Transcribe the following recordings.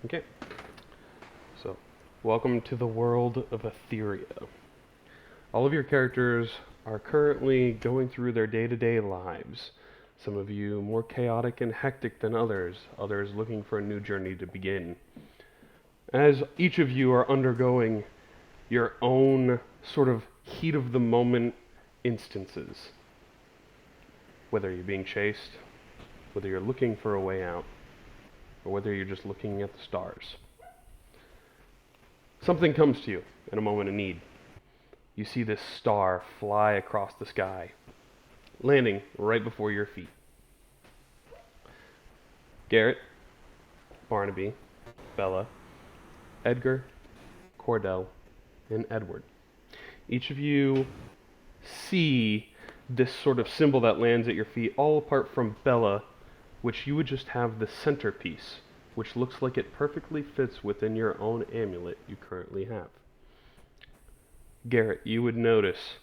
Okay, so welcome to the World of Etheria. All of your characters are currently going through their day-to-day lives. Some of you more chaotic and hectic than others looking for a new journey to begin. As each of you are undergoing your own sort of heat of the moment instances, whether you're being chased, whether you're looking for a way out, or whether you're just looking at the stars. Something comes to you in a moment of need. You see this star fly across the sky, landing right before your feet. Garrett, Barnaby, Bella, Edgar, Cordell, and Edward. Each of you see this sort of symbol that lands at your feet, all apart from Bella, which you would just have the centerpiece, which looks like it perfectly fits within your own amulet you currently have. Garrett, you would notice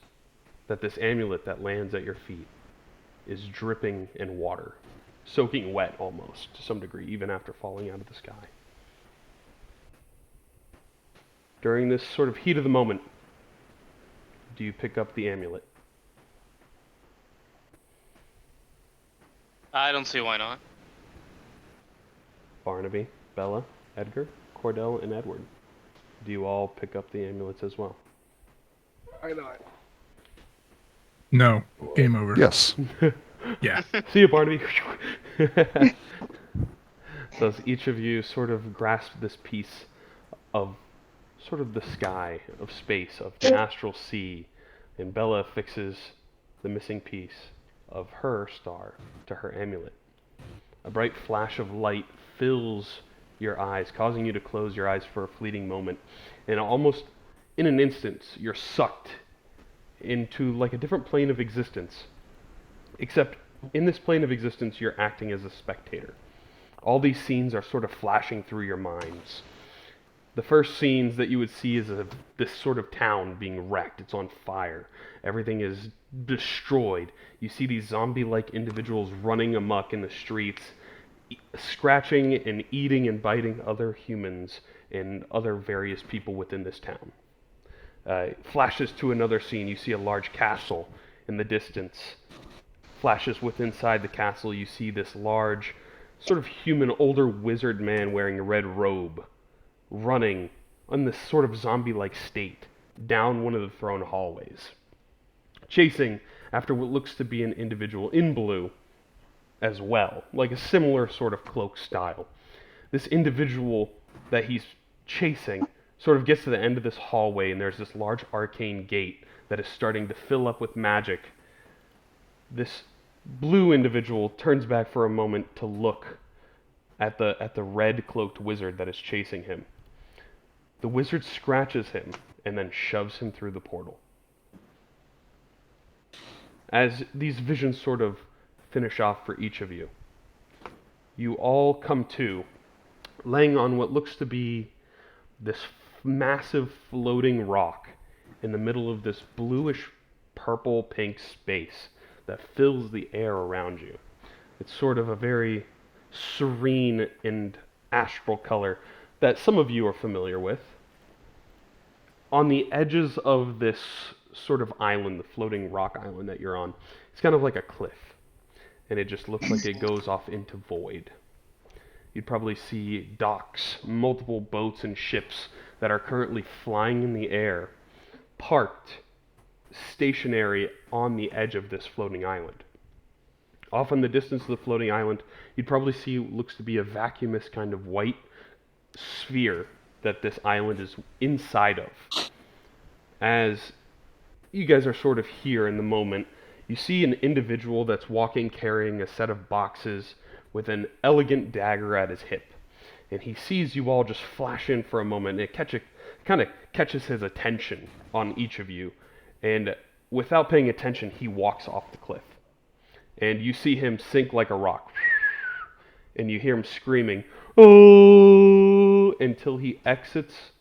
that this amulet that lands at your feet is dripping in water, soaking wet almost, to some degree, even after falling out of the sky. During this sort of heat of the moment, do you pick up the amulet? I don't see why not. Barnaby, Bella, Edgar, Cordell, and Edward. Do you all pick up the amulets as well? Why not? No. Game over. Yes. Yeah. See you, Barnaby. So as each of you sort of grasp this piece of sort of the sky, of space, of the Astral Sea, and Bella fixes the missing piece of her star to her amulet. A bright flash of light fills your eyes, causing you to close your eyes for a fleeting moment, and almost in an instant, you're sucked into like a different plane of existence. Except in this plane of existence, you're acting as a spectator. All these scenes are sort of flashing through your minds. The first scenes that you would see is this sort of town being wrecked. It's on fire. Everything is destroyed. You see these zombie-like individuals running amok in the streets, scratching and eating and biting other humans and other various people within this town. Flashes to another scene. You see a large castle in the distance. Flashes with inside the castle. You see this large, sort of human, older wizard man wearing a red robe, running in this sort of zombie-like state down one of the throne hallways, chasing after what looks to be an individual in blue as well, like a similar sort of cloak style. This individual that he's chasing sort of gets to the end of this hallway, and there's this large arcane gate that is starting to fill up with magic. This blue individual turns back for a moment to look at the red-cloaked wizard that is chasing him. The wizard scratches him and then shoves him through the portal. As these visions sort of finish off for each of you, you all come to, laying on what looks to be this massive floating rock in the middle of this bluish purple pink space that fills the air around you. It's sort of a very serene and astral color that some of you are familiar with. On the edges of this sort of island, the floating rock island that you're on, it's kind of like a cliff, and it just looks like it goes off into void. You'd probably see docks, multiple boats and ships that are currently flying in the air, parked, stationary on the edge of this floating island. Off in the distance of the floating island, you'd probably see what looks to be a vacuumous kind of white sphere that this island is inside of. As you guys are sort of here in the moment, you see an individual that's walking carrying a set of boxes with an elegant dagger at his hip. And he sees you all just flash in for a moment, and it kind of catches his attention on each of you. And without paying attention, he walks off the cliff. And you see him sink like a rock. And you hear him screaming, "Oh!" until he exits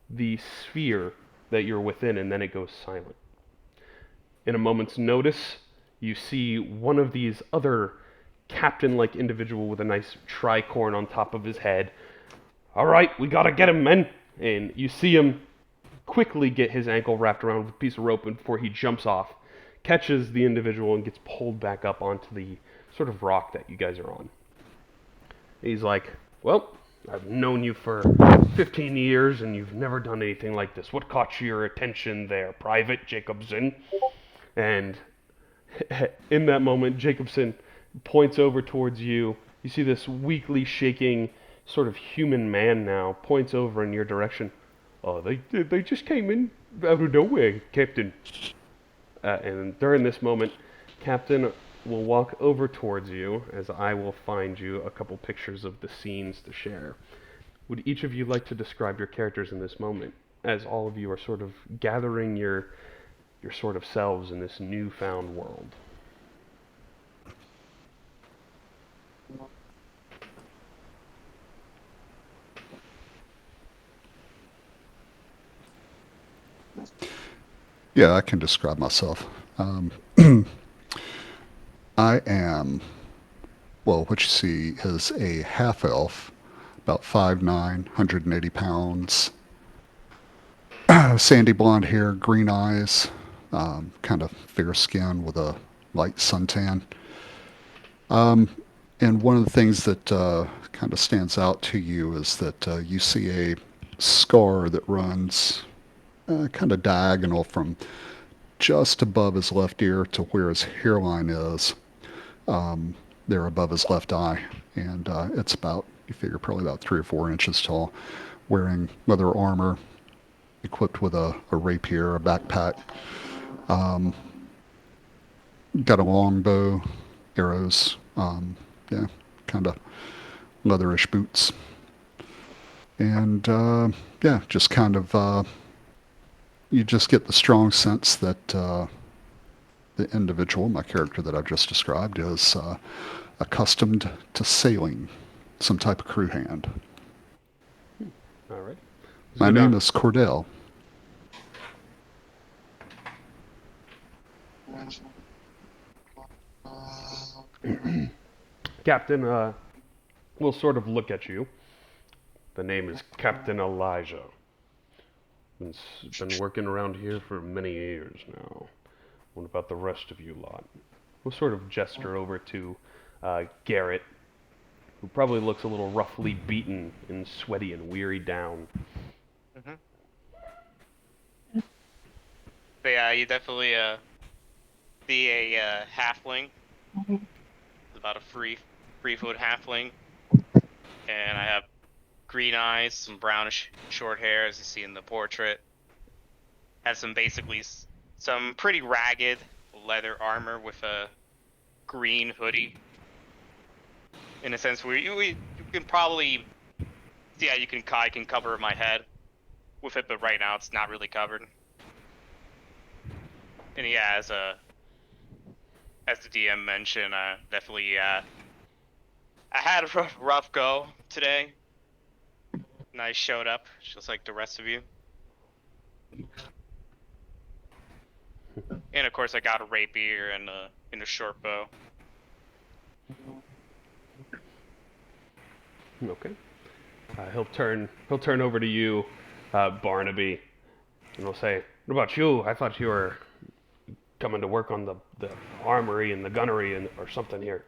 the sphere that you're within, and then it goes silent. In a moment's notice, you see one of these other captain-like individual with a nice tricorn on top of his head All right, we gotta get him, men. And you see him quickly get his ankle wrapped around with a piece of rope before he jumps off, catches the individual, and gets pulled back up onto the sort of rock that you guys are on. He's like, well, I've known you for 15 years and you've never done anything like this. What caught your attention there, Private Jacobson? And in that moment, Jacobson points over towards you. You see this weakly shaking, sort of human man now, points over in your direction. Oh, they just came in out of nowhere, Captain. And during this moment, Captain will walk over towards you as I will find you a couple pictures of the scenes to share. Would each of you like to describe your characters in this moment, as all of you are sort of gathering your sort of selves in this newfound world? Yeah, I can describe myself. I am, well, what you see is a half elf, about 5'9", 180 pounds, sandy blonde hair, green eyes, kind of fair skin with a light suntan. And one of the things that kind of stands out to you is that you see a scar that runs kind of diagonal from just above his left ear to where his hairline is, there above his left eye. And it's about, you figure, probably about 3 or 4 inches tall, wearing leather armor, equipped with a rapier, a backpack. Got a long bow, arrows, yeah, kind of leatherish boots. And yeah, just kind of, you just get the strong sense that the individual, my character that I've just described, is accustomed to sailing, some type of crew hand. All right. My name is Cordell. Captain, we'll sort of look at you. The name is Captain Elijah. Been working around here for many years now. What about the rest of you lot? We'll sort of gesture over to Garrett, who probably looks a little roughly beaten and sweaty and weary down. Mm-hmm. But yeah, you definitely see a halfling. It's about a 3-foot halfling, and I have green eyes, some brownish short hair, as you see in the portrait. Has some pretty ragged leather armor with a green hoodie. In a sense where you can probably, yeah, I can cover my head with it, but right now it's not really covered. And yeah, as the DM mentioned, definitely I had a rough go today. And I showed up, just like the rest of you. And of course, I got a rapier and a short bow. Okay. He'll turn over to you, Barnaby, and he'll say, "What about you? I thought you were coming to work on the armory and the gunnery or something here."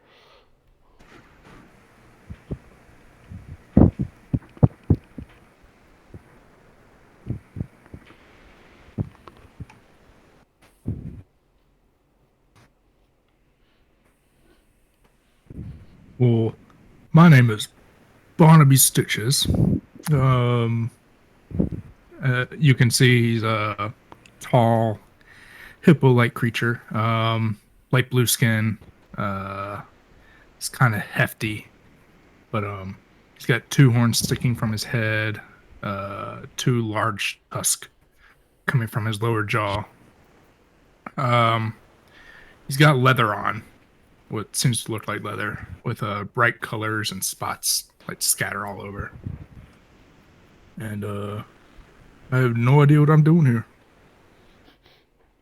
Well, my name is Barnaby Stitches. You can see he's a tall, hippo-like creature. Light blue skin. It's kind of hefty, but he's got 2 horns sticking from his head. 2 large tusks coming from his lower jaw. He's got leather on, what seems to look like leather, with bright colors and spots like scatter all over. And I have no idea what I'm doing here.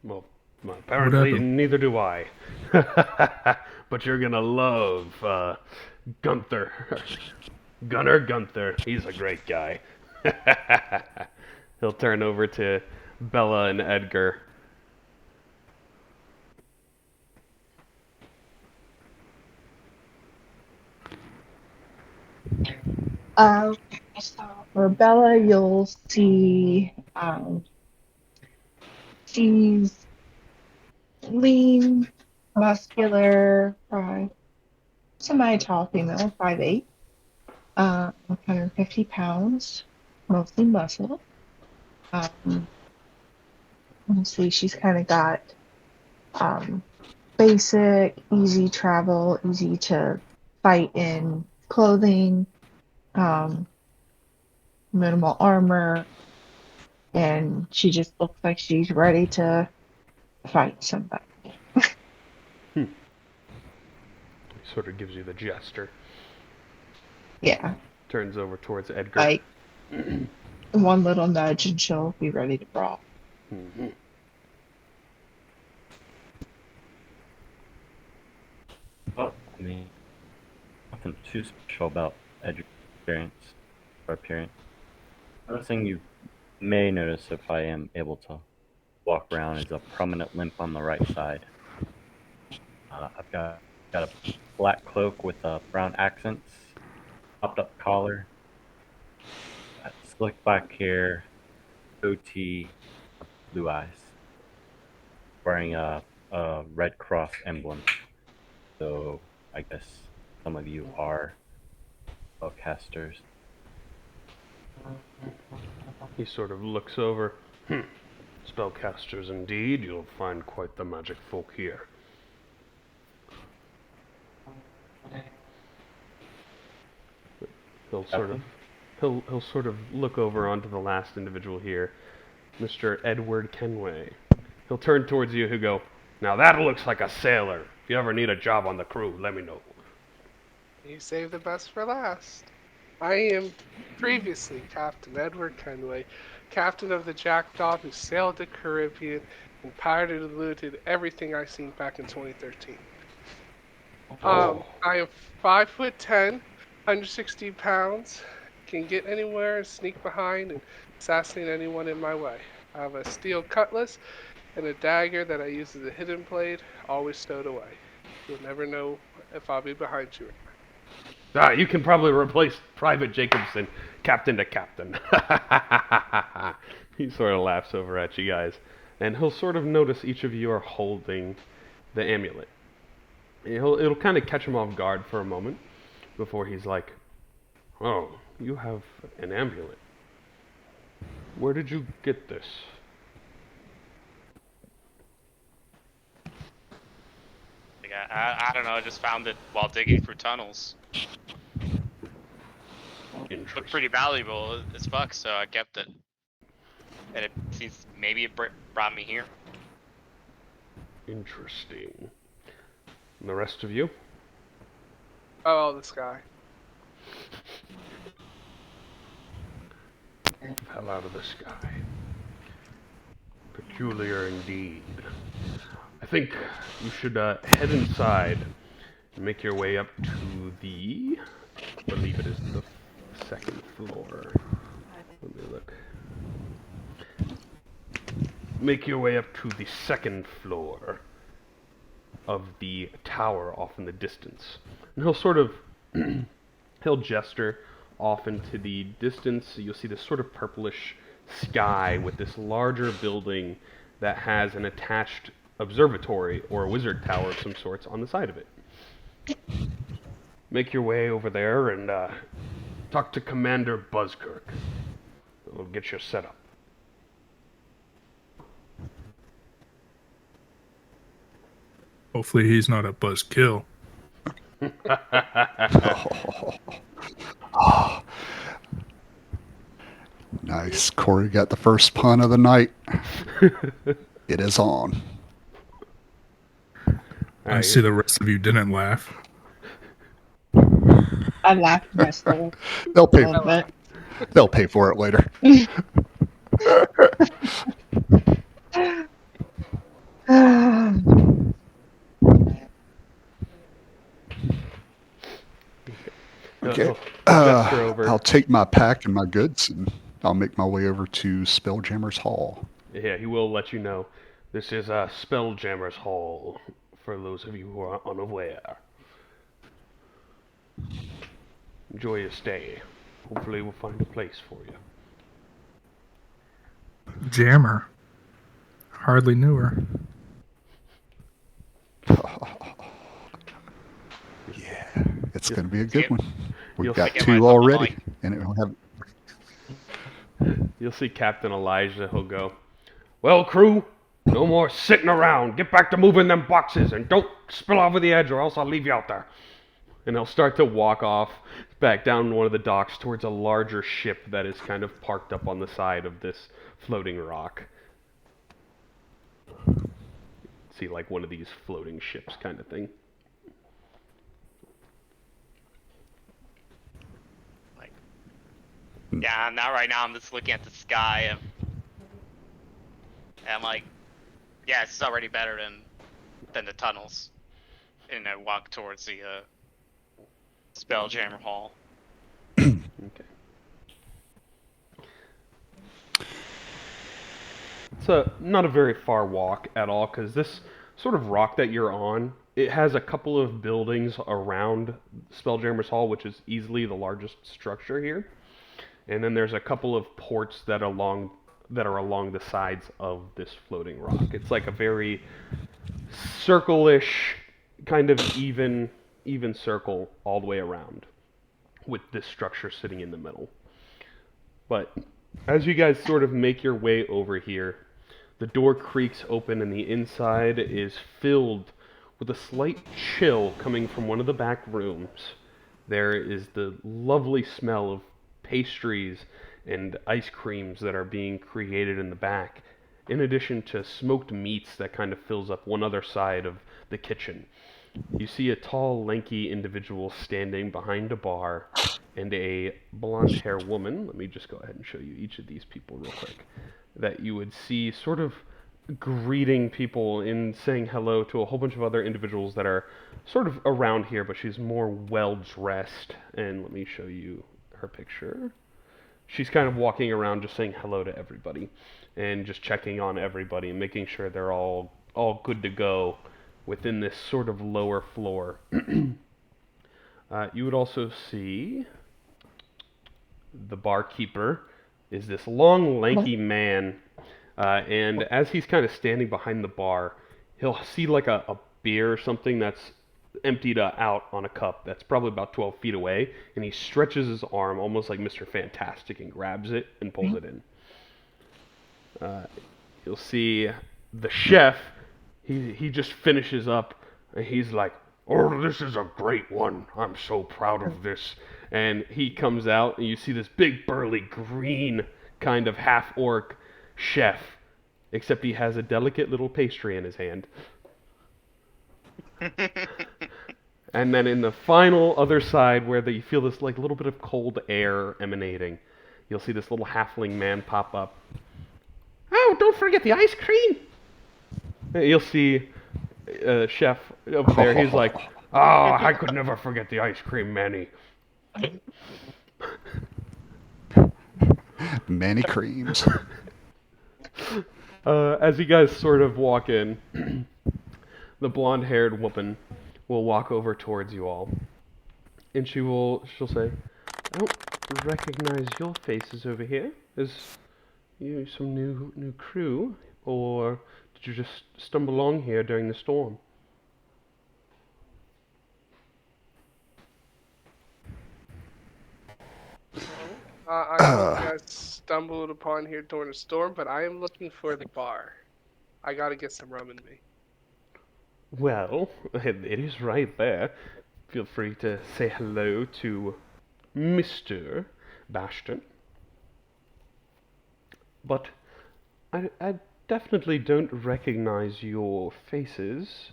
Well, apparently neither do I. But you're gonna love Gunther. Gunnar Gunther. He's a great guy. He'll turn over to Bella and Edgar. So for Bella, you'll see she's lean, muscular, semi-tall female, 5'8", 150 pounds, mostly muscle. Let's see, she's kind of got basic, easy travel, easy to fight in clothing, minimal armor, and she just looks like she's ready to fight somebody. He sort of gives you the gesture. Yeah, Turns over towards Edgar. like one little nudge and she'll be ready to brawl. Mhm. Well, I mean, nothing too special about Edgar's experience or appearance. Another thing you may notice if I am able to walk around is a prominent limp on the right side. I've got a black cloak with brown accents, popped up collar, slick black hair, goatee, blue eyes, wearing a Red Cross emblem. So I guess some of you are spellcasters. He sort of looks over. Spellcasters indeed. You'll find quite the magic folk here. He'll sort of look over onto the last individual here, Mr. Edward Kenway. He'll turn towards you. He'll go, "Now that looks like a sailor. If you ever need a job on the crew, let me know." You saved the best for last. I am previously Captain Edward Kenway, captain of the Jackdaw who sailed the Caribbean and pirated and looted everything I seen back in 2013. I am 5'10", 160 pounds, can get anywhere and sneak behind and assassinate anyone in my way. I have a steel cutlass and a dagger that I use as a hidden blade, always stowed away. You'll never know if I'll be behind you. You can probably replace Private Jacobson, captain to captain. He sort of laughs over at you guys. And he'll sort of notice each of you are holding the amulet. It'll kind of catch him off guard for a moment before he's like, "Oh, you have an amulet. Where did you get this?" Like, I don't know. I just found it while digging through tunnels. Looked pretty valuable as fuck, so I kept it. And it seems maybe it brought me here. Interesting. And the rest of you? Oh, this guy. Fell out of the sky. Peculiar indeed. I think you should head inside and make your way up to the... I believe it is the second floor. Let me look. Make your way up to the second floor of the tower off in the distance. And he'll sort of... he'll gesture off into the distance. You'll see this sort of purplish sky with this larger building that has an attached observatory or a wizard tower of some sorts on the side of it. Make your way over there and talk to Commander Buzzkirk. We'll get you set up. Hopefully he's not a buzzkill. Nice. Corey got the first pun of the night. It is on. I see the rest of you didn't laugh. I laughed myself They'll a pay. little bit. They'll pay for it later. Okay. gesture over. I'll take my pack and my goods, and I'll make my way over to Spelljammer's Hall. Yeah, he will let you know. This is Spelljammer's Hall, for those of you who are unaware. Enjoy your stay. Hopefully we'll find a place for you. Jammer. Hardly knew her. Yeah, it's going to be a good one. We've you'll got get my 2 fucking already, mic. and it'll have. You'll see Captain Elijah, he'll go, "Well, crew, no more sitting around. Get back to moving them boxes, and don't spill over the edge or else I'll leave you out there." And he'll start to walk off back down one of the docks towards a larger ship that is kind of parked up on the side of this floating rock. See, like one of these floating ships kind of thing. Like, yeah, now right now I'm just looking at the sky and I'm like, yeah, it's already better than the tunnels. And I walk towards the Spelljammer Hall. Okay. It's not a very far walk at all, because this sort of rock that you're on, it has a couple of buildings around Spelljammer's Hall, which is easily the largest structure here. And then there's a couple of ports that are along the sides of this floating rock. It's like a very circle-ish, kind of even circle all the way around, with this structure sitting in the middle. But as you guys sort of make your way over here, the door creaks open and the inside is filled with a slight chill coming from one of the back rooms. There is the lovely smell of pastries and ice creams that are being created in the back, in addition to smoked meats that kind of fills up one other side of the kitchen. You see a tall, lanky individual standing behind a bar, and a blonde-haired woman. Let me just go ahead and show you each of these people real quick. That you would see sort of greeting people and saying hello to a whole bunch of other individuals that are sort of around here, but she's more well-dressed. And let me show you her picture. She's kind of walking around just saying hello to everybody and just checking on everybody and making sure they're all good to go within this sort of lower floor. You would also see the barkeeper is this long, lanky man, and as he's kind of standing behind the bar, he'll see like a beer or something that's emptied out on a cup that's probably about 12 feet away, and he stretches his arm almost like Mr. Fantastic and grabs it and pulls it in. You'll see the chef, he just finishes up, and he's like, "Oh, this is a great one. I'm so proud of this." And he comes out, and you see this big, burly, green, kind of half-orc chef, except he has a delicate little pastry in his hand. And then in the final other side, where you feel this like little bit of cold air emanating, you'll see this little halfling man pop up. "Oh, don't forget the ice cream!" You'll see chef over there. He's like, "Oh, I could never forget the ice cream, Manny." Many creams. As you guys sort of walk in, the blonde-haired woman will walk over towards you all, and she'll say, "I don't recognize your faces over here. Is you some new crew, or did you just stumble along here during the storm?" I know you guys stumbled upon here during a storm, but I am looking for the bar. I gotta get some rum in me. Well, it is right there. Feel free to say hello to Mr. Bastion. But I definitely don't recognize your faces.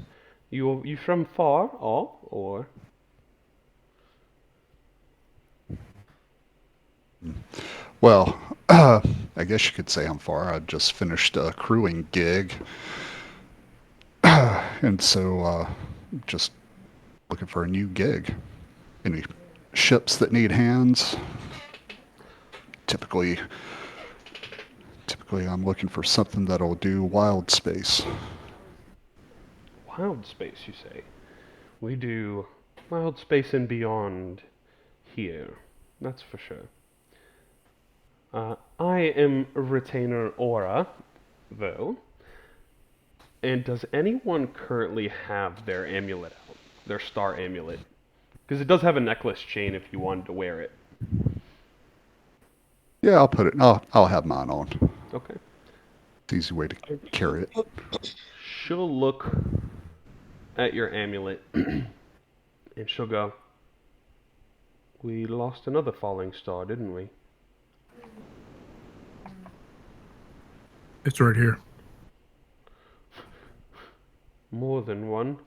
You from far off, or? Well, I guess you could say I'm far. I just finished a crewing gig, and so just looking for a new gig. Any ships that need hands. Typically, I'm looking for something that'll do wild space. Wild space, you say? We do wild space and beyond here. That's for sure. I am Retainer Aura, though. And does anyone currently have their amulet out? Their star amulet? Because it does have a necklace chain if you wanted to wear it. Yeah, I'll put it. I'll have mine on. Okay. It's an easy way to carry it. She'll look at your amulet and she'll go, "We lost another falling star, didn't we?" It's right here. More than one.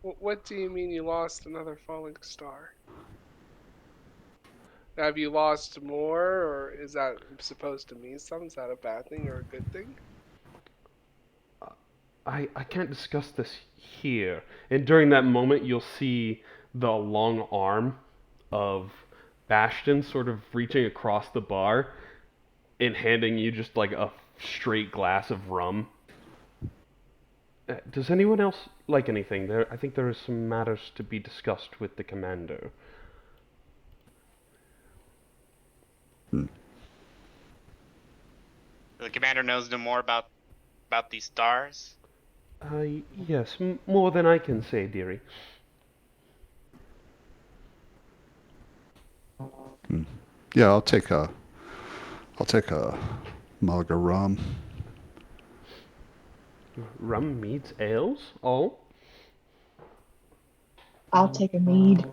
What do you mean you lost another falling star? Have you lost more, or is that supposed to mean something? Is that a bad thing or a good thing? I can't discuss this here. And during that moment, you'll see the long arm of Bastion sort of reaching across the bar and handing you just like a straight glass of rum. Does anyone else like anything? I think there are some matters to be discussed with the commander. The commander knows no more about these stars. Yes, more than I can say, dearie. Yeah, I'll take a mug of rum. Rum meets ales? Oh? I'll take a mead.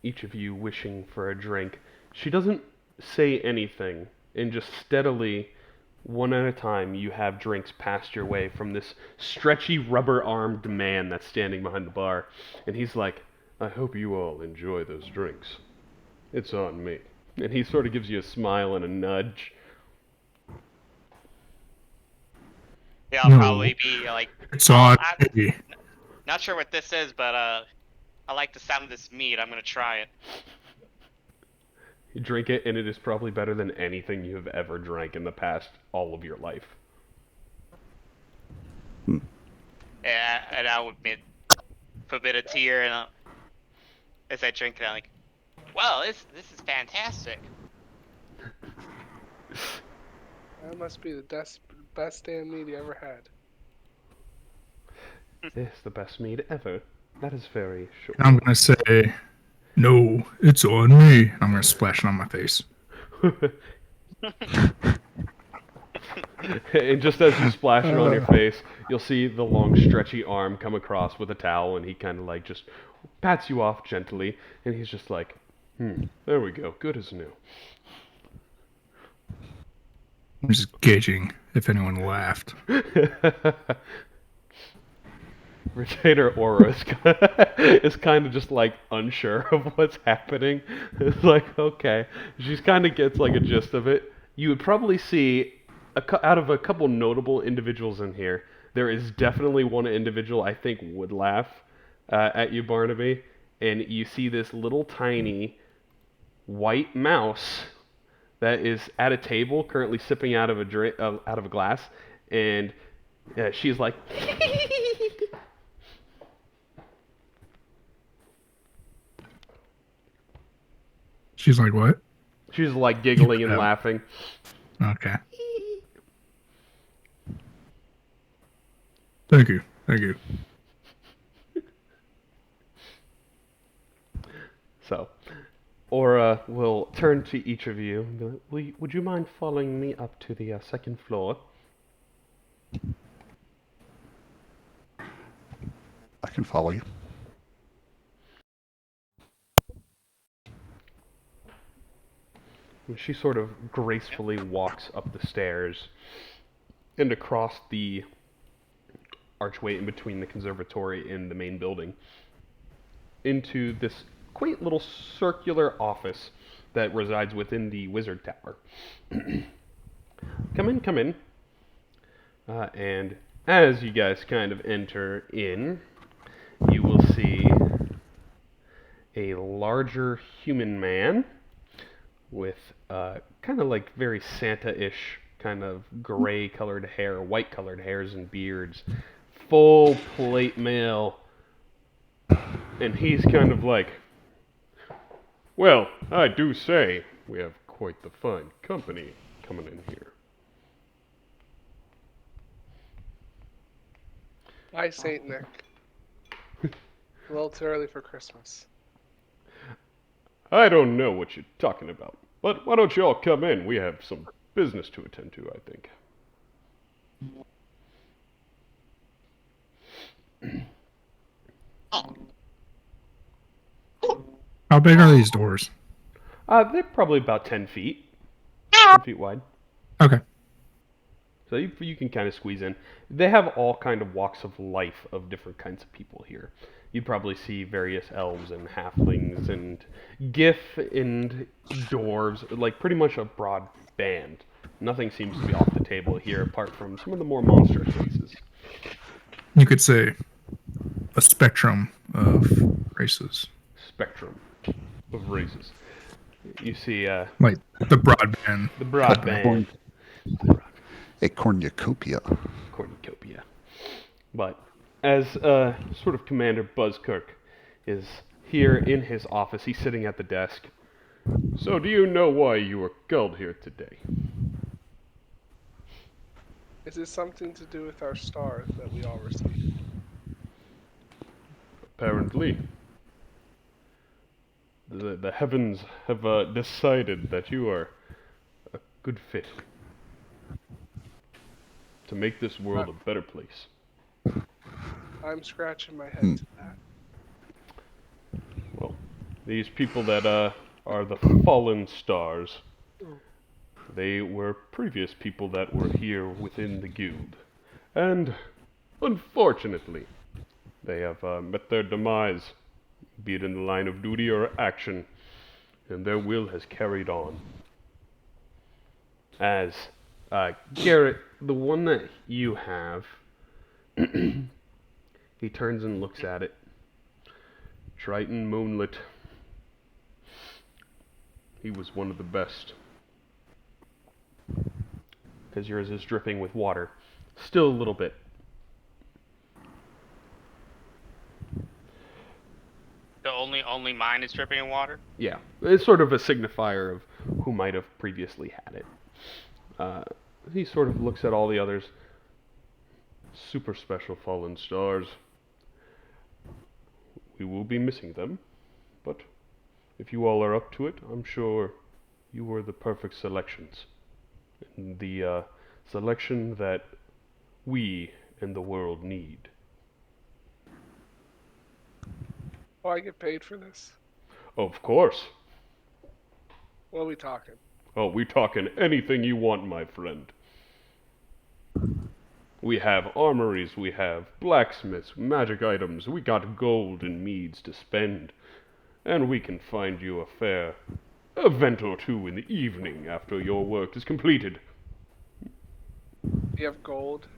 Each of you wishing for a drink. She doesn't say anything, and just steadily, one at a time, you have drinks passed your way from this stretchy, rubber-armed man that's standing behind the bar. And he's like, "I hope you all enjoy those drinks. It's on me." And he sort of gives you a smile and a nudge. Yeah, I'll No. probably be like, It's on I- me. not sure what this is, but I like the sound of this mead. I'm gonna try it. You drink it, and it is probably better than anything you have ever drank in the past all of your life. Yeah, and I would put a bit of tear and as I drink it, I'm like, "Well, this is fantastic." That must be the best damn meat you ever had. It's the best mead ever. That is very short. I'm gonna say, no, it's on me. I'm gonna splash it on my face. And just as you splash it on your face, you'll see the long stretchy arm come across with a towel, and he kind of like just pats you off gently, and he's just like, there we go, good as new. I'm just gauging if anyone laughed. Retainer Aura is kind of just like unsure of what's happening. It's like, okay. She kind of gets like a gist of it. You would probably see, out of a couple notable individuals in here, there is definitely one individual I think would laugh at you, Barnaby. And you see this little tiny white mouse that is at a table currently sipping out of a glass, and she's like, She's like, what? she's like giggling and Yeah. laughing. Okay. Thank you. Thank you. So, Aura will turn to each of you and be like, would you mind following me up to the second floor? I can follow you. And she sort of gracefully walks up the stairs and across the archway in between the conservatory and the main building into this quaint little circular office that resides within the wizard tower. Come in, come in. And as you guys kind of enter in, you will see a larger human man with kind of like very Santa-ish kind of gray-colored hair, white-colored hairs and beards, full plate mail, and he's kind of like, well, I do say we have quite the fine company coming in here. Hi, Saint Nick. A little too early for Christmas. I don't know what you're talking about, but why don't you all come in? We have some business to attend to, I think. How big are these doors? They're probably about 10 feet. 10 feet wide. Okay. So you can kind of squeeze in. They have all kind of walks of life of different kinds of people here. You probably see various elves and halflings and gif and dwarves, like pretty much a broad band. Nothing seems to be off the table here apart from some of the more monstrous races. You could say a spectrum of races. Spectrum of races. You see Like the broadband. the broadband. A cornucopia. Cornucopia. But as sort of Commander Buzzkirk is here in his office, he's sitting at the desk. So do you know why you were called here today? Is it something to do with our stars that we all receive? Apparently. The heavens have decided that you are a good fit to make this world a better place. I'm scratching my head to that. Well, these people that are the fallen stars, they were previous people that were here within the guild. And, unfortunately, they have met their demise, be it in the line of duty or action, and their will has carried on. As Garrett, the one that you have, he turns and looks at it. Triton Moonlit. He was one of the best. Because yours is dripping with water. Still a little bit. The only mine is dripping in water. Yeah, it's sort of a signifier of who might have previously had it. He sort of looks at all the others. Super special fallen stars. We will be missing them, but if you all are up to it, I'm sure you were the perfect selections. The selection that we and the world need. Oh, I get paid for this? Of course. What are we talking? Oh, we talking anything you want, my friend. We have armories, we have blacksmiths, magic items, we got gold and meads to spend. And we can find you a fair event or two in the evening after your work is completed. You have gold?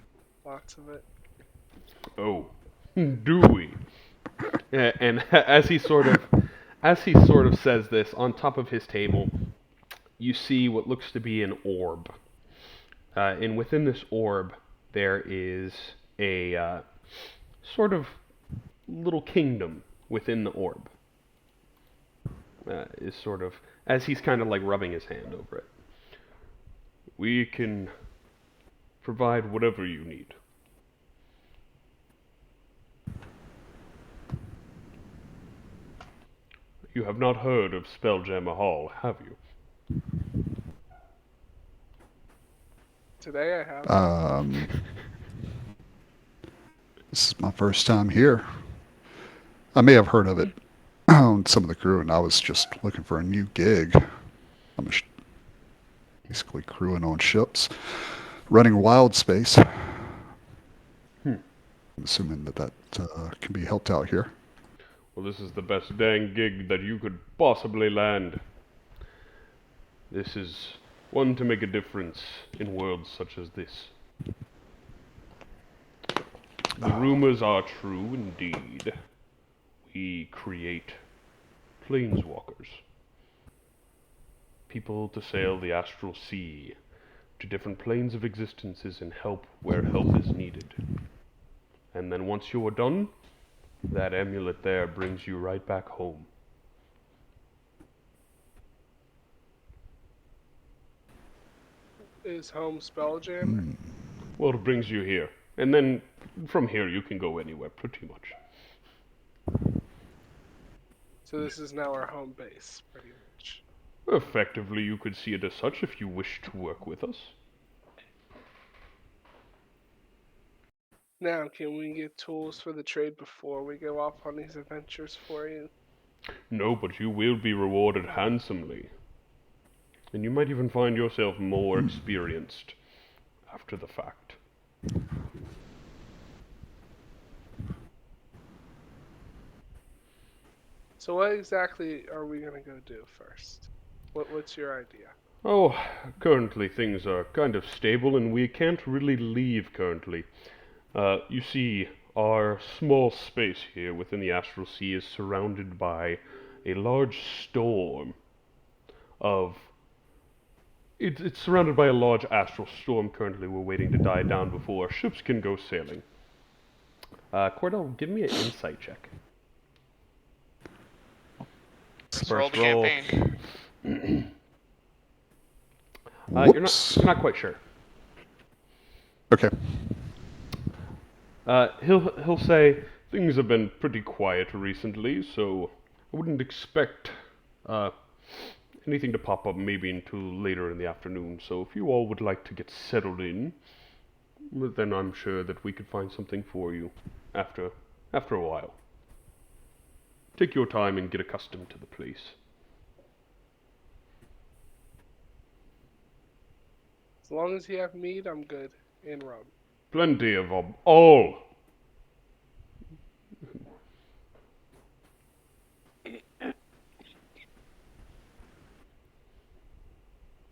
Lots of it? Oh, do we? And as he sort of says this, on top of his table, you see what looks to be an orb. And within this orb, there is a sort of little kingdom within the orb. Is sort of, as he's kind of like rubbing his hand over it. We can provide whatever you need. You have not heard of Spelljammer Hall, have you? Today I have. This is my first time here. I may have heard of it on some of the crew, and I was just looking for a new gig. I'm basically crewing on ships, running wild space. I'm assuming that can be helped out here. Well, this is the best dang gig that you could possibly land. This is one to make a difference in worlds such as this. The rumors are true indeed. We create Planeswalkers. People to sail the Astral Sea to different planes of existences and help where help is needed. And then once you are done, that amulet there brings you right back home. Is home Spelljammer? Well, it brings you here. And then from here you can go anywhere, pretty much. So this is now our home base, pretty much. Effectively, you could see it as such if you wish to work with us. Now, can we get tools for the trade before we go off on these adventures for you? No, but you will be rewarded handsomely. And you might even find yourself more experienced after the fact. So what exactly are we gonna go do first? What's your idea? Oh, currently things are kind of stable and we can't really leave currently. You see, our small space here within the Astral Sea is surrounded by a large storm of... It's surrounded by a large astral storm currently. We're waiting to die down before our ships can go sailing. Cordell, give me an insight check. Let's roll the campaign. Whoops. You're not quite sure. Okay. He'll say things have been pretty quiet recently, so I wouldn't expect anything to pop up maybe until later in the afternoon. So if you all would like to get settled in, then I'm sure that we could find something for you after a while. Take your time and get accustomed to the place. As long as you have meat, I'm good. And rum. Plenty of them. All.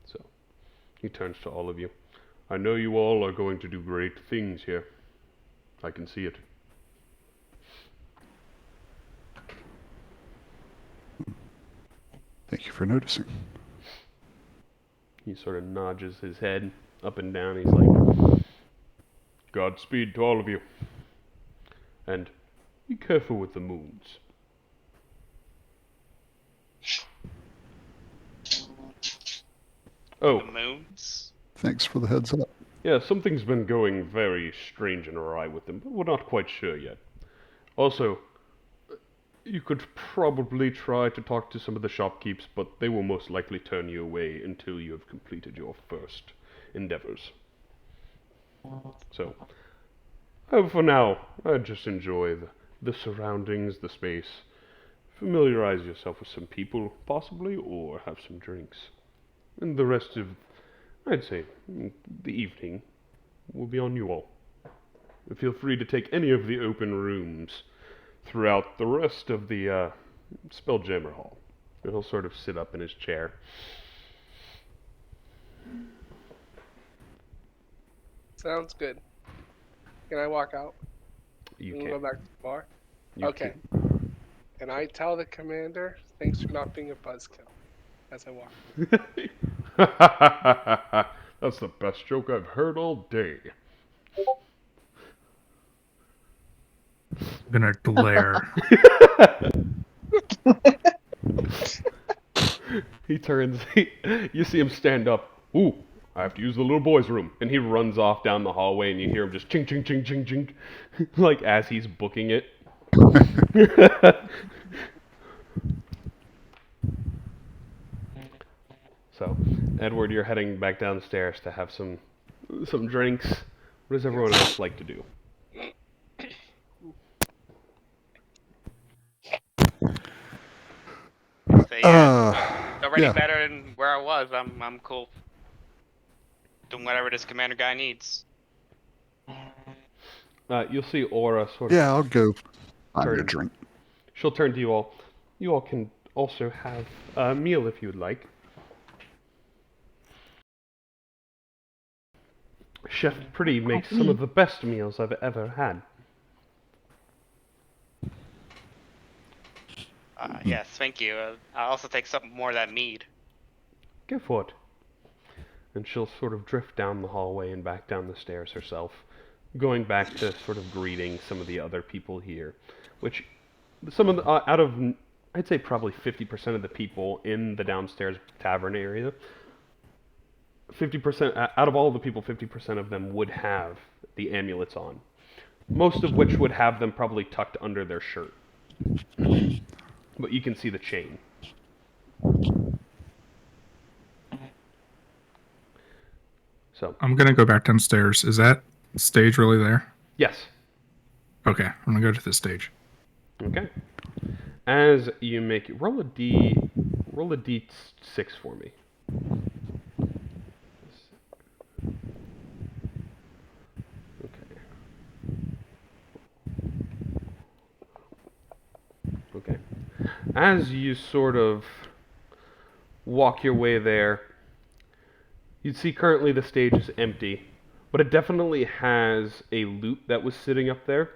So, he turns to all of you. I know you all are going to do great things here. I can see it. Thank you for noticing. He sort of nods his head up and down. He's like, Godspeed to all of you. And be careful with the moons. Oh, The moons. Thanks for the heads up. yeah, something's been going very strange and awry with them, but we're not quite sure yet. Also, you could probably try to talk to some of the shopkeepers, but they will most likely turn you away until you have completed your first endeavors. So, for now, just enjoy the surroundings, the space. Familiarize yourself with some people, possibly, or have some drinks. And the rest of, I'd say, the evening will be on you all. Feel free to take any of the open rooms throughout the rest of the Spelljammer Hall. And he'll sort of sit up in his chair. Sounds good. Can I walk out? You And can. go back to the bar? You Okay. And I tell the commander, thanks for not being a buzzkill, as I walk. Can. That's the best joke I've heard all day. I'm gonna glare. He turns, you see him stand up. Ooh, I have to use the little boy's room. And he runs off down the hallway and you hear him just ching, ching, ching, ching, ching. Like as he's booking it. So, Edward, you're heading back downstairs to have some drinks. What does everyone else like to do? So yeah, already yeah. better than where I was. I'm cool. Doing whatever this commander guy needs. You'll see Aura sort of Yeah, I'll go find me a Turn. drink. She'll turn to you all. You all can also have a meal if you'd like. Chef Pretty makes some of the best meals I've ever had. Yes, thank you. I'll also take some more of that mead. Go for it. And she'll sort of drift down the hallway and back down the stairs herself, going back to sort of greeting some of the other people here, which some of the, out of, I'd say probably 50% of the people in the downstairs tavern area, 50%, out of all the people, 50% of them would have the amulets on. Most of which would have them probably tucked under their shirt. But you can see the chain. So, I'm gonna go back downstairs. Is that stage really there? yes. Okay, I'm gonna go to the stage. Okay. As you make it, roll a d6 for me. Okay. Okay. As you sort of walk your way there, you'd see currently the stage is empty, but it definitely has a loop that was sitting up there,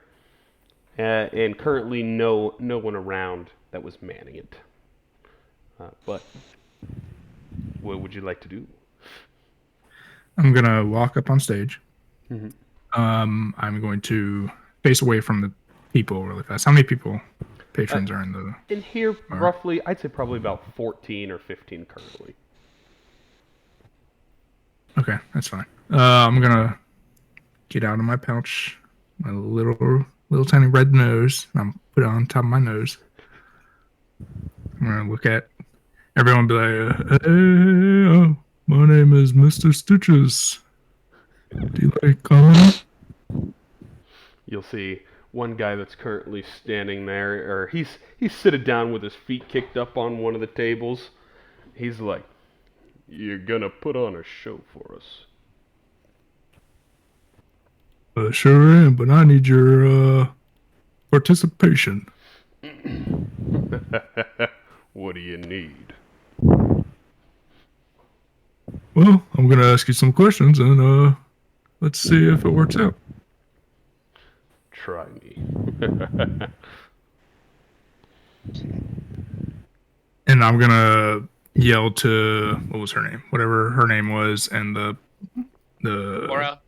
and currently no one around that was manning it. But what would you like to do? I'm gonna walk up on stage. Mhm. I'm going to face away from the people really fast. How many people, patrons, are in the? In here, Alright. roughly, I'd say probably about 14 or 15 currently. Okay, that's fine. I'm gonna get out of my pouch my little tiny red nose. And I'm put it on top of my nose. I'm gonna look at everyone and be like, "Hey, my name is Mr. Stitches. Do you like comedy?" You'll see one guy that's currently standing there, or he's sitting down with his feet kicked up on one of the tables. He's like, "You're gonna put on a show for us." Sure am, but I need your participation. What do you need? Well, I'm gonna ask you some questions and let's see if it works out. Try me. And I'm gonna yell to what was her name? Whatever her name was, and the Aura?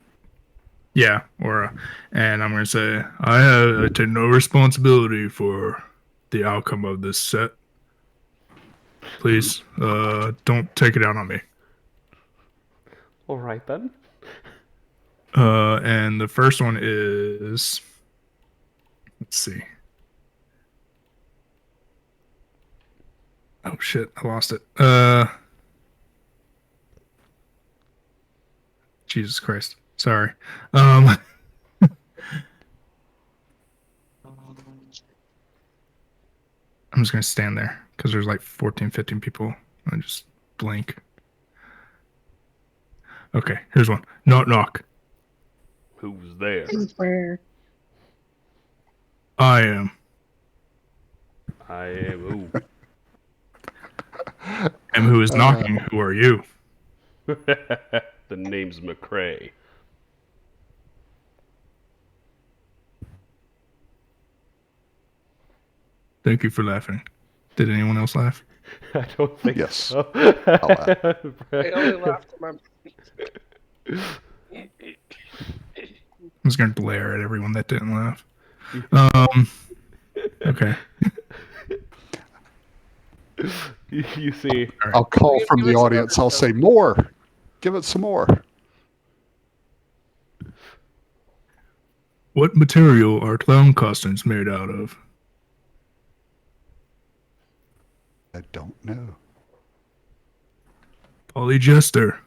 yeah, Aura. And I'm gonna say I take no responsibility for the outcome of this set. Please, don't take it out on me. All right then. And the first one is, let's see. Oh shit, I lost it. Jesus Christ. Sorry. I'm just gonna stand there because there's like 14, 15 people. I just blink. Okay, here's one. Knock knock. Who's there? Where? I am. I am. And who is knocking? Who are you? Ooh. The name's McCrae. Thank you for laughing. Did anyone else laugh? I don't think Yes. so. I only laughed at my. I'm just gonna glare at everyone that didn't laugh. Okay. You see, I'll call Give from us the another audience. I'll show. say, more. Give it some more. What material are clown costumes made out of? I don't know. Polyester.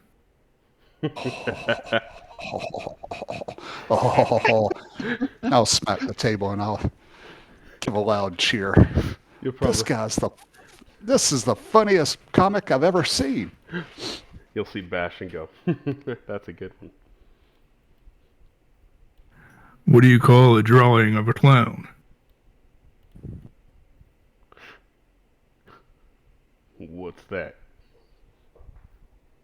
Oh, I'll smack the table and I'll give a loud cheer. you'll probably This is the funniest comic I've ever seen. you'll see Bash and go. That's a good one. What do you call a drawing of a clown? What's that?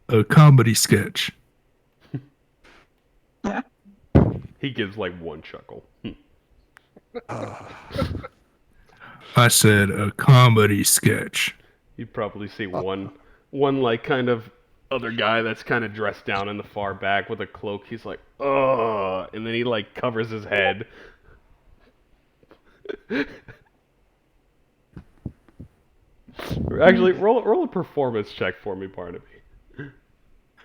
A comedy sketch. He gives like one chuckle. I said a comedy sketch. You probably see one like kind of other guy that's kind of dressed down in the far back with a cloak. He's like, "Ugh," and then he like covers his head. Actually, roll a performance check for me, Barnaby.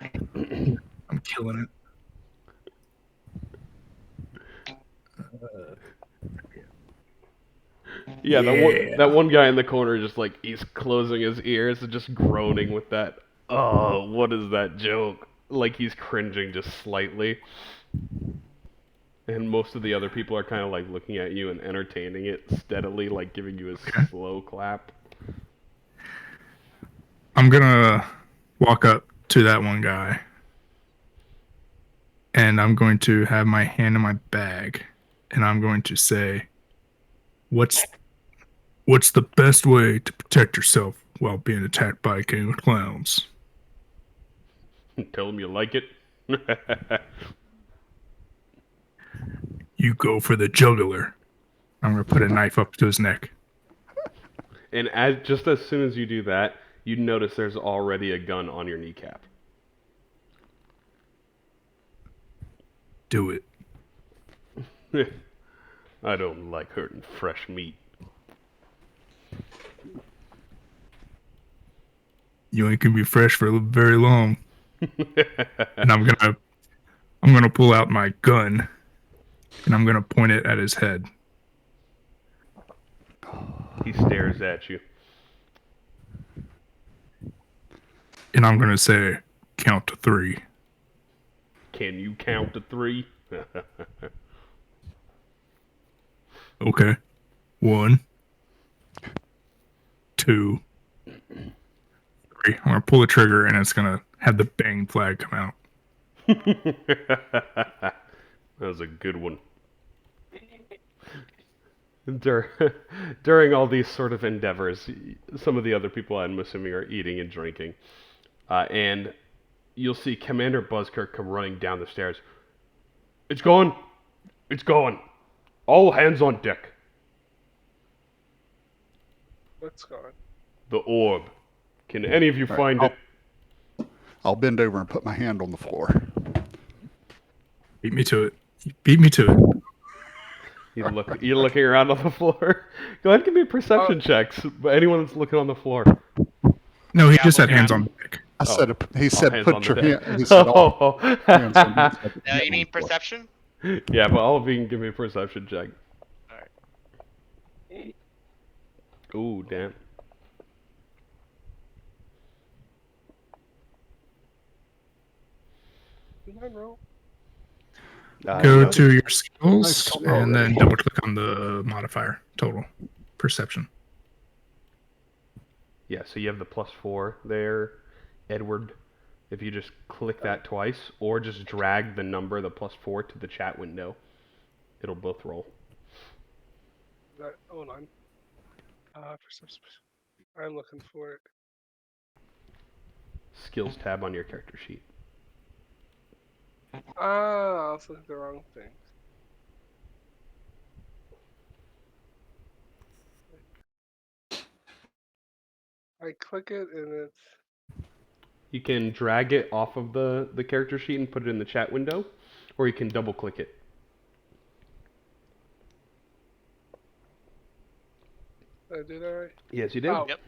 I'm killing it. Yeah, Yeah. that one guy in the corner just like he's closing his ears and just groaning with that. Oh, what is that joke? Like he's cringing just slightly. And most of the other people are kind of like looking at you and entertaining it steadily, like giving you a slow clap. I'm gonna walk up to that one guy, and I'm going to have my hand in my bag, and I'm going to say, "What's the best way to protect yourself while being attacked by a king of clowns?" Tell him you like it. You go for the jugular. I'm gonna put a knife up to his neck. And just as soon as you do that, you notice there's already a gun on your kneecap. Do it. I don't like hurting fresh meat. You ain't gonna be fresh for very long. And I'm gonna pull out my gun, and I'm gonna point it at his head. He stares at you. And I'm gonna say, "Count to 3." Can you count to 3? Okay. 1, 2, 3. I'm gonna pull the trigger, and it's gonna have the bang flag come out. That was a good one. During all these sort of endeavors, some of the other people I'm assuming are eating and drinking. And you'll see Commander Buzzkirk come running down the stairs. It's going! It's going! All hands on deck. What's going? The orb. Can any of you Right, find it? I'll bend over and put my hand on the floor. Beat me to it. Beat me to it. You're looking around on the floor. Go ahead and give me perception checks. Anyone that's looking on the floor. No, he Yeah, just I'm said hands looking on deck. I Oh. said, he said, hands on put the your deck. hand. He said, all hands on Oh. the You floor. need perception? Yeah, but all of you can give me a perception check. Alright. Ooh, damn. You might roll. Go No. to your Nice skills color and then already. double click on the modifier total perception. Yeah, so you have the +4 there, Edward. If you just click that twice, or just drag the number, the +4, to the chat window, it'll both roll. Hold on. Perception. I'm looking for it. Skills tab on your character sheet. I was looking at the wrong thing. I click it and it's. You can drag it off of the character sheet and put it in the chat window, or you can double click it. Did I do that right? Yes, you did. Oh. Yep.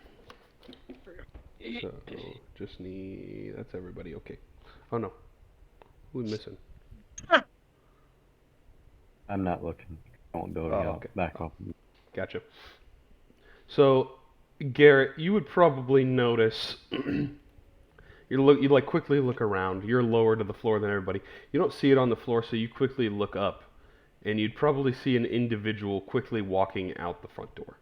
So, just need... That's everybody, okay. Oh no. Who's missing? I'm not looking. I won't be able to Oh, get okay. back off. Gotcha. So, Garrett, you would probably notice... you like quickly look around. You're lower to the floor than everybody. You don't see it on the floor, so you quickly look up. And you'd probably see an individual quickly walking out the front door.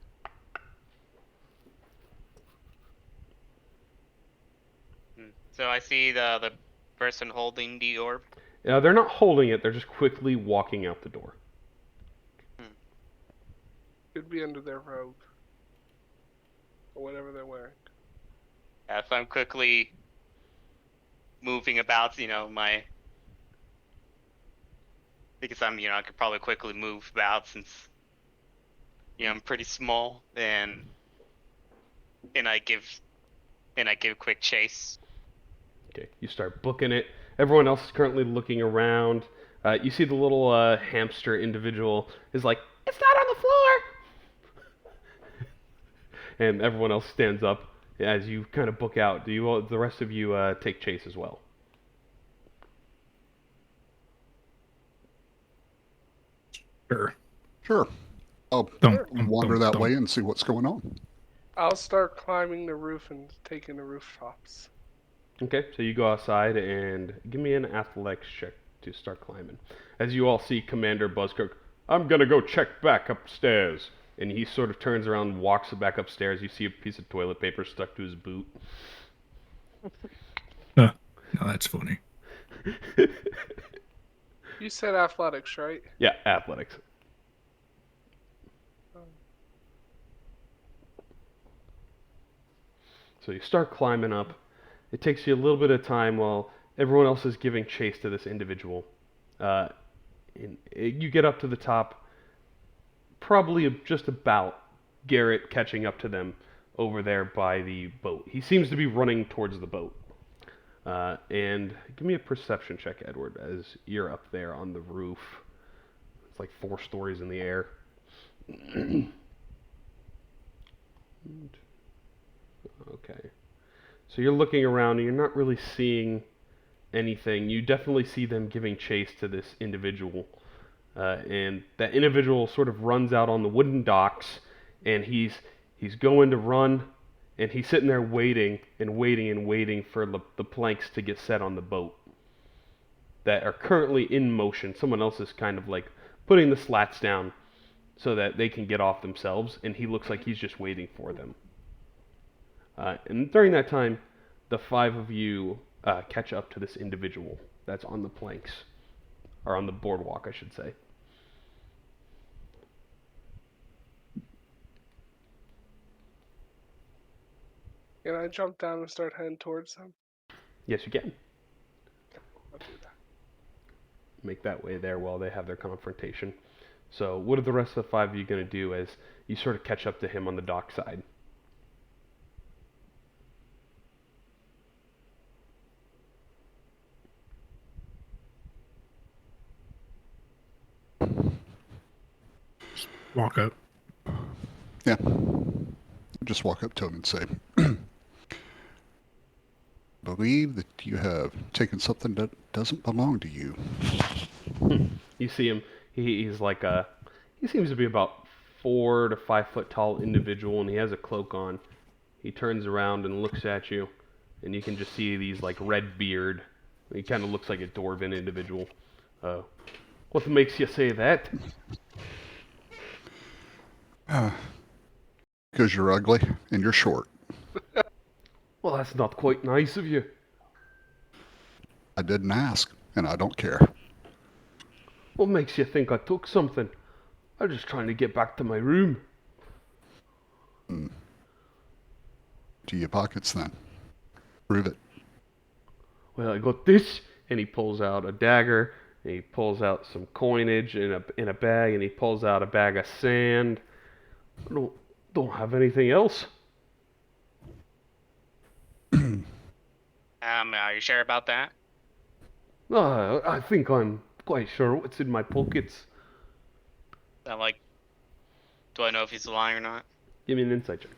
So I see the person holding the orb. They're not holding it, they're just quickly walking out the door. Could be under their robe. Or whatever they're wearing. Yeah, so I'm quickly moving about, my... Because I could probably quickly move about since I'm pretty small, and I give quick chase. Okay, you start booking it. Everyone else is currently looking around. You see the little hamster individual is like, "It's not on the floor," and everyone else stands up as you kind of book out. Do you all, the rest of you take chase as well? Sure. Sure. I'll Thump, Sure. thump, wander thump, that thump. way and see what's going on. I'll start climbing the roof and taking the rooftops. Okay, so you go outside and give me an athletics check to start climbing. As you all see Commander Buzzkirk, I'm gonna go check back upstairs. And he sort of turns around and walks back upstairs. You see a piece of toilet paper stuck to his boot. No, that's funny. You said athletics, right? Yeah, athletics. So you start climbing up. It takes you a little bit of time while everyone else is giving chase to this individual. Uh, you get up to the top, probably just about Garrett catching up to them over there by the boat. He seems to be running towards the boat. And give me a perception check, Edward, as you're up there on the roof. It's like 4 stories in the air. Okay. So you're looking around and you're not really seeing anything. You definitely see them giving chase to this individual. And that individual sort of runs out on the wooden docks and he's going to run and he's sitting there waiting and waiting and waiting for the planks to get set on the boat that are currently in motion. Someone else is kind of like putting the slats down so that they can get off themselves, and he looks like he's just waiting for them. And during that time, the 5 of you catch up to this individual that's on the planks, or on the boardwalk, I should say. Can I jump down and start heading towards them? Yes, you can. I'll do that. Make that way there while they have their confrontation. So, what are the rest of the 5 of you going to do as you sort of catch up to him on the dock side? Walk up. Yeah. Just walk up to him and say, believe that you have taken something that doesn't belong to you. You see him. He's like a. He seems to be about 4 to 5 foot tall individual, and he has a cloak on. He turns around and looks at you, and you can just see these like red beard. He kind of looks like a dwarven individual. What makes you say that? Because you're ugly and you're short. Well, that's not quite nice of you. I didn't ask, and I don't care. What makes you think I took something? I'm just trying to get back to my room. To your pockets then. Prove it. Well, I got this, and he pulls out a dagger, and he pulls out some coinage in a bag, and he pulls out a bag of sand. I don't have anything else. Are you sure about that? I think I'm quite sure what's in my pockets. Like, do I know if he's lying or not? Give me an insight check.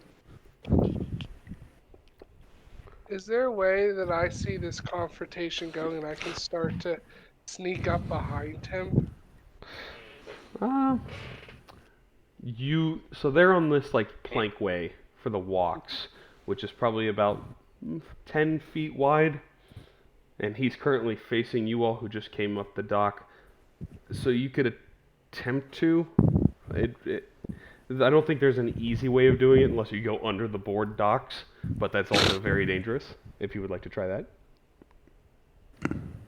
Is there a way that I see this confrontation going and I can start to sneak up behind him? So they're on this like plank way for the walks, which is probably about 10 feet wide, and he's currently facing you all who just came up the dock. So you could attempt to. I don't think there's an easy way of doing it unless you go under the board docks, but that's also very dangerous. If you would like to try that.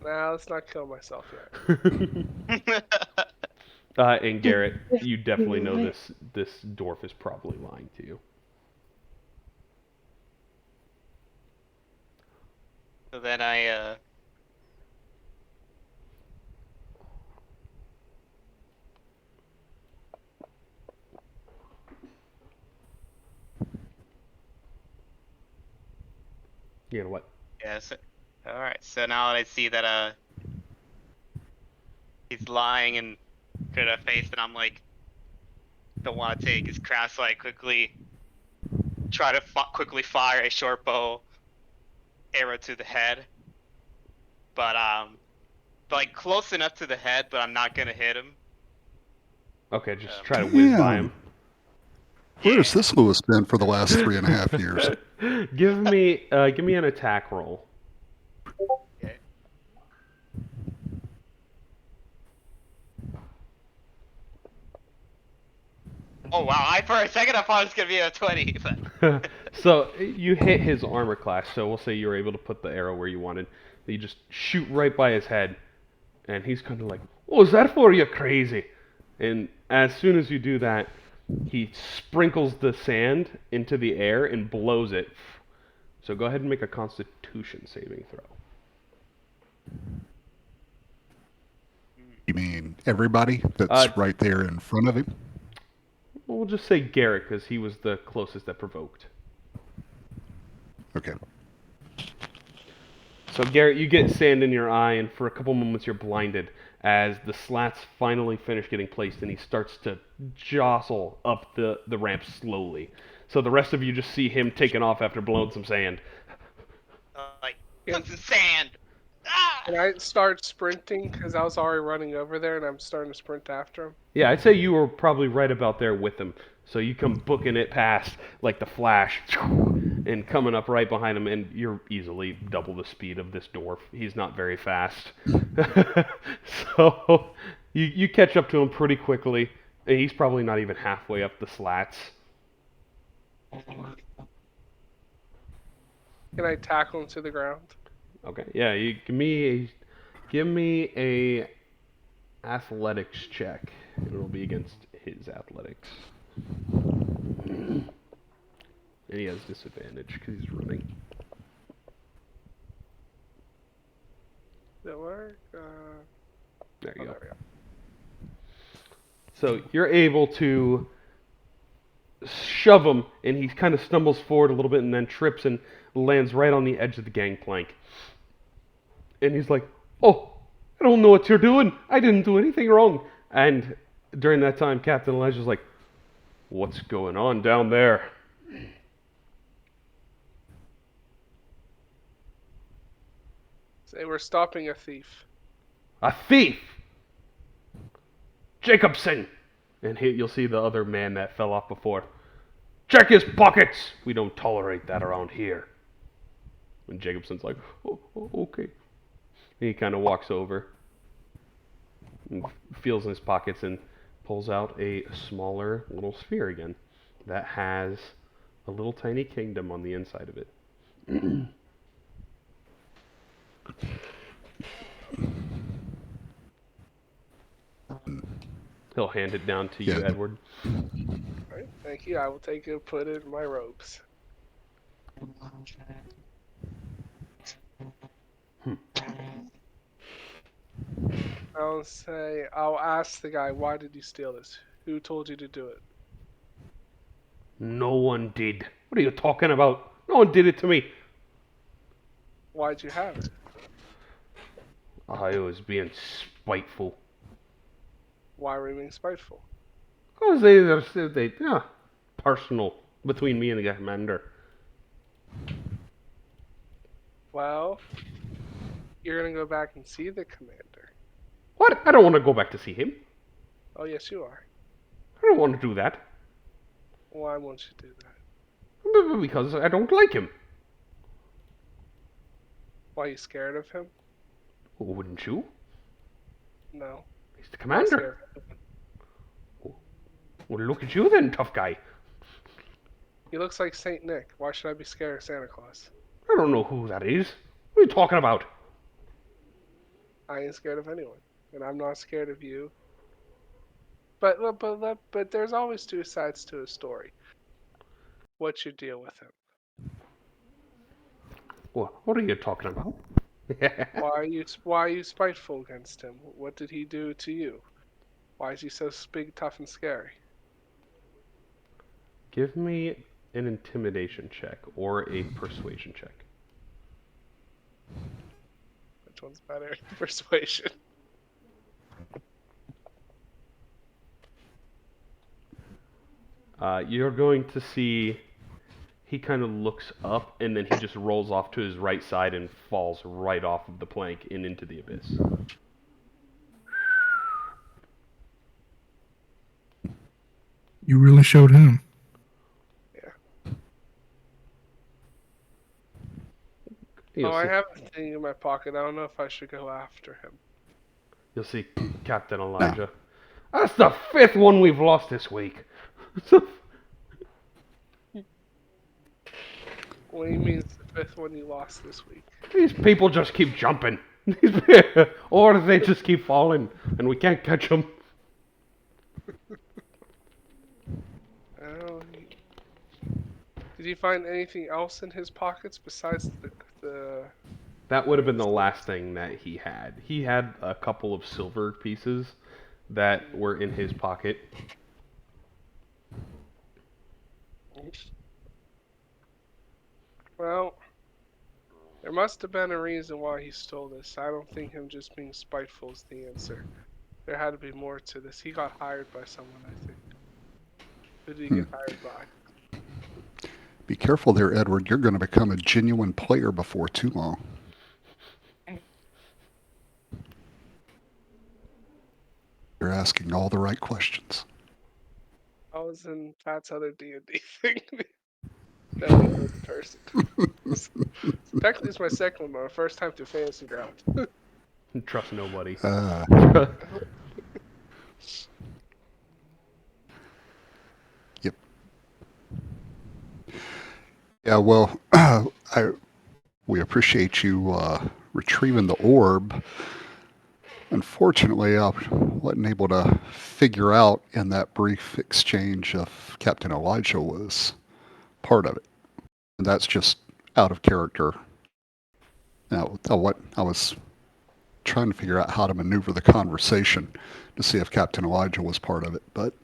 Nah, let's not kill myself yet. And Garrett, you definitely know this dwarf is probably lying to you. So then I You know what? Yes. All right. So now that I see that he's lying and could have face, and I'm like, don't want to take his craft, so I quickly try to quickly fire a short bow arrow to the head, but like close enough to the head, but I'm not gonna hit him. Okay, just try to whiz by him. Damn. Where has this Lewis been for the last 3.5 years? Give me an attack roll. Okay. Oh wow! For a second I thought it was gonna be a 20, but So you hit his armor class. So we'll say you were able to put the arrow where you wanted. You just shoot right by his head, and he's kind of like, "Oh, is that for you, crazy?" And as soon as you do that, he sprinkles the sand into the air and blows it. So go ahead and make a Constitution saving throw. You mean everybody that's Uh, right there in front of him? We'll just say Garrett because he was the closest that provoked. Okay. So Garrett, you get sand in your eye, and for a couple moments you're blinded as the slats finally finish getting placed, and he starts to jostle up the ramp slowly. So the rest of you just see him taking off after blowing some sand. like Can, put some sand. Ah! can I start sprinting? Because I was already running over there and I'm starting to sprint after him. Yeah, I'd say you were probably right about there with him. So you come booking it past like the Flash, and coming up right behind him, and you're easily double the speed of this dwarf. He's not very fast. So you catch up to him pretty quickly, and he's probably not even halfway up the slats. Can I tackle him to the ground? Okay, yeah, you give me a athletics check. It'll be against his athletics. And he has disadvantage because he's running. Did it work? There you Oh, go. there we go. So you're able to shove him, and he kind of stumbles forward a little bit and then trips and lands right on the edge of the gangplank. And he's like, "Oh, I don't know what you're doing. I didn't do anything wrong." And during that time, Captain Elijah's like, "What's going on down there?" Say we're stopping a thief. "A thief! Jacobson!" And you'll see the other man that fell off before. "Check his pockets! We don't tolerate that around here." And Jacobson's like, "Oh, okay." And he kind of walks over and feels in his pockets and pulls out a smaller little sphere again that has a little tiny kingdom on the inside of it. He'll hand it down to you, Yeah. Edward. Right? Thank you. I will take it and put it in my robes. I'll ask the guy, why did you steal this? Who told you to do it? No one did. What are you talking about? No one did it to me. Why'd you have it? I was being spiteful. Why were you being spiteful? Because yeah, personal between me and the commander. Well, you're gonna go back and see the commander. What? I don't want to go back to see him. Oh, yes, you are. I don't want to do that. Why won't you do that? Because I don't like him. Why are you scared of him? Wouldn't you? No. He's the I'm not scared commander. of him. Well, look at you then, tough guy. He looks like Saint Nick. Why should I be scared of Santa Claus? I don't know who that is. What are you talking about? I ain't scared of anyone, and I'm not scared of you. But there's always two sides to a story. What's your deal with him? What are you talking about? Why are you spiteful against him? What did he do to you? Why is he so big, tough, and scary? Give me an intimidation check or a persuasion check. which one's better. Persuasion. You're going to see he kind of looks up and then he just rolls off to his right side and falls right off of the plank and into the abyss. You really showed him. You'll Oh, I see, have a thing in my pocket. I don't know if I should go after him. you'll see Captain Elijah. That's the 5th one we've lost this week. What do you mean it's the 5th one you lost this week? These people just keep jumping. Or they just keep falling and we can't catch them. Oh, did you find anything else in his pockets besides the That would have been the last thing that he had. He had a couple of silver pieces that were in his pocket. Well, there must have been a reason why he stole this. I don't think him just being spiteful is the answer. There had to be more to this. He got hired by someone, I think. Who did he get hired by? Be careful there, Edward. You're going to become a genuine player before too long. You're asking all the right questions. I was in Pat's other D&D thing. That other person. Technically, it's my second one, but my first time to Fantasy Ground. Trust nobody. Yep. Yeah, well, we appreciate you retrieving the orb. Unfortunately, I wasn't able to figure out in that brief exchange if Captain Elijah was part of it. And that's just out of character. Now, I was trying to figure out how to maneuver the conversation to see if Captain Elijah was part of it, but,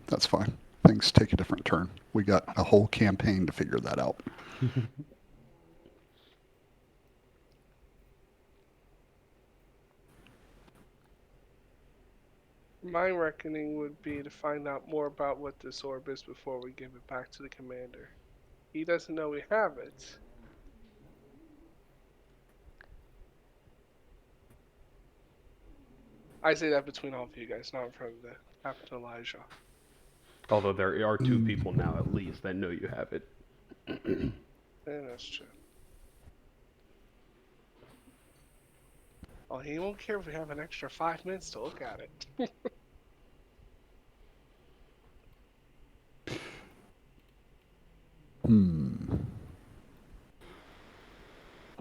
that's fine. Things take a different turn. We got a whole campaign to figure that out. My reckoning would be to find out more about what this orb is before we give it back to the commander. He doesn't know we have it. I say that between all of you guys, not in front of the Captain Elijah. Although there are 2 people now at least that know you have it. Yeah, that's true. Well, he won't care if we have an extra 5 minutes to look at it.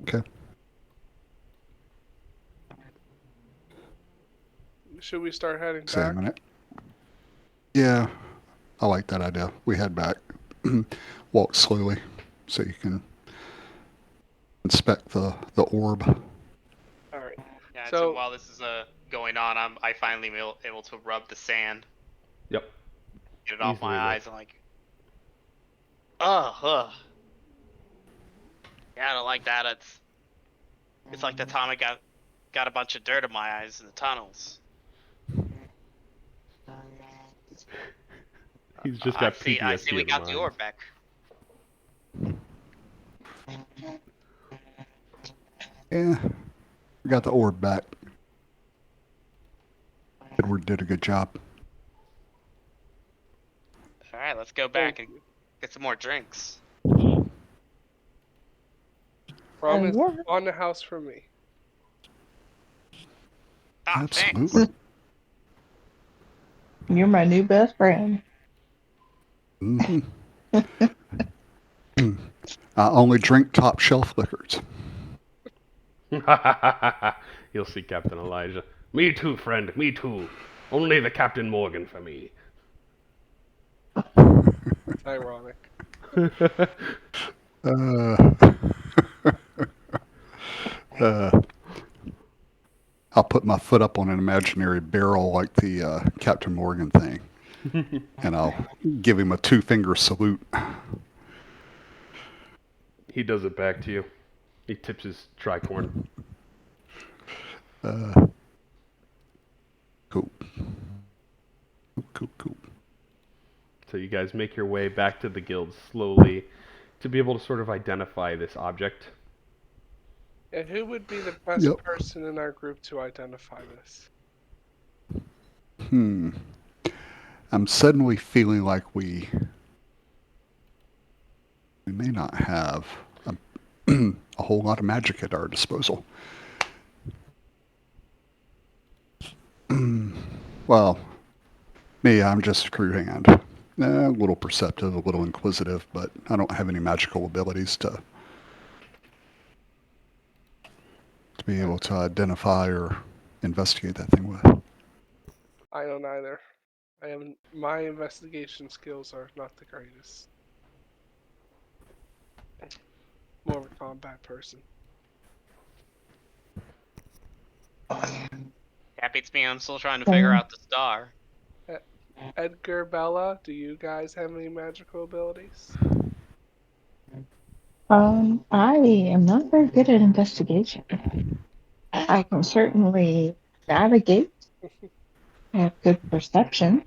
Okay. Should we start heading back? Examine it. Yeah, I like that idea. We head back. Walk slowly so you can inspect the orb. Alright. Yeah, So- so while this is going on, I finally able to rub the sand, Yep. get it off Easily my enough. eyes, and like, ugh. Yeah, I don't like that. It's like the time I got a bunch of dirt in my eyes in the tunnels. He's just got PTSD. I see we of the got the mind. orb back. Yeah, we got the orb back. Edward did a good job. All right, let's go back and get some more drinks. Promise what? on the house for me. Ah, thanks. Absolutely. You're my new best friend. hmm I only drink top shelf liquors. You'll see Captain Elijah. Me too, friend. Me too. Only the Captain Morgan for me. It's ironic. I'll put my foot up on an imaginary barrel like the Captain Morgan thing, and I'll give him a 2-finger salute. He does it back to you. He tips his tricorn. Uh, cool. Cool. So you guys make your way back to the guild slowly to be able to sort of identify this object. And who would be the best Yep. person in our group to identify this? I'm suddenly feeling like we may not have a whole lot of magic at our disposal. Well, me, I'm just a crew hand. A little perceptive, a little inquisitive, but I don't have any magical abilities to be able to identify or investigate that thing with. I don't either. My investigation skills are not the greatest. More of a combat person. That beats me. I'm still trying to figure out the star. Edgar, Bella, do you guys have any magical abilities? I am not very good at investigation. I can certainly navigate, have good perception,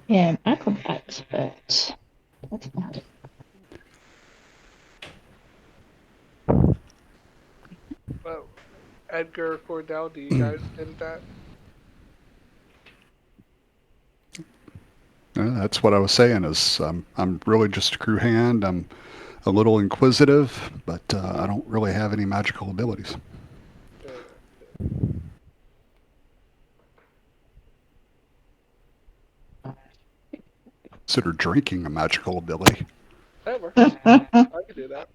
and acrobats, but that's about it. Well, Edgar or Cordell, do you guys get at that? That's what I was saying. Is I'm really just a crew hand. I'm a little inquisitive, but I don't really have any magical abilities. Consider drinking a magical ability. That works. I can do that.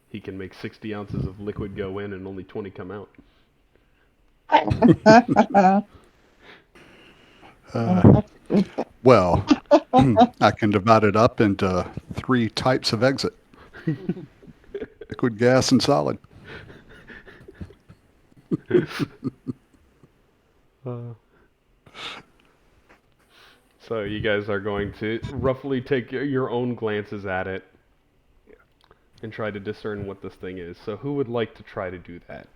He can make 60 ounces of liquid go in and only 20 come out. Well, I can divide it up into 3 types of exit: liquid, gas, and solid. So you guys are going to roughly take your own glances at it and try to discern what this thing is. So who would like to try to do that?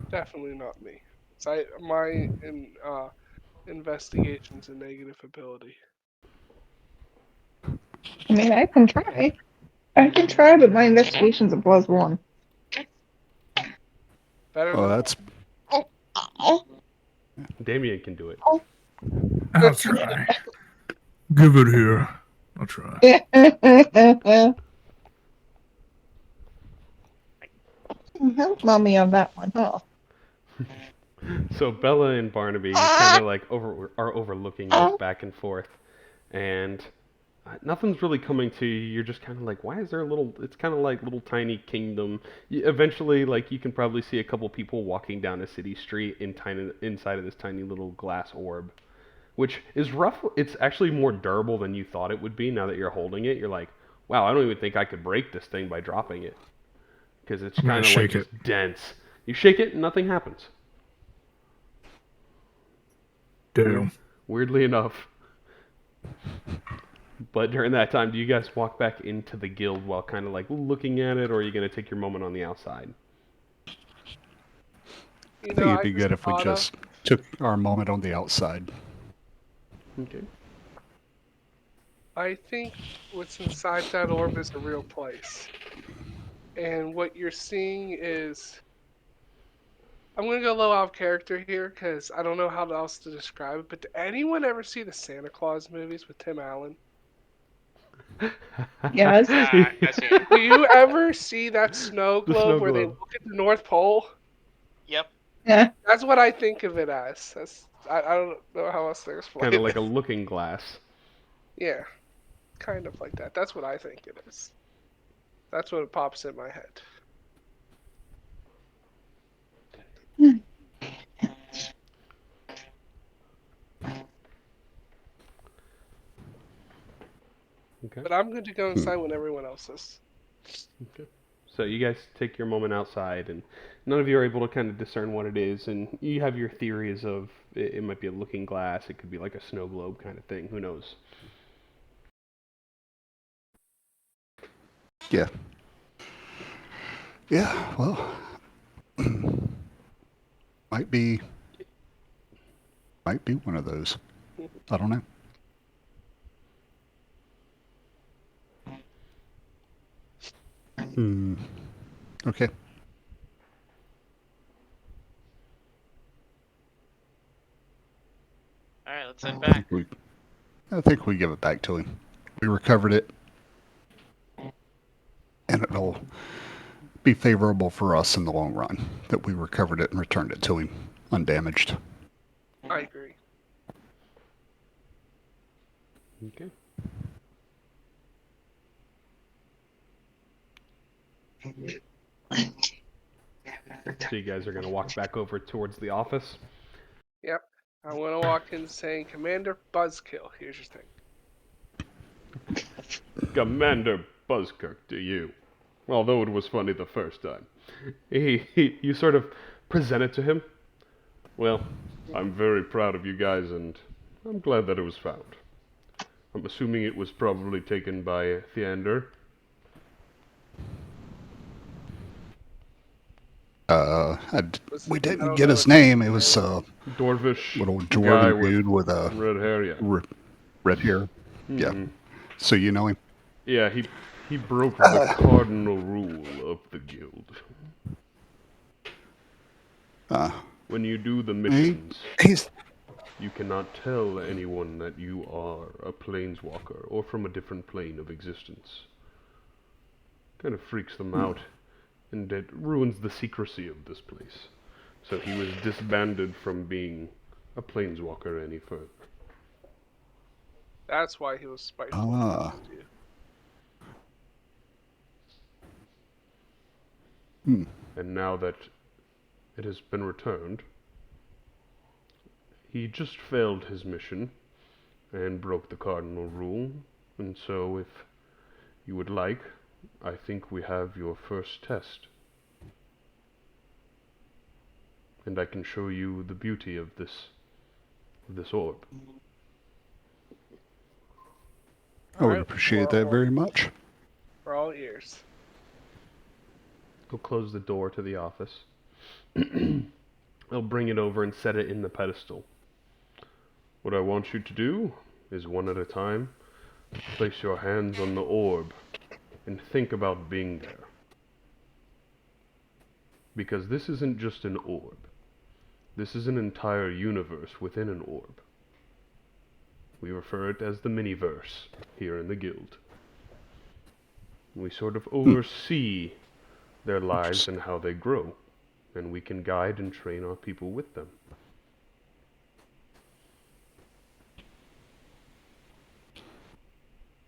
Definitely not me. My investigation's a negative ability. I mean, I can try. But my investigation's a +1. Better Oh, than that's Damien can do it. I'll try. Give it here. I'll try. Help mommy on that one, huh? So Bella and Barnaby kind of like are overlooking this back and forth, and nothing's really coming to you. You're just kind of like, why is there a little? It's kind of like little tiny kingdom. Eventually, like you can probably see a couple people walking down a city street inside of this tiny little glass orb, which is rough. It's actually more durable than you thought it would be. Now that you're holding it, you're like, wow, I don't even think I could break this thing by dropping it, because it's I'm gonna kind of like shake it. just dense. You shake it, and nothing happens. Damn. Weirdly enough. But during that time, do you guys walk back into the guild while kind of like looking at it, or are you going to take your moment on the outside? You I think know, it'd be good if we just took our moment on the outside. Okay. I think what's inside that orb is a real place. And what you're seeing is... I'm going to go low off character here because I don't know how else to describe it, but did anyone ever see the Santa Claus movies with Tim Allen? Yes. I see it. Do you ever see that snow The globe snow where they globe. look at the North Pole? Yep. Yeah. That's what I think of it as. I don't know how else to explain Kind of it. like a looking glass. Yeah, kind of like that. That's what I think it is. That's what pops in my head. Okay. But I'm going to go inside when everyone else is. Okay. So you guys take your moment outside, and none of you are able to kind of discern what it is, and you have your theories of it might be a looking glass, it could be like a snow globe kind of thing. Who knows? Yeah. Yeah, well, might be one of those. I don't know. Hmm. Okay. All right, let's head I back. think we give it back to him. We recovered it, and it'll be favorable for us in the long run that we recovered it and returned it to him undamaged. I agree. Okay. So you guys are going to walk back over towards the office. Yep. I'm gonna walk in saying, Commander Buzzkill, here's your thing. Commander Buzzkirk to you. Although it was funny the first time. You sort of present it to him. Well, I'm very proud of you guys, and I'm glad that it was found. I'm assuming it was probably taken by Theander. We I didn't don't get know his his name. It was Dwarvish little guy dwarven dude with a red hair, yeah. red hair. Yeah. So you know him? Yeah, he broke the cardinal rule of the guild. When you do the missions, He's you cannot tell anyone that you are a planeswalker or from a different plane of existence. Kind of freaks them out, and it ruins the secrecy of this place. So he was disbanded from being a planeswalker any further. That's why he was spiteful Ah. against you. And now that it has been returned, he just failed his mission and broke the cardinal rule. And so if you would like, I think we have your first test. And I can show you the beauty of this orb. I would Alright, appreciate that very much. we're all ears. He'll close the door to the office. He'll bring it over and set it in the pedestal. What I want you to do is, one at a time, place your hands on the orb and think about being there. Because this isn't just an orb. This is an entire universe within an orb. We refer it as the miniverse here in the guild. We sort of oversee their lives and how they grow, and we can guide and train our people with them.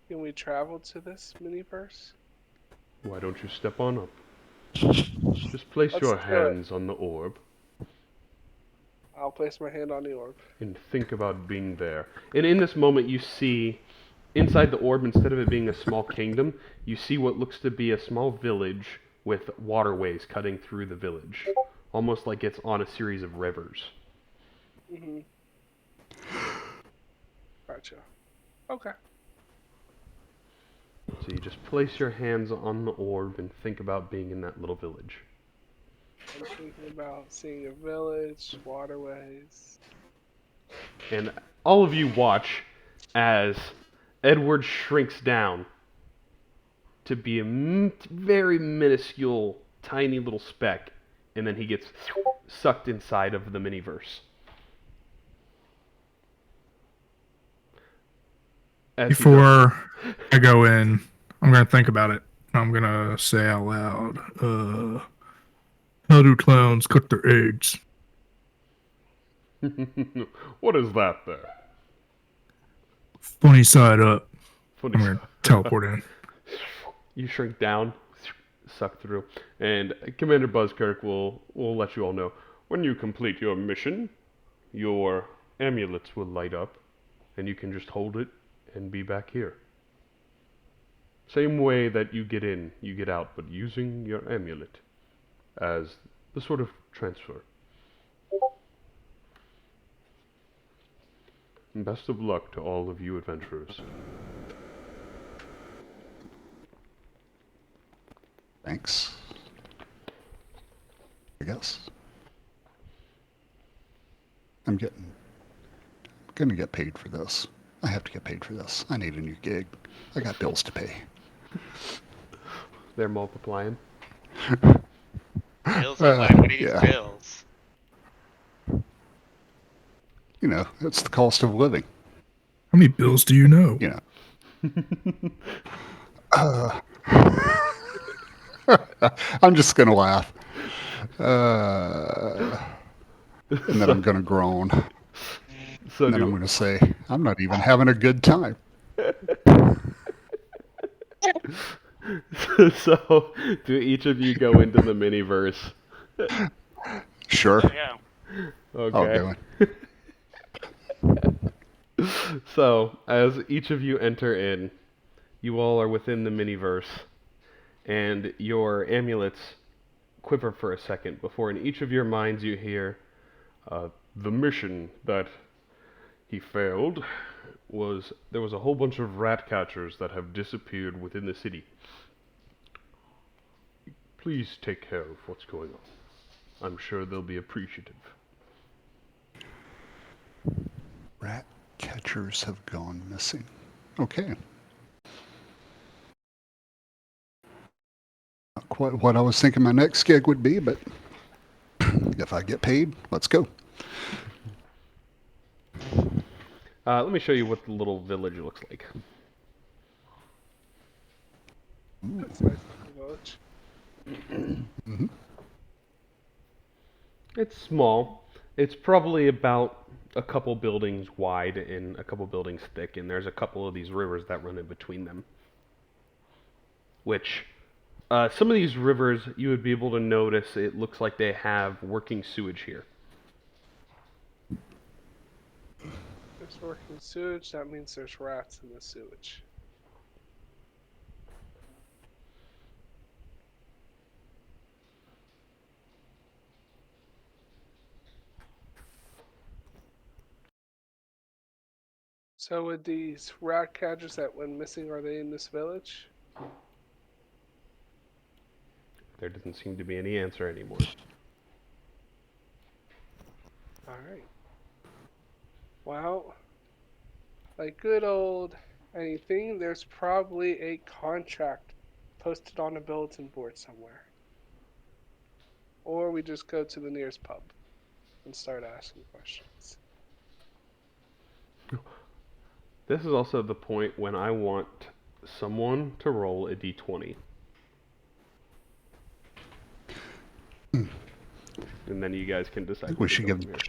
Can we travel to this miniverse? Why don't you step on up? Just place Let's your do it. hands on the orb I'll place my hand on the orb. and think about being there. And in this moment, you see inside the orb, instead of it being a small kingdom, you see what looks to be a small village with waterways cutting through the village, almost like it's on a series of rivers. Mm-hmm. Gotcha. Okay. So you just place your hands on the orb and think about being in that little village. I'm thinking about seeing a village, waterways. And all of you watch as Edward shrinks down to be a very minuscule, tiny little speck, and then he gets sucked inside of the miniverse. As he does Before I go in, I'm gonna think about it. I'm gonna say out loud, how do clowns cook their eggs? What is that there? Funny side up. Funny I'm gonna teleport in. You shrink down, suck through, and Commander Buzzkirk will let you all know. When you complete your mission, your amulets will light up, and you can just hold it and be back here. Same way that you get in, you get out, but using your amulet as the sort of transfer. And best of luck to all of you adventurers. Thanks. guess. I'm gonna get paid for this. I have to get paid for this. I need a new gig. I got bills to pay. They're multiplying. Bills are like, what are these Yeah. bills? You know, it's the cost of living. How many bills do you know? You know. I'm just gonna laugh. And then I'm gonna groan. So And then I'm do gonna say, I'm not even having a good time. so do each of you go into the miniverse? Sure. Oh, yeah. I'll Okay. go in. So as each of you enter in, you all are within the miniverse, and your amulets quiver for a second before in each of your minds you hear, the mission that he failed was there was a whole bunch of rat catchers that have disappeared within the city. Please take care of what's going on. I'm sure they'll be appreciative. Rat catchers have gone missing. Okay. Not quite what I was thinking my next gig would be, but if I get paid, let's go. Let me show you what the little village looks like. That's nice little village. It's small. It's probably about a couple buildings wide and a couple buildings thick, and there's a couple of these rivers that run in between them. Which, some of these rivers, you would be able to notice it looks like they have working sewage here. There's working sewage, that means there's rats in the sewage. So with these rat catchers that went missing, are they in this village? There doesn't seem to be any answer anymore. Alright. Well, like good old anything, there's probably a contract posted on a bulletin board somewhere. Or we just go to the nearest pub and start asking questions. This is also the point when I want someone to roll a d20. And then you guys can decide. We where to should go give. from here.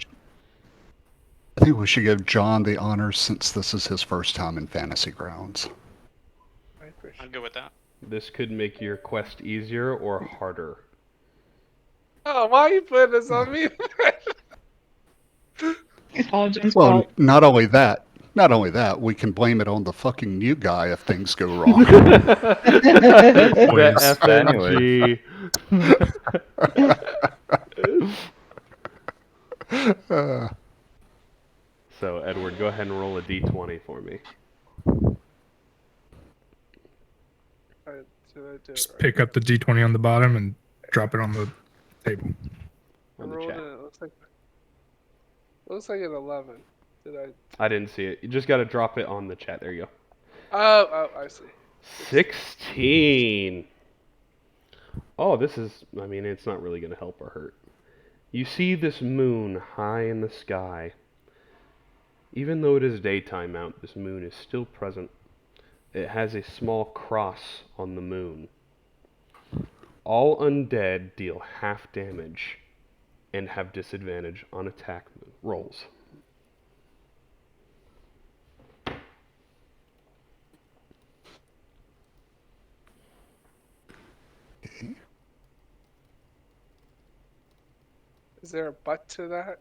I think we should give John the honors since this is his first time in Fantasy Grounds. I appreciate I'm good with that. This could make your quest easier or harder. Oh, why are you putting this on me? It's all Jen's Well, fault. not only that, we can blame it on the fucking new guy if things go wrong. The Boys, FNG. So, Edward, go ahead and roll a d20 for me. Did I do it Just right? pick up the D20 on the bottom and drop it on the table. I On the rolled chat. it. Looks like an 11. Did I? I didn't see it. You just got to drop it on the chat. There you go. Oh, I see. 16. Oh, this is, I mean, it's not really going to help or hurt. You see this moon high in the sky. Even though it is daytime out, this moon is still present. It has a small cross on the moon. All undead deal half damage and have disadvantage on attack rolls. Is there a butt to that?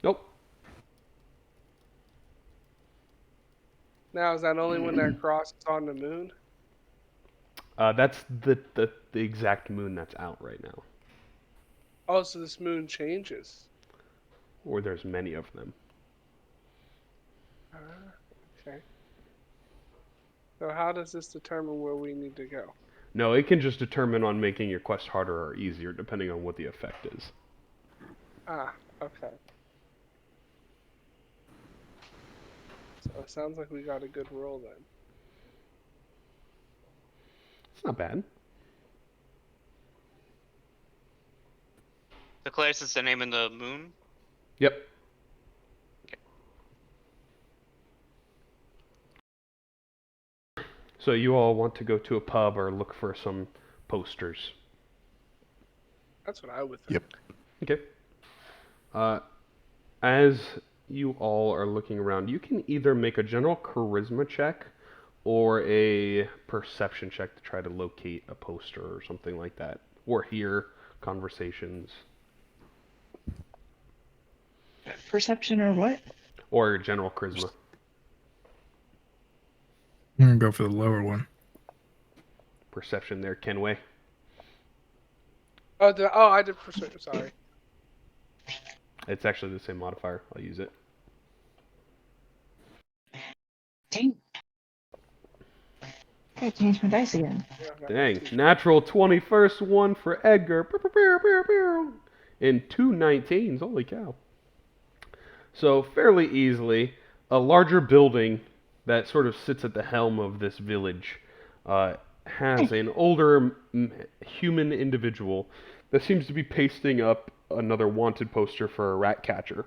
Nope. Now, is that only when that cross is on the moon? That's the exact moon that's out right now. Oh, so this moon changes. Or there's many of them. Okay. So how does this determine where we need to go? No, it can just determine on making your quest harder or easier, depending on what the effect is. Ah, okay. So it sounds like we got a good roll then. It's not bad. The Claris is the name in the moon. Yep. So you all want to go to a pub or look for some posters. That's what I would think. Yep. Okay. As you all are looking around, you can either make a general charisma check or a perception check to try to locate a poster or something like that, or hear conversations, Perception or what? or general charisma. I'm gonna go for the lower one. Perception there, Kenway. Oh, I did persuade. Sorry. It's actually the same modifier. I'll use it. Dang. I gotta change my dice again. Dang. Natural 21st one for Edgar. And 2 19s. Holy cow. So, fairly easily, a larger building that sort of sits at the helm of this village has an older human individual that seems to be pasting up another wanted poster for a rat catcher.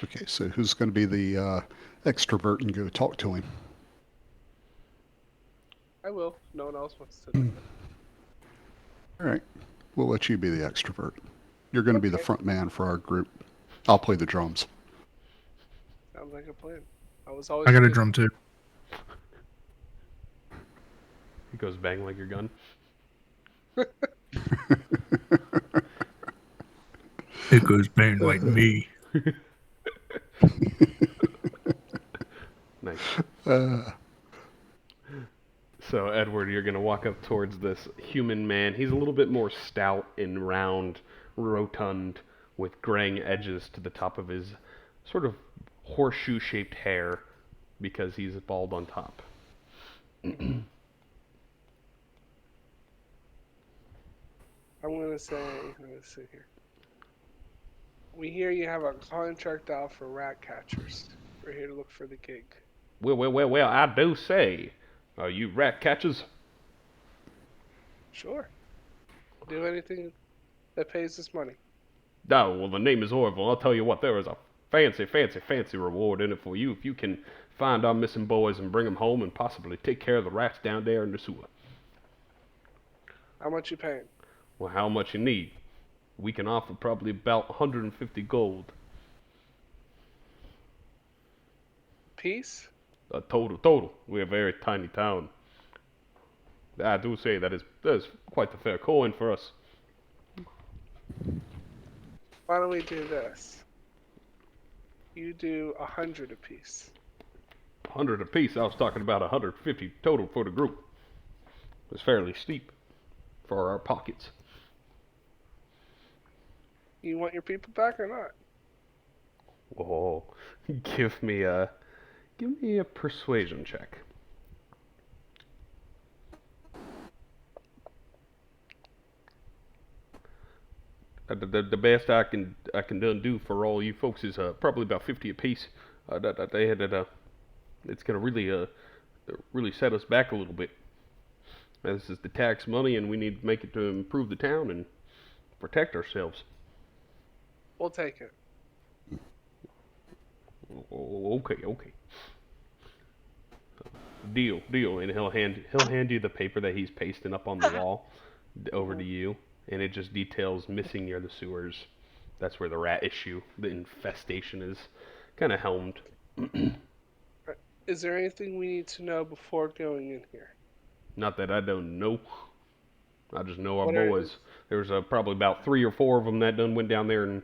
Okay, so who's going to be the extrovert and go talk to him? I will. No one else wants to do it. All right, we'll let you be the extrovert. You're going to be the Okay. front man for our group. I'll play the drums. Sounds like a plan. I was always. I got a good. drum too. It goes bang like your gun. It goes bang like me. Nice. Uh, So, Edward, you're going to walk up towards this human man. He's a little bit more stout and round, rotund, with graying edges to the top of his sort of horseshoe-shaped hair because he's bald on top. Let's see here. We hear you have a contract out for rat catchers. We're here to look for the gig. Well, I do say, are you rat catchers? Sure. Do anything that pays us money. Oh, well, the name is Orville. I'll tell you what, there is a fancy reward in it for you if you can find our missing boys and bring them home and possibly take care of the rats down there in the sewer. How much you paying? Well, how much you need? We can offer probably about 150 gold. Piece? Total. We're a very tiny town. I do say that is quite a fair coin for us. Why don't we do this? You do 100 apiece. 100 apiece. I was talking about 150 total for the group. It's fairly steep for our pockets. You want your people back or not? Oh, give me a persuasion check. The best I can do for all you folks is probably about 50 apiece. It's gonna really set us back a little bit. This is the tax money, and we need to make it to improve the town and protect ourselves. We'll take it. Okay. Deal. And he'll hand you the paper that he's pasting up on the wall over to you, and it just details missing near the sewers. That's where the rat issue, the infestation, is kind of helmed. Is there anything we need to know before going in here? Not that I don't know. I just know our What are- boys. There's probably about 3 or 4 of them that done went down there and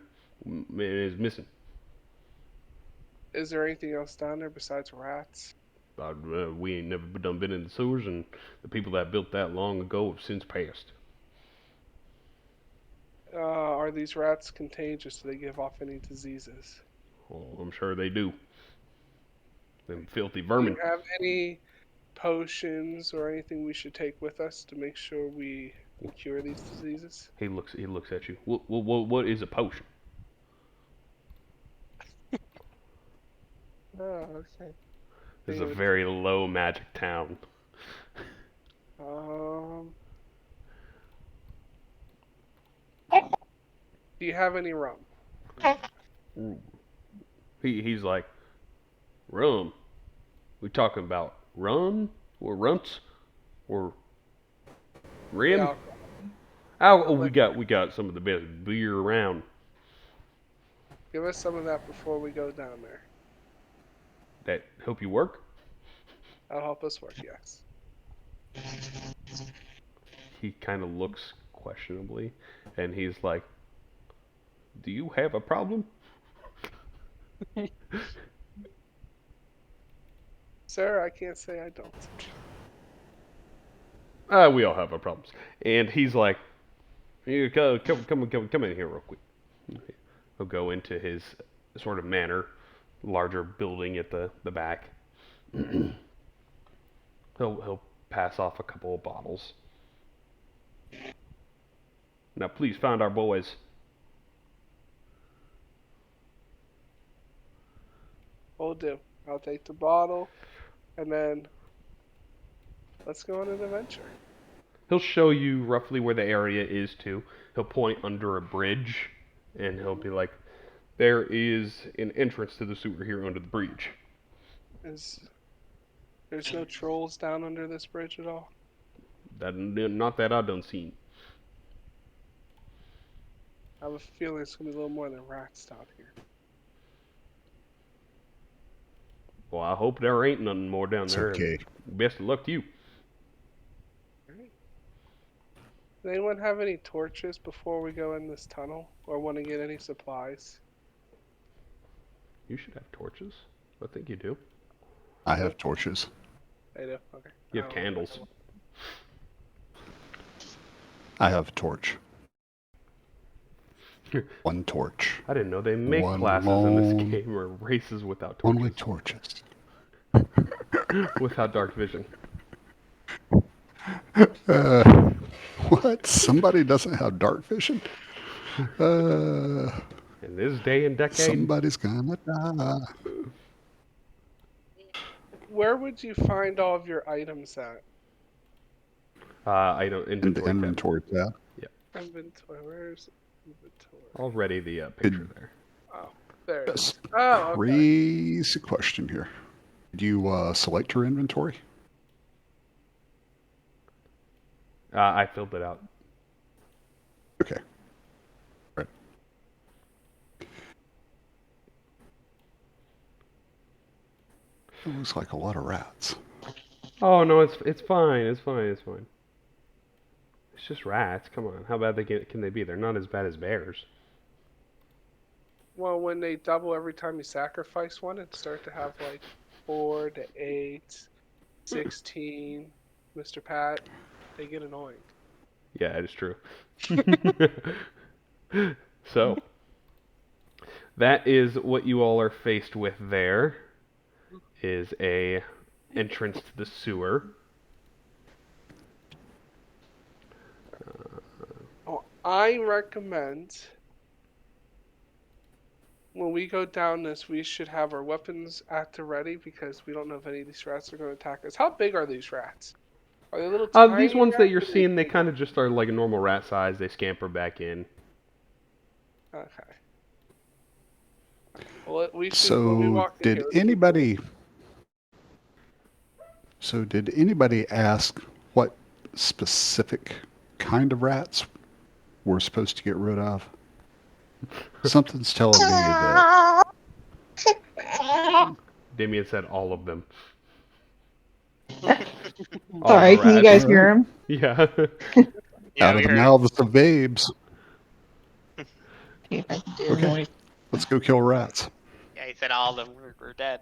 is missing. Is there anything else down there besides rats? We ain't never been in the sewers, and the people that built that long ago have since passed. Are these rats contagious? Do they give off any diseases? Oh, I'm sure they do. Them filthy Do vermin. you have any potions or anything we should take with us to make sure we can cure these diseases? He looks at you. What is a potion? Oh, okay. This is They a would- very low magic town. Um, do you have any rum? Ooh. He's like, rum. We talking about rum or runts or rim? Yeah, Oh, we got some of the best beer around. give us some of that before we go down there. That help you work? That'll help us work, yes. He kind of looks questionably, and he's like, "Do you have a problem?" Sir, I can't say I don't. We all have our problems. And he's like, "You come in here real quick." He'll go into his sort of manor, larger building at the back. He'll pass off a couple of bottles. Now, please find our boys. Will do. I'll take the bottle, and then let's go on an adventure. He'll show you roughly where the area is too. He'll point under a bridge, and he'll be like, "There is an entrance to the sewer here under the bridge." There's no trolls down under this bridge at all? Not that I done seen. I have a feeling it's gonna be a little more than rats down here. Well, I hope there ain't nothing more down It's there. okay. And best of luck to you. Does anyone have any torches before we go in this tunnel, or want to get any supplies? You should have torches. I think you do. I have torches. I do. Okay. You have Oh, candles. I have a torch. One torch. I didn't know they make One classes in this lone- game or races without Only torches. torches. Without dark vision. What? Somebody doesn't have dark vision? In this day and decade, Somebody's gonna die. Where would you find all of your items at? I don't In the inventory tab. inventory tab. Inventory. Where's inventory? Already the picture there. Oh, there it Yes. is. Oh, okay. Crazy question here. Did you select your inventory? I filled it out. Okay. Right. It looks like a lot of rats. Oh no, it's fine. It's fine. It's fine. It's just rats. Come on. How bad can they be? They're not as bad as bears. Well, when they double every time you sacrifice one, it start to have like 4 to 8, 16. Mr. Pat, they get annoying. Yeah, it is true. So, that is what you all are faced with there. Is a entrance to the sewer. Oh, I recommend when we go down this, we should have our weapons at the ready because we don't know if any of these rats are going to attack us. How big are these rats? Are they little tiny These ones that you're rats or seeing, they big? kind of just are like a normal rat size. They scamper back in. Okay. Well, we should, when we So walk in did here, let's keep anybody So did anybody ask what specific kind of rats we're supposed to get rid of? Something's telling me that Damien said all of them. All Sorry, the can you rats. guys hear him? Yeah. Yeah, out we of the heard it. mouths of babes. See if I can do Okay. noise. Let's go kill rats. Yeah, he said all of them were dead.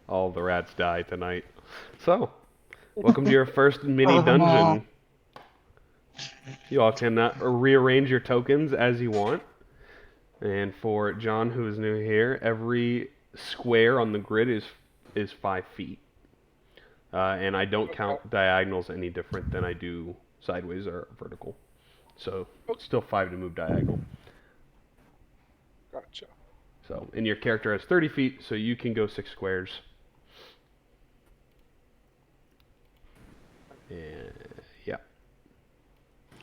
All the rats die tonight. So, welcome to your first mini Oh, dungeon. You all can rearrange your tokens as you want. And for John, who is new here, every square on the grid is 5 feet. And I don't count diagonals any different than I do sideways or vertical. So still 5 to move diagonal. Gotcha. So, and your character has 30 feet, so you can go 6 squares. And yeah.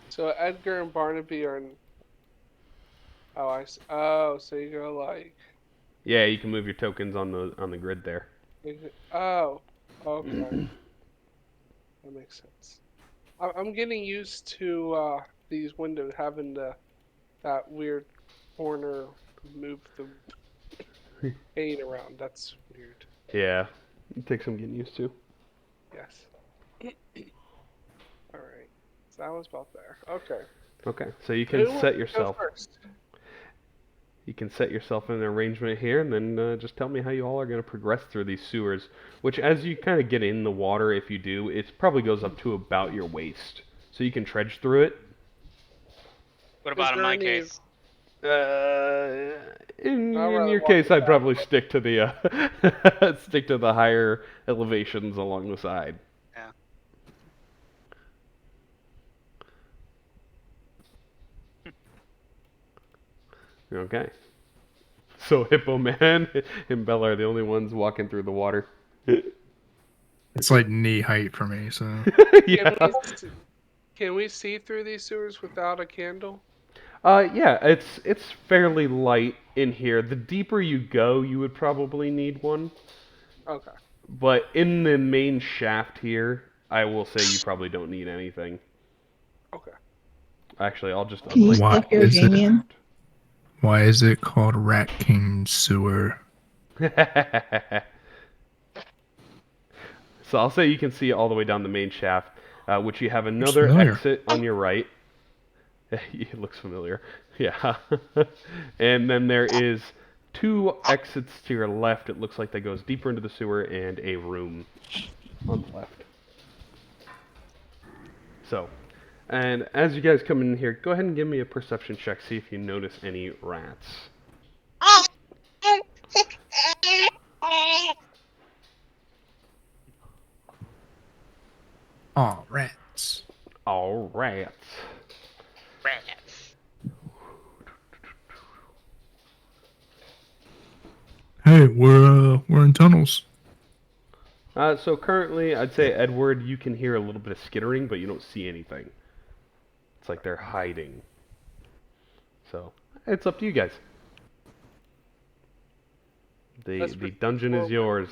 So Edgar and Barnaby are in. Oh, so you go like. Yeah, you can move your tokens on the grid there. Oh, okay. That makes sense. I'm getting used to these windows having that weird corner move the pane around. That's weird. Yeah, it takes some getting used to. Yes. All right. So that was about there. Okay. Okay, so you Who can wants set to go yourself. first? You can set yourself in an arrangement here, and then just tell me how you all are going to progress through these sewers. Which, as you kind of get in the water, if you do, it probably goes up to about your waist, so you can trudge through it. What about in there my any- case? In I'd rather your walk case, it I'd back. probably stick to the stick to the higher elevations along the side. Yeah. Okay. So Hippo Man and Bella are the only ones walking through the water. It's like knee height for me, so Yeah. Can we see through these sewers without a candle? Yeah, it's fairly light in here. The deeper you go, you would probably need one. Okay. But in the main shaft here, I will say you probably don't need anything. Okay. Actually, I'll just Can you unlight What stick your is it? game why is it called Rat King Sewer? So I'll say you can see all the way down the main shaft, which you have another familiar. exit on your right. It looks familiar. Yeah. And then there is 2 exits to your left. It looks like that goes deeper into the sewer and a room on the left. So, and as you guys come in here, go ahead and give me a perception check. See if you notice any rats. Oh, rats. All rats. Rats. Hey, we're in tunnels. So currently, I'd say, Edward, you can hear a little bit of skittering, but you don't see anything. It's like they're hiding. So, it's up to you guys. The dungeon is yours.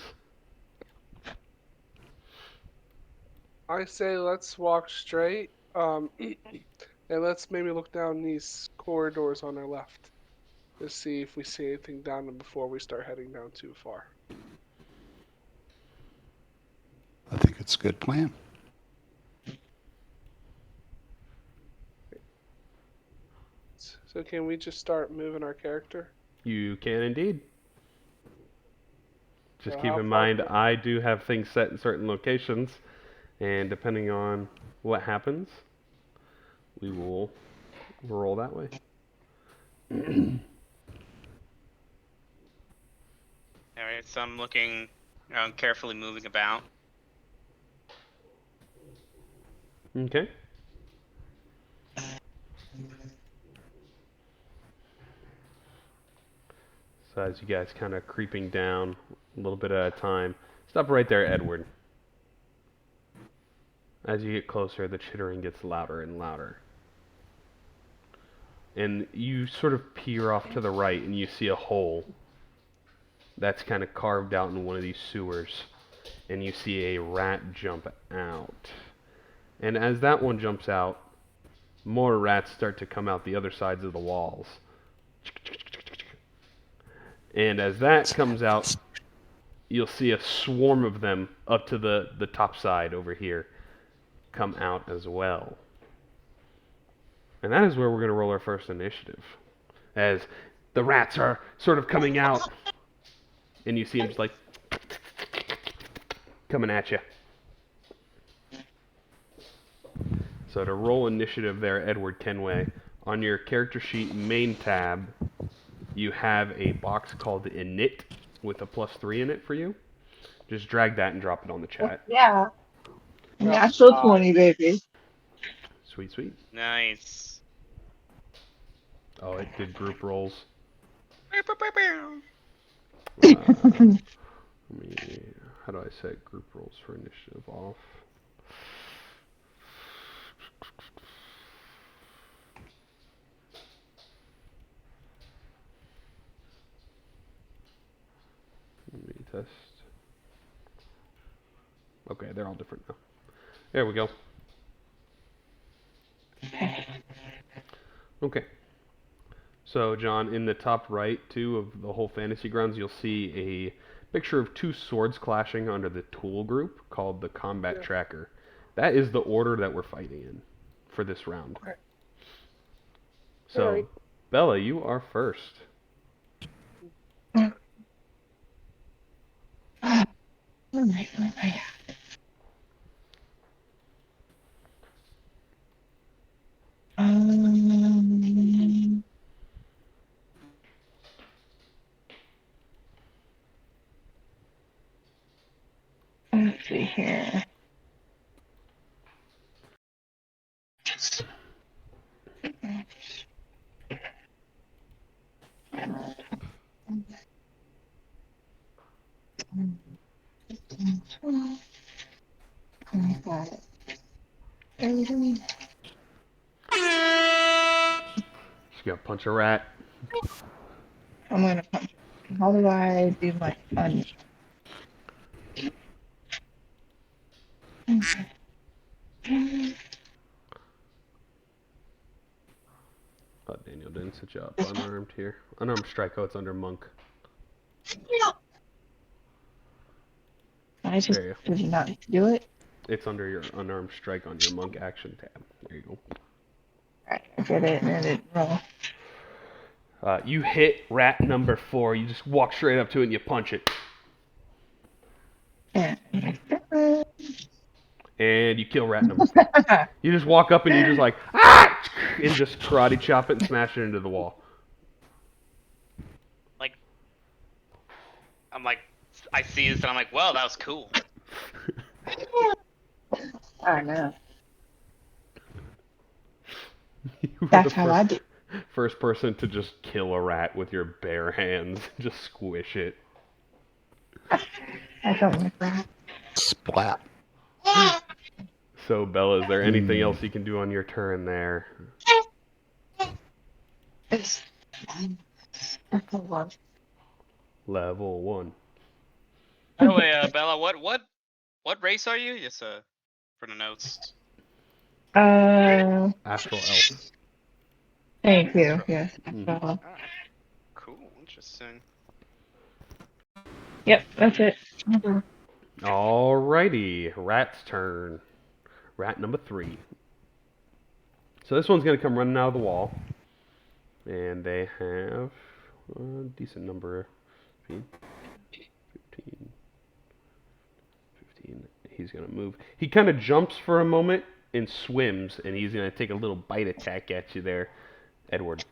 I say let's walk straight. And let's maybe look down these corridors on our left to see if we see anything down them before we start heading down too far. I think it's a good plan. So can we just start moving our character? You can indeed. Just So keep how in far mind, can- I do have things set in certain locations, and depending on what happens, we will roll that way. Alright, so I'm looking around, carefully moving about. Okay. So as you guys kind of creeping down a little bit at a time, stop right there, Edward. As you get closer, the chittering gets louder and louder. And you sort of peer off to the right and you see a hole that's kind of carved out in one of these sewers. And you see a rat jump out. And as that one jumps out, more rats start to come out the other sides of the walls. And as that comes out, you'll see a swarm of them up to the top side over here come out as well. And that is where we're going to roll our first initiative. As the rats are sort of coming out, and you see them just like coming at you. So to roll initiative there, Edward Kenway, on your character sheet main tab, you have a box called Init with a +3 in it for you. Just drag that and drop it on the chat. Yeah. Natural 20, baby. Sweet, sweet. Nice. Oh, it did group rolls. Nice. How do I set group rolls for initiative off? Let me test. Okay, they're all different now. There we go. Okay. So, John, in the top right, too, of the whole Fantasy Grounds, you'll see a picture of 2 swords clashing under the tool group called the Combat Tracker. That is the order that we're fighting in for this round. So, Alright. Bella, you are first. Alright. Let's see here. She's gonna punch a rat. I'm gonna punch. How do I do my punch? Oh, Daniel didn't set you up unarmed here. Unarmed strike. Oh, it's under monk. I just There you did not do it. It's under your unarmed strike on your monk action tab. There you go. Alright, I get it, and then it roll. You hit rat number 4. You just walk straight up to it and you punch it. And And you kill rat number 4. You just walk up and you just like, ah! And just karate chop it and smash it into the wall. I see this and I'm like, well, that was cool. I know. You were That's the how I do. first person to just kill a rat with your bare hands. Just squish it. I don't like that. Splat. So, Bella, is there anything else you can do on your turn there? It's that's a lot. Level 1. By the way, Bella, what race are you? Just for the notes. Astral Elf. Thank you. Yes. Mhm. Cool, interesting. Yep, that's it. Alrighty, rat's turn. Rat number 3. So this one's going to come running out of the wall. And they have a decent number. 15. 15. He's going to move. He kind of jumps for a moment and swims, and he's going to take a little bite attack at you there, Edward.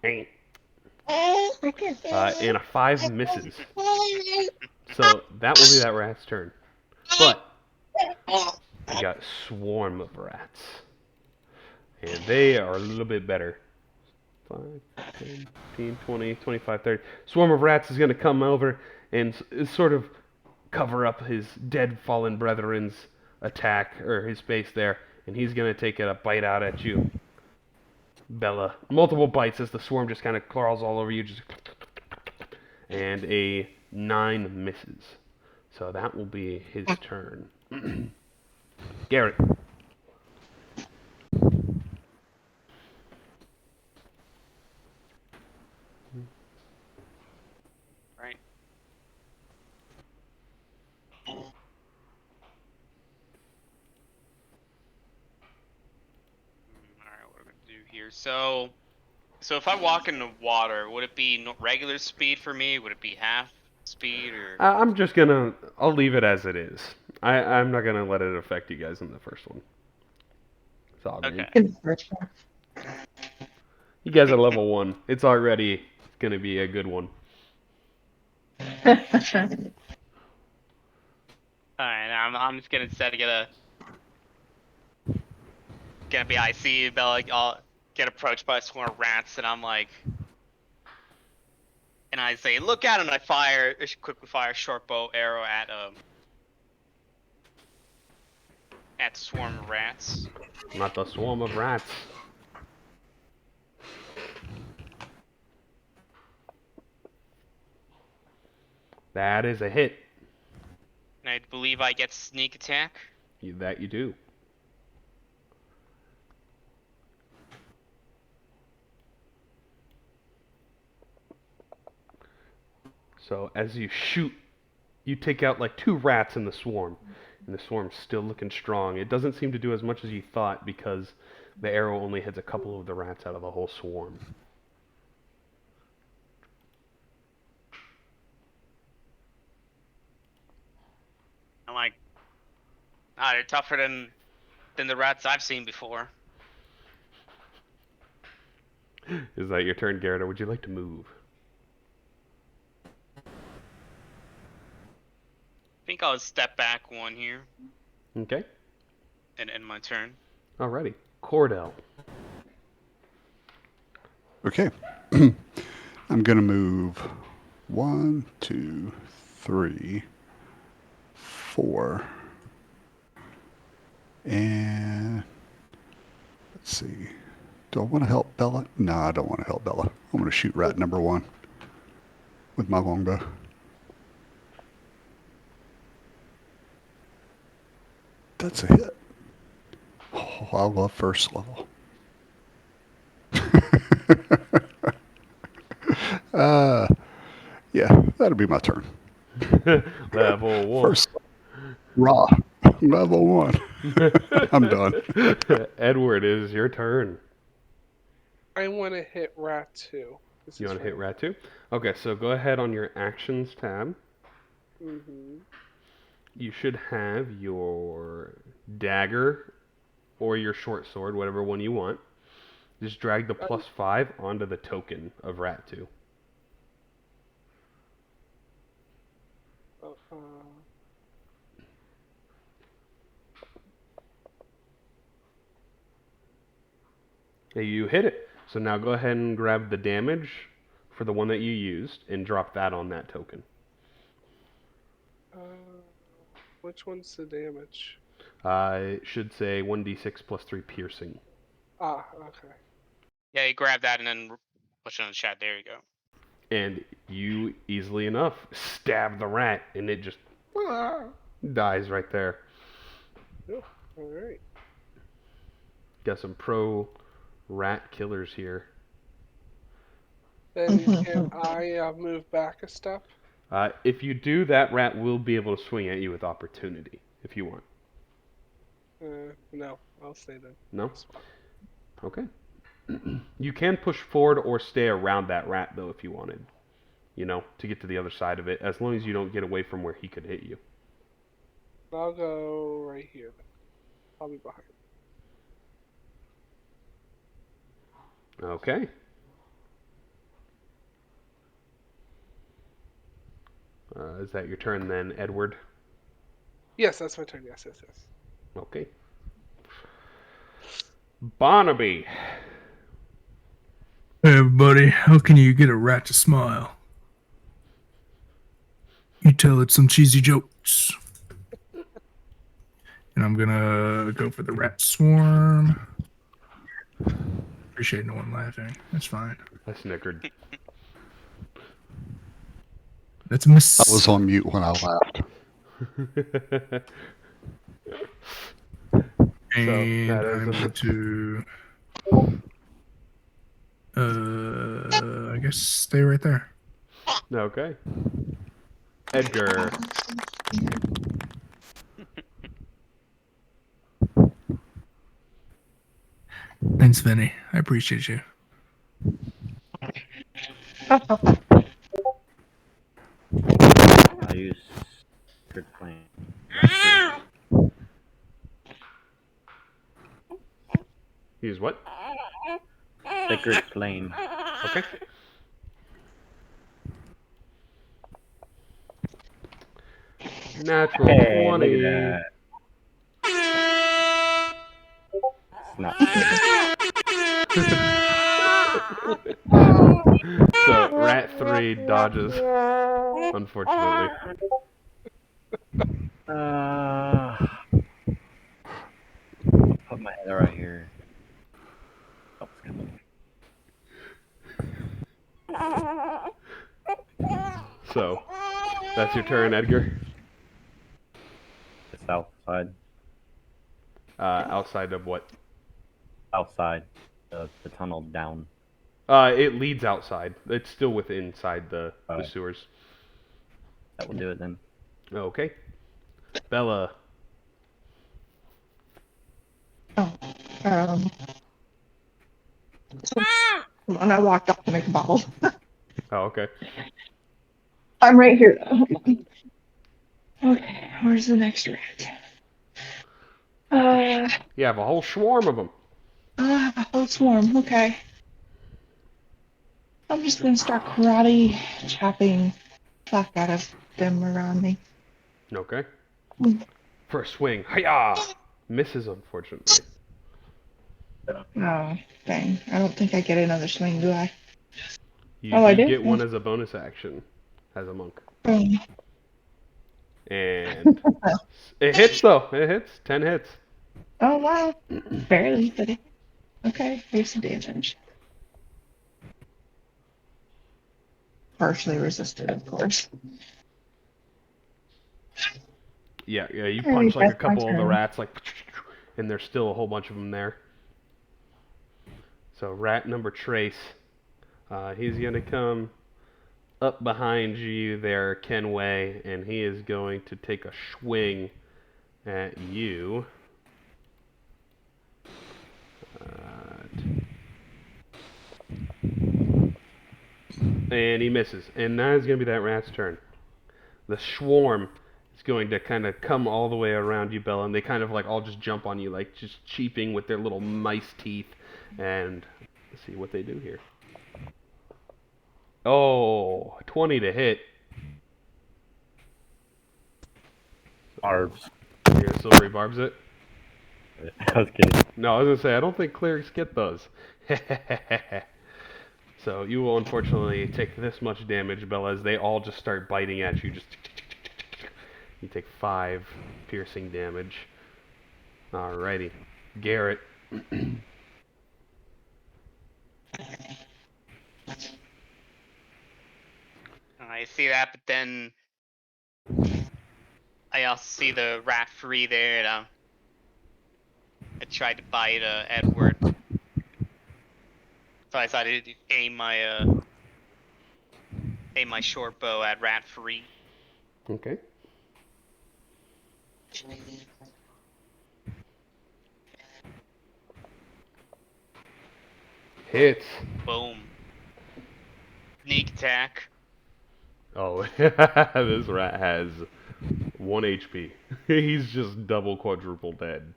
And a 5 misses. So that will be that rat's turn. But we got a swarm of rats. And they are a little bit better. 5, 10, 15, 20, 25, 30. Swarm of rats is going to come over and sort of cover up his dead fallen brethren's attack, or his face there. And he's going to take a bite out at you, Bella. Multiple bites as the swarm just kind of crawls all over you. And a 9 misses. So that will be his turn. Garrett. Right. Alright, what are we gonna do here? So if I walk in the water, would it be regular speed for me? Would it be half speed or? I'll leave it as it is. I'm not gonna let it affect you guys in the first one. It's all good. Okay. In the first one. You guys are level 1. It's already gonna be a good one. Alright, I'm just gonna instead gonna be IC, but like I'll get approached by a swarm of rats, and I'm like, and I say, look out, and I quickly fire a short bow arrow at the swarm of rats. Not the swarm of rats. That is a hit. And I believe I get sneak attack. That you do. So as you shoot, you take out like 2 rats in the swarm. And the swarm's still looking strong. It doesn't seem to do as much as you thought because the arrow only hits a couple of the rats out of the whole swarm. I'm like, they're tougher than the rats I've seen before. Is that your turn, Garrett, or would you like to move? I think I'll step back 1 here Okay. and end my turn. Alrighty. Cordell. Okay. I'm going to move 1, 2, 3, 4. And let's see. Do I want to help Bella? No, I don't want to help Bella. I'm going to shoot rat number 1 with my longbow. That's a hit. Oh, I love first level. Yeah, that'll be my turn. Level 1. First, raw, level 1. I'm done. Edward, it is your turn. I want to hit rat 2. You want to hit rat 2? Okay, so go ahead on your actions tab. Mm-hmm. You should have your dagger or your short sword, whatever one you want. Just drag the +5 onto the token of rat 2. Okay, you hit it. So now go ahead and grab the damage for the one that you used and drop that on that token. Which one's the damage? It should say 1d6 + 3 piercing. Ah, okay. Yeah, you grab that and then push it on the chat. There you go. And you, easily enough, stab the rat, and it just dies right there. Oh, alright. Got some pro rat killers here. Then can I move back a step? If you do, that rat will be able to swing at you with opportunity, if you want. No, I'll stay then. No? That's fine. Okay. You can push forward or stay around that rat, though, if you wanted. You know, to get to the other side of it, as long as you don't get away from where he could hit you. I'll go right here then. I'll be behind. Okay. Is that your turn then, Edward? Yes, that's my turn. Yes. Okay. Barnaby. Hey everybody, how can you get a rat to smile? You tell it some cheesy jokes. And I'm gonna go for the rat swarm. Appreciate no one laughing. That's fine. I snickered. That's a miss. I was on mute when I laughed. And that is I'm a going to I guess stay right there. Okay. Edgar. Thanks, Vinny. I appreciate you. I use Good Plan. Use what? Sacred Flame. Okay. Natural Hey, 20. look at that. It's not good. So rat 3 dodges, unfortunately. I'll put my head right here. Oh, it's coming. So that's your turn, Edgar. The south side. Outside of what? Outside. The tunnel down. It leads outside. It's still within inside the Alright. sewers. That will do it then. Okay. Bella. Oh, so when I walked up to make a bottle. Oh, okay. I'm right here. Okay, where's the next rat? You have a whole swarm of them. A whole swarm. Okay. I'm just gonna start karate chopping fuck out of them around me. Okay. Mm. First swing. Hiya! Misses, unfortunately. Oh, dang. I don't think I get another swing, do I? You Oh, I do do? get one as a bonus action as a monk. Um, And it hits, though. It hits. 10 hits. oh, wow. Barely, but it, okay. Here's some damage. Partially resisted, of course. Yeah, you Alright, punch like a that's my couple of the turn. rats, like, and there's still a whole bunch of them there. So rat number Trace, he's gonna come up behind you there, Kenway, and he is going to take a swing at you. And he misses. And now it's going to be that rat's turn. The swarm is going to kind of come all the way around you, Bella, and they kind of like all just jump on you, like just cheeping with their little mice teeth. And let's see what they do here. Oh, 20 to hit. Barbs. You're gonna silvery barbs it? I was kidding. No, I was gonna say I don't think clerics get those. So you will unfortunately take this much damage, Bella, as they all just start biting at you. Just you take 5 piercing damage. Alrighty, Garrett. I see that, but then I also see the rat free there, and I tried to bite Edward, so I decided to aim my short bow at rat free. Okay. Hits. Boom. Sneak attack. Oh, this rat has 1 HP. He's just double, quadruple dead.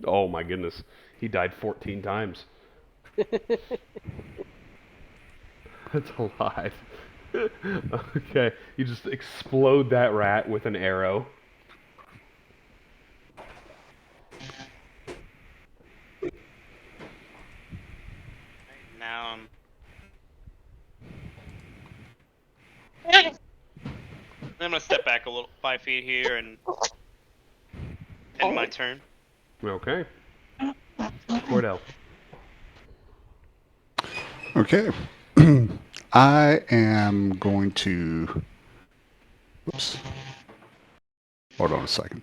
Oh my goodness. He died 14 times. That's a lot. Okay, you just explode that rat with an arrow. Now I'm gonna step back a little 5 feet here and end my turn. Okay. Cordell. Okay. I am going to... Whoops. Hold on a second.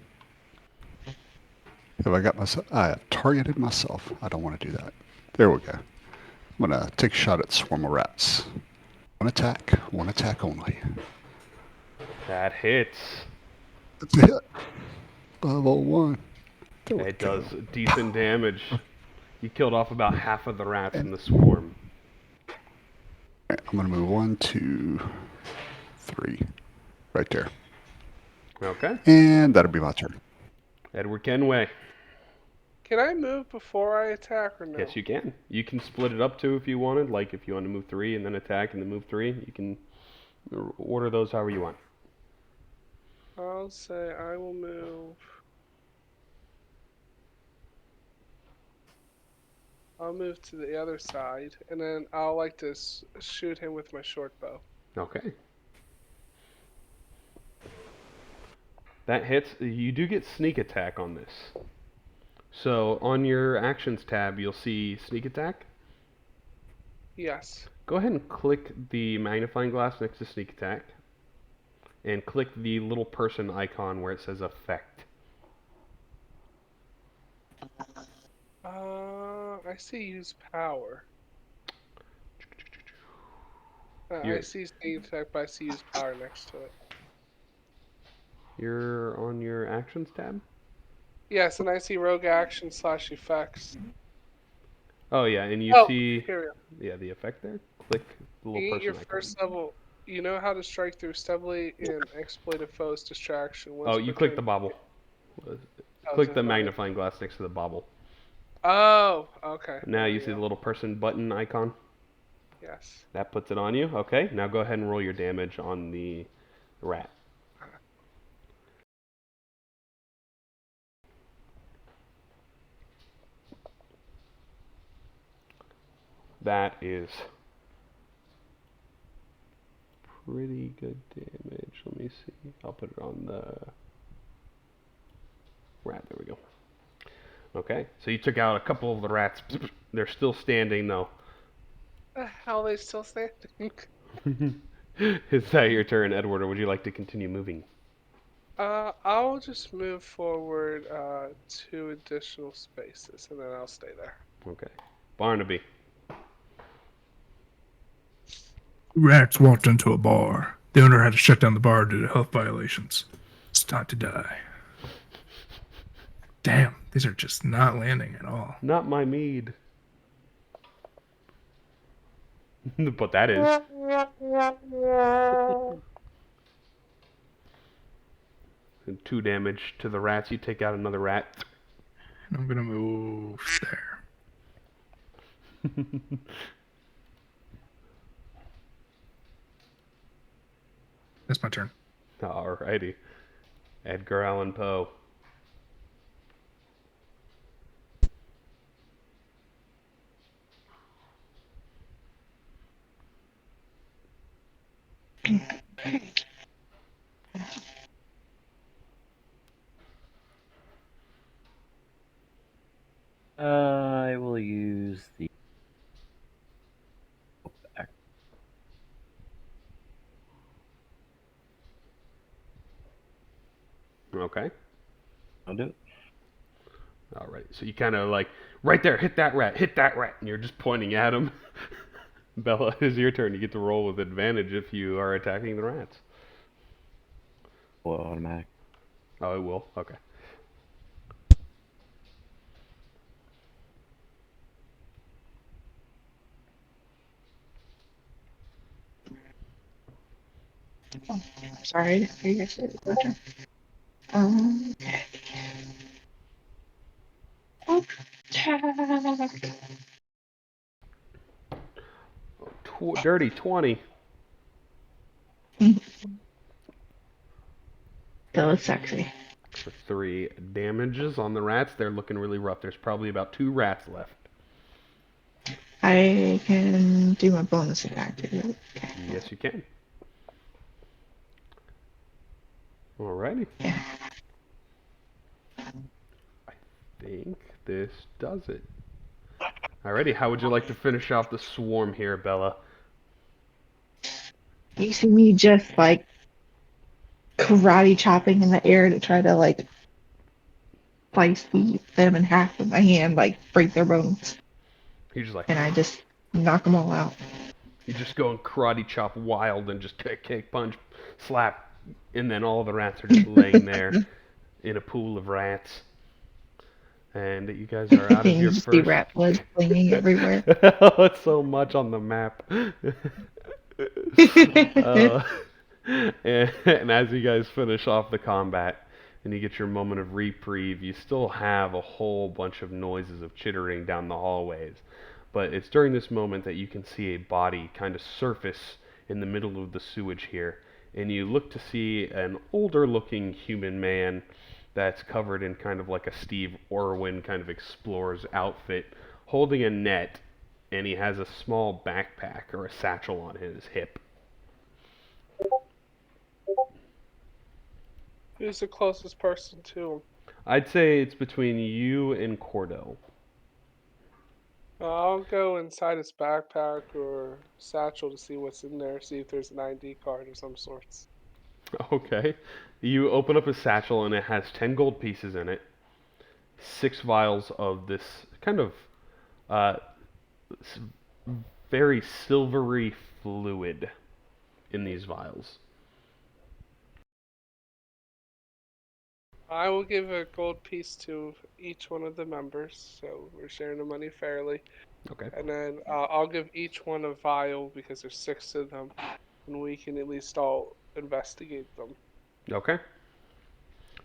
Have I got myself... I targeted myself. I don't want to do that. There we go. I'm going to take a shot at Swarm of Rats. One attack only. That hits. That's a hit. Level 1. There we It go. does decent damage. You killed off about half of the rats in the swarm. I'm going to move 1, 2, 3. Right there. Okay. And that'll be my turn. Edward Kenway. Can I move before I attack or no? Yes, you can. You can split it up too if you wanted. Like if you want to move 3 and then attack and then move 3, you can order those however you want. I'll say I will move. I'll move to the other side, and then I'll like to shoot him with my short bow. Okay. That hits. You do get sneak attack on this. So on your actions tab, you'll see sneak attack. Yes. Go ahead and click the magnifying glass next to sneak attack. And click the little person icon where it says effect. I see use power. I see sneak attack, but I see use power next to it. You're on your actions tab? Yes, and I see rogue action / effects. Oh yeah, and you see here we the effect there. Click the go. little You get person your icon. first level. You know how to strike through steadily and exploit a foe's distraction. Oh, you click the bobble. Click the magnifying glass next to the bobble. Oh, okay. Now you see the little person button icon. Yes. That puts it on you. Okay, now go ahead and roll your damage on the rat. That is pretty good damage. Let me see. I'll put it on the rat. There we go. Okay, so you took out a couple of the rats. They're still standing though. The hell are they still standing? Is that your turn, Edward, or would you like to continue moving? I'll just move forward 2 additional spaces, and then I'll stay there. Okay. Barnaby. Rats walked into a bar. The owner had to shut down the bar due to health violations. It's time to die. Damn, these are just not landing at all. Not my mead. But that is. 2 damage to the rats. You take out another rat. And I'm gonna move there. That's my turn. Alrighty. Edgar Allan Poe. I will use the back. Okay. I'll do it. Alright. So you kind of like, right there, hit that rat, and you're just pointing at him. Bella, it is your turn. You get to roll with advantage if you are attacking the rats. Well, automatic. Oh, it will? Okay. Sorry, I guess it was okay. Attack. Dirty 20. That was sexy. For 3 damages on the rats. They're looking really rough. There's probably about 2 rats left. I can do my bonus attack too. Okay. Yes, you can. Alrighty. Yeah. I think this does it. Alrighty, how would you like to finish off the swarm here, Bella? You see me just like karate chopping in the air to try to like slice them in half with my hand, like break their bones, You're just like, and I just knock them all out. you just go and karate chop wild and just kick, punch, slap, and then all the rats are just laying there in a pool of rats. And you guys are out of You your just see first. rat blood flinging everywhere. Oh, it's so much on the map. And as you guys finish off the combat, and you get your moment of reprieve, you still have a whole bunch of noises of chittering down the hallways. But it's during this moment that you can see a body kind of surface in the middle of the sewage here, and you look to see an older looking human man that's covered in kind of like a Steve Irwin kind of explorer's outfit, holding a net, and he has a small backpack or a satchel on his hip. Who's the closest person to him? I'd say it's between you and Cordell. I'll go inside his backpack or satchel to see what's in there, see if there's an ID card of some sorts. Okay. You open up a satchel and it has 10 gold pieces in it, 6 vials of this kind of uh, s- very silvery fluid in these vials. I will give a gold piece to each one of the members, so we're sharing the money fairly. Okay. And then I'll give each one a vial because there's 6 of them, and we can at least all investigate them. Okay.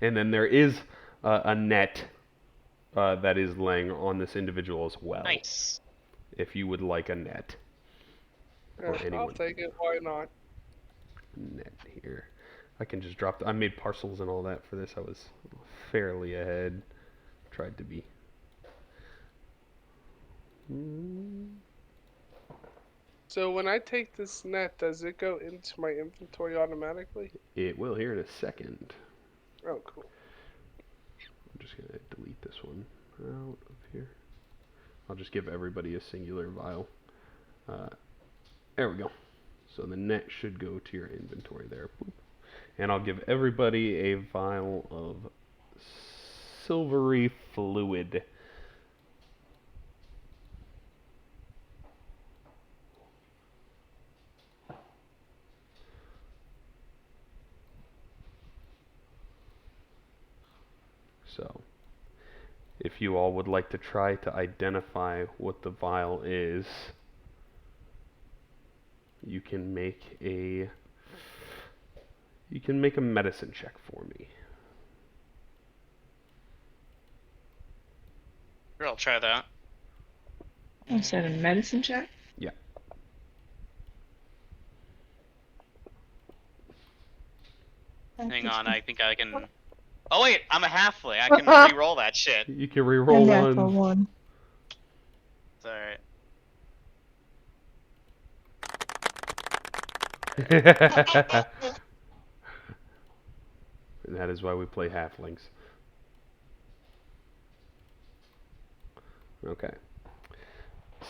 And then there is a net that is laying on this individual as well. Nice. If you would like a net. Or I'll anyone. take it. Why not? Net here. I can just drop. I made parcels and all that for this. I was fairly ahead. Tried to be. So when I take this net, does it go into my inventory automatically? It will here in a second. Oh, cool. I'm just gonna delete this one out of here. I'll just give everybody a singular vial. There we go. So the net should go to your inventory there. Boop. And I'll give everybody a vial of silvery fluid. So, if you all would like to try to identify what the vial is, you can make a medicine check for me. Sure, I'll try that. I said a medicine check. Yeah. Hang on, I think I can. Oh wait, I'm a halfling. I can re-roll that shit. You can re-roll Natural one. one. It's alright. And that is why we play halflings. Okay.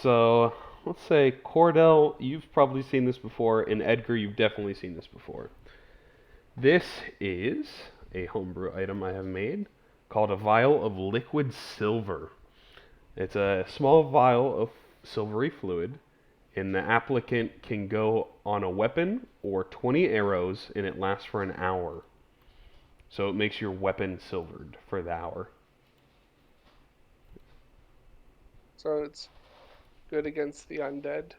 So, let's say Cordell, you've probably seen this before, and Edgar, you've definitely seen this before. This is a homebrew item I have made called a vial of liquid silver. It's a small vial of silvery fluid, and the applicant can go on a weapon or 20 arrows, and it lasts for an hour. So it makes your weapon silvered for the hour. So it's good against the undead.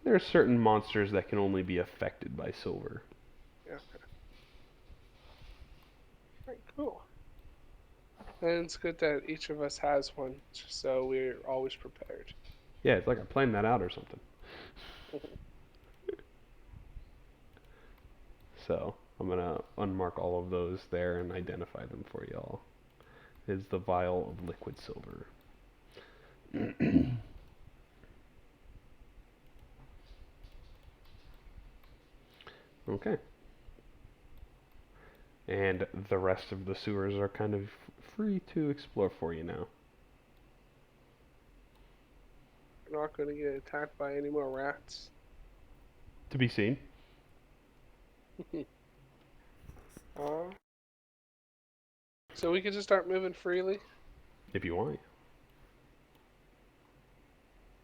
There are certain monsters that can only be affected by silver. Yeah. Alright, cool. And it's good that each of us has one, so we're always prepared. Yeah, it's like I planned that out or something. So I'm gonna unmark all of those there and identify them for y'all. Is the vial of liquid silver. Okay. And the rest of the sewers are kind of free to explore for you now. We're not going to get attacked by any more rats. To be seen. So we can just start moving freely? If you want.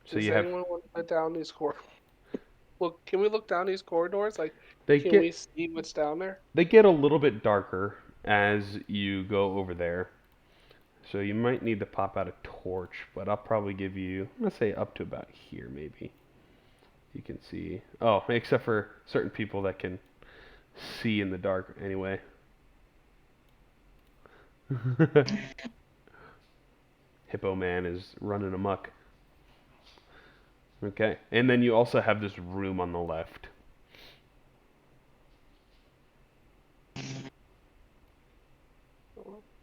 So Does you have. anyone want to go down these corridors? Look, can we look down these corridors? Like, They can get we see what's down there? they get a little bit darker as you go over there. So you might need to pop out a torch, but I'll probably give you, I'm gonna say up to about here maybe. You can see. Oh, except for certain people that can see in the dark anyway. Hippo Man is running amok. Okay, and then you also have this room on the left.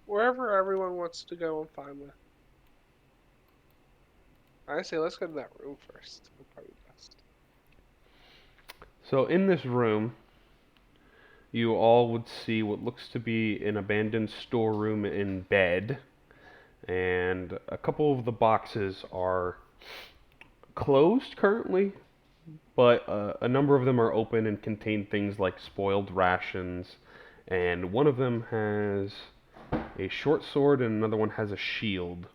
Wherever everyone wants to go, I'm fine with. I say let's go to that room first. That'll probably be best. So in this room, you all would see what looks to be an abandoned storeroom in bed, and a couple of the boxes are closed currently, but a number of them are open and contain things like spoiled rations, and one of them has a short sword and another one has a shield.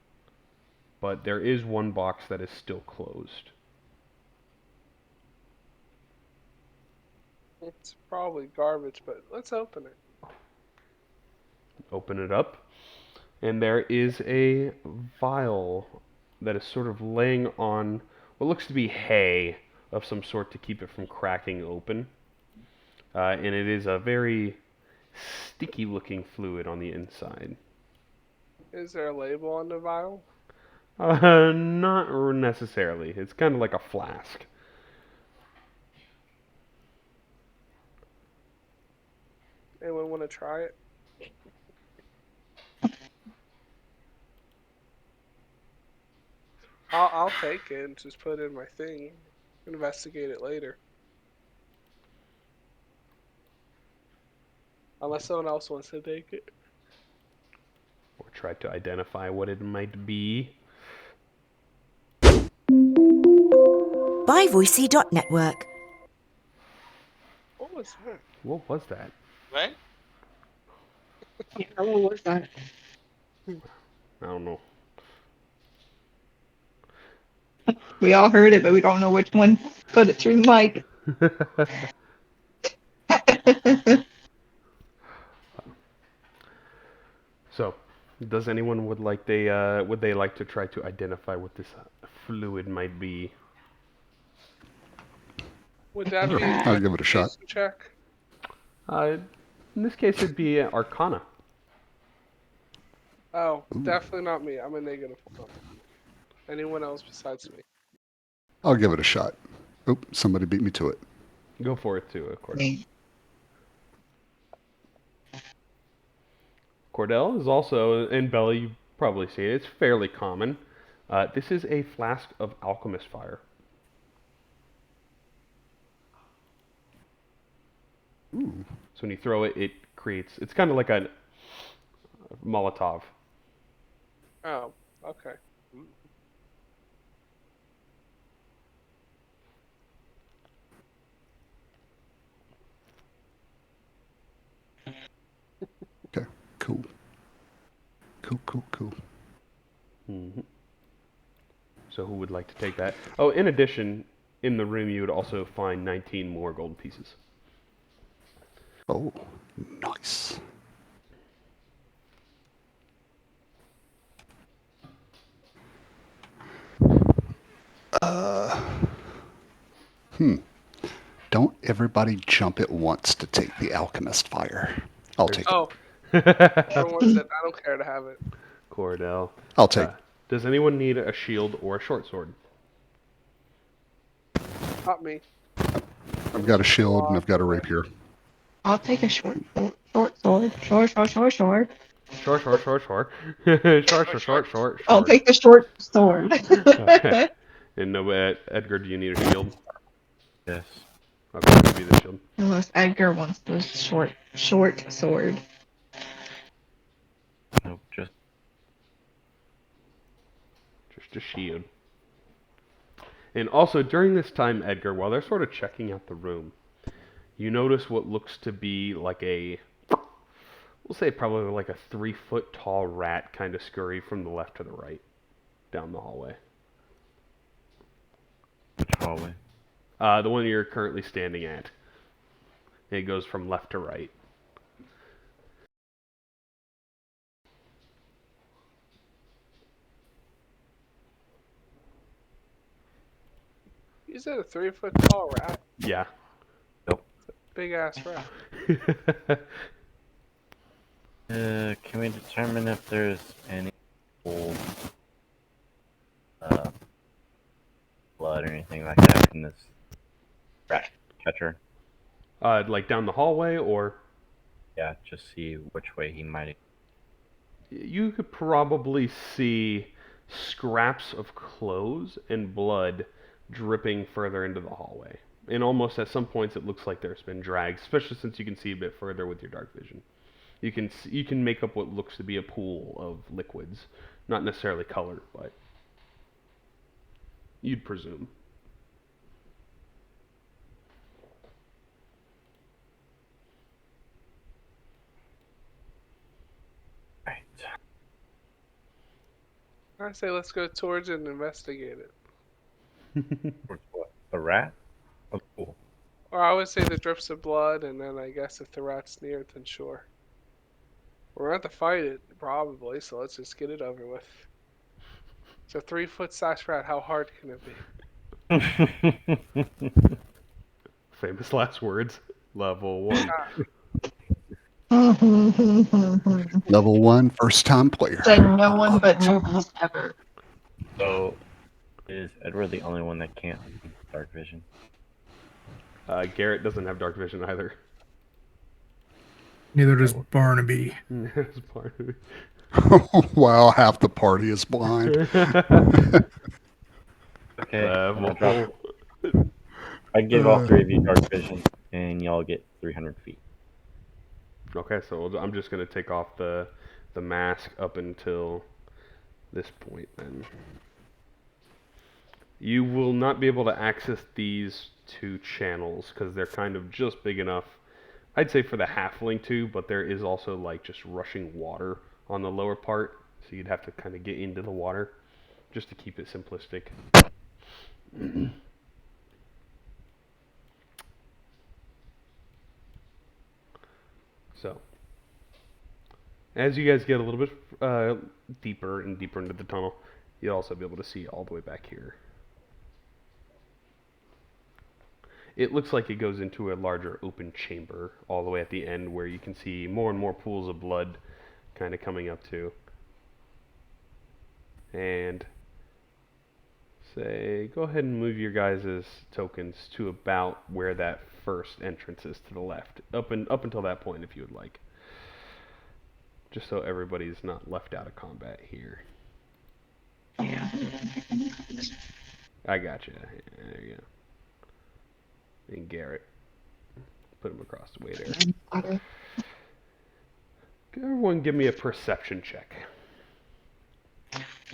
But there is one box that is still closed. It's probably garbage, but let's open it. Open it up, and there is a vial that is sort of laying on what looks to be hay of some sort to keep it from cracking open. And it is a very sticky looking fluid on the inside. Is there a label on the vial? Not necessarily. It's kind of like a flask. Anyone want to try it? I'll take it and just put it in my thing. Investigate it later. Unless someone else wants to take it. Or try to identify what it might be. ByVoicey.network. What was that? What was that? What? Yeah, what was that? I don't know. We all heard it, but we don't know which one put it through the mic. So, does anyone would they like to try to identify what this fluid might be? Would that be I'll give it a shot. investigation check? In this case, it'd be Arcana. Oh, definitely not me. I'm a -1. Anyone else besides me? I'll give it a shot. Oop, somebody beat me to it. Go for it too, Cordell. Me. Cordell is also, and Bella, you probably see it. It's fairly common. This is a flask of alchemist fire. Ooh. So when you throw it, it creates. It's kind of like a Molotov. Oh, okay. Okay, cool. Cool. hmm So who would like to take that? Oh, in addition, in the room you would also find 19 more gold pieces. Oh, nice. Don't everybody jump at once to take the alchemist fire. I'll take it. Oh, everyone said I don't care to have it. Cordell. I'll take it. Does anyone need a shield or a short sword? Not me. I've got a shield and I've got a rapier. I'll take a short sword. Short. Short. Short. I'll take the short sword. Okay. And no, Edgar, do you need a shield? Yes. Okay, I'll give you the shield. Unless Edgar wants the short sword. Nope, just Just a shield. And also, during this time, Edgar, while they're sort of checking out the room, you notice what looks to be like we'll say probably like a 3-foot tall rat kind of scurry from the left to the right down the hallway. which hallway? The one you're currently standing at. It goes from left to right. You said a 3-foot tall rat. Yeah. Big ass rat. Can we determine if there's any old uh, blood or anything like that in this rat catcher? Like down the hallway, or Yeah, just see which way he might. you could probably see scraps of clothes and blood dripping further into the hallway. And almost at some points it looks like there's been drags, especially since you can see a bit further with your dark vision. You can make up what looks to be a pool of liquids, not necessarily color, but you'd presume. Right. I say let's go towards it and investigate it. Towards what? The rat? Oh, cool. Or I would say the drips of blood, and then I guess if the rat's near it, then sure. We're going to have to fight it, probably, so let's just get it over with. It's a 3-foot size rat. How hard can it be? Famous last words. Level 1. Level 1, first time player. Said no one but newbies ever. So, is Edward the only one that can't see dark vision? Garrett doesn't have dark vision either. Neither does Barnaby. That's part of it. Wow, half the party is blind. Okay, I'm gonna Level. drop. I give all three of you dark vision, and y'all get 300 feet. Okay, so I'm just gonna take off the mask up until this point. Then you will not be able to access these two channels because they're kind of just big enough. I'd say for the halfling too, but there is also like just rushing water on the lower part, so you'd have to kind of get into the water just to keep it simplistic. So, as you guys get a little bit deeper and deeper into the tunnel, you'll also be able to see all the way back here. It looks like it goes into a larger open chamber all the way at the end where you can see more and more pools of blood kind of coming up to. And say, go ahead and move your guys' tokens to about where that first entrance is to the left. Up until that point if you would like. Just so everybody's not left out of combat here. Yeah. I got you. There you go. And Garrett. Put him across the way there. Okay. Everyone give me a perception check.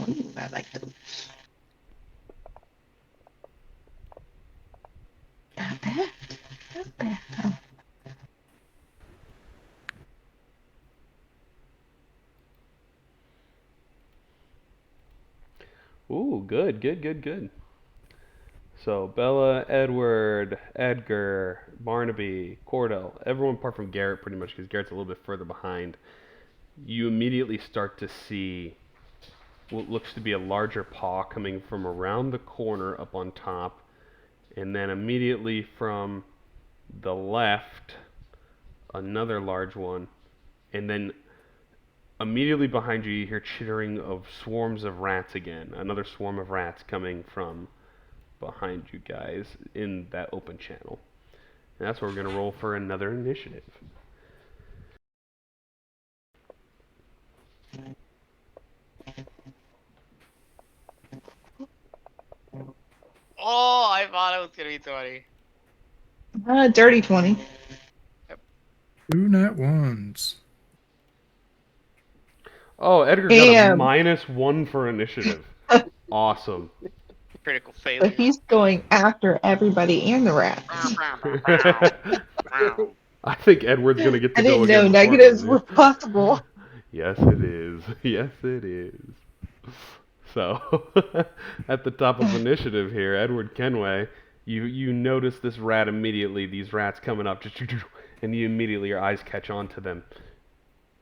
Ooh, I like those. Not bad. Not bad. Ooh, good. So Bella, Edward, Edgar, Barnaby, Cordell, everyone apart from Garrett pretty much because Garrett's a little bit further behind. You immediately start to see what looks to be a larger paw coming from around the corner up on top, and then immediately from the left, another large one, and then immediately behind you, you hear chittering of swarms of rats again. Another swarm of rats coming from behind you guys in that open channel. And that's where we're going to roll for another initiative. Oh, I thought it was gonna be 20. Dirty 20. Two nat ones. Oh, Edgar got a Damn. -1 for initiative. Awesome. Critical So failure. he's going after everybody and the rats. I think Edward's going to get to I go didn't know again. negatives were possible. Yes, it is. Yes, it is. So, at the top of initiative here, Edward Kenway, you notice this rat immediately, these rats coming up, and you immediately, your eyes catch on to them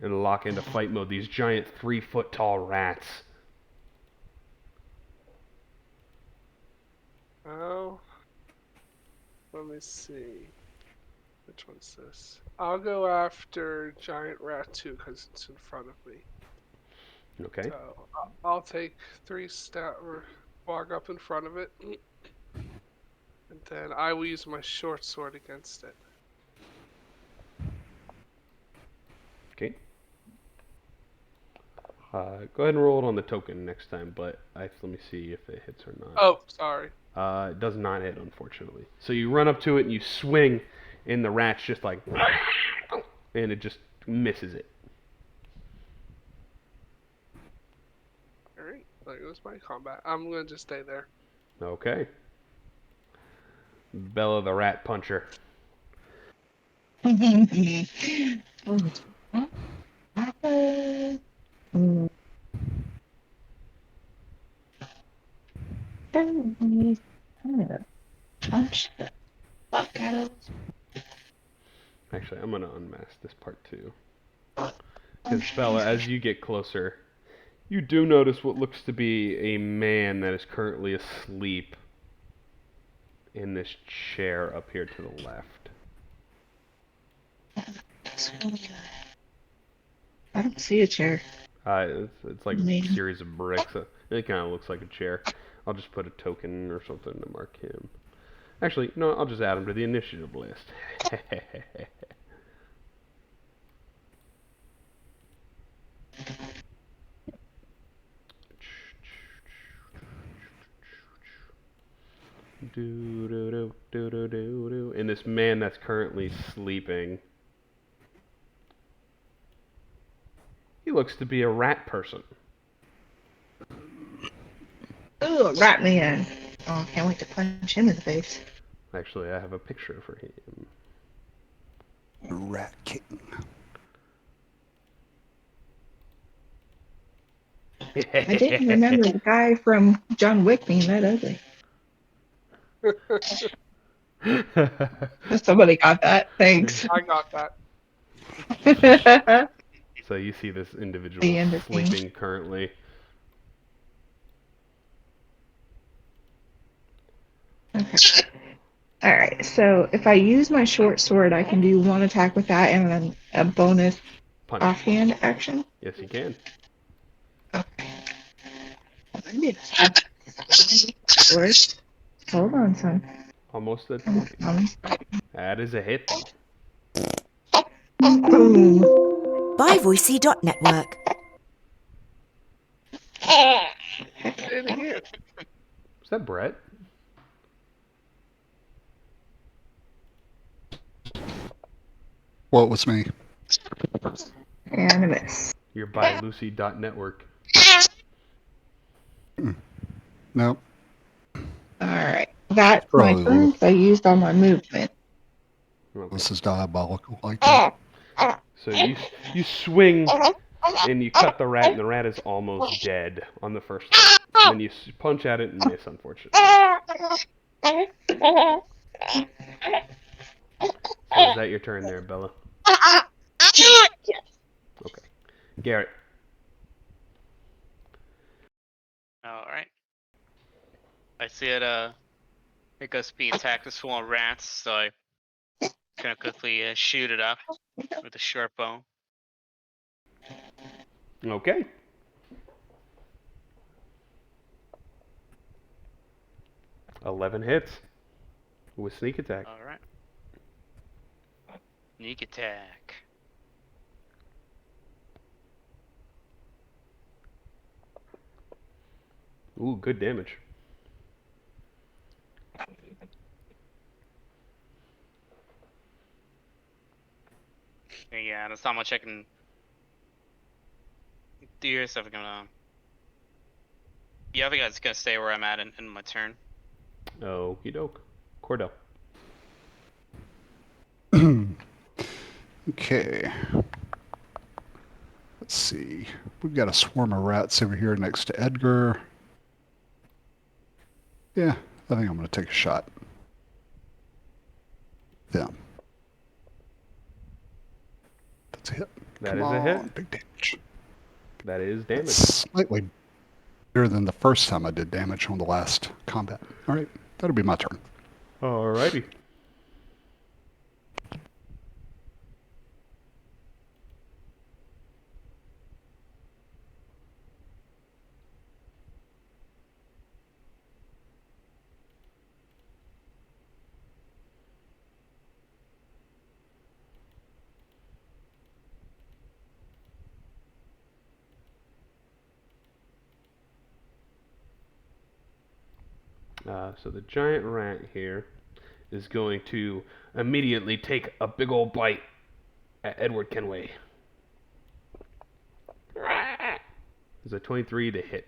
and lock into fight mode. These giant 3-foot tall rats. Oh. Let me see. Which one's this? I'll go after Giant Rat 2 because it's in front of me. Okay. So I'll take 3 step or walk up in front of it. And then I will use my short sword against it. Okay. Go ahead and roll it on the token next time, but let me see if it hits or not. Oh, sorry. It does not hit, unfortunately. So you run up to it and you swing, and the rat's just like, and it just misses it. Alright, there goes my combat. I'm gonna just stay there. Okay. Bella the Rat Puncher. Punch the fuck out of Actually, I'm going to unmask this part too. Because Bella, as you get closer, you do notice what looks to be a man that is currently asleep in this chair up here to the left. I don't see a chair. It's like a Amazing. series of bricks. It kind of looks like a chair. I'll just put a token or something to mark him. Actually, no, I'll just add him to the initiative list. And this man that's currently sleeping, he looks to be a rat person. Ooh, a rat man. Oh, I can't wait to punch him in the face. Actually, I have a picture for him. Rat King. I didn't remember the guy from John Wick being that ugly. Somebody got that. Thanks. I got that. So you see this individual The end of things. sleeping currently. Okay. Alright, so if I use my short sword, I can do 1 attack with that and then a bonus Punch. offhand action. Yes, you can. Okay. Sword. Hold on, son. Almost a 20. That is a hit. Boom. BuyVoicey.network. Say it again. Was that Brett? Well, it was me. And a miss. You're by Lucy.network. Nope. Alright. That's my Probably turn will. 'cause I used all my movement. Okay. This is diabolical like that. So you swing and you cut the rat, and the rat is almost dead on the first hit. And then you punch at it and miss, unfortunately. So is that your turn there, Bella? Okay. Garrett. Alright. I see it goes to be attacked with small rats, so I gonna quickly shoot it up with a short bow. Okay. $11 hits with sneak attack. Alright. Sneak attack. Ooh, good damage. Yeah, that's not much I can do your stuff. Yeah, I think I'm just gonna stay where I'm at in my turn. Okie doke. Cordell. Okay. Let's see. We've got a swarm of rats over here next to Edgar. Yeah, I think I'm going to take a shot. Them. That's a hit. That Come is a hit. on, big damage. That is damage. That's slightly better than the first time I did damage on the last combat. All right, that'll be my turn. Alrighty. So the giant rat here is going to immediately take a big old bite at Edward Kenway. It's a 23 to hit.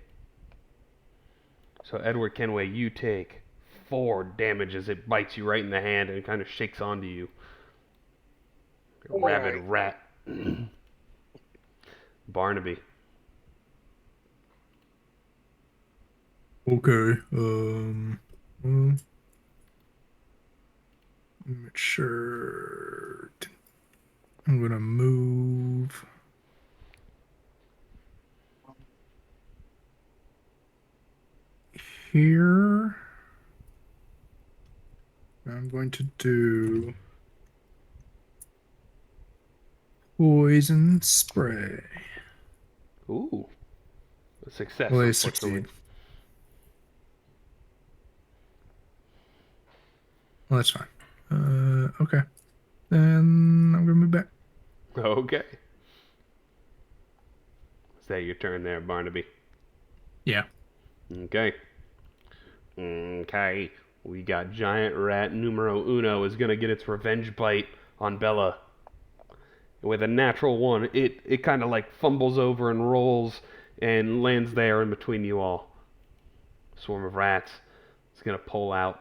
So Edward Kenway, you take 4 damage as it bites you right in the hand and kind of shakes onto you. Rabid Alright. rat. Barnaby. Okay. Make sure. I'm gonna move here. I'm going to do poison spray. Ooh. A success, Well, they unfortunately. succeed. Well, that's fine. Okay. Then I'm gonna move back. Okay. Is that your turn there, Barnaby? Yeah. Okay. Okay. We got giant rat numero uno is gonna get its revenge bite on Bella. With a natural 1, it kind of like fumbles over and rolls and lands there in between you all. Swarm of rats. It's gonna pull out.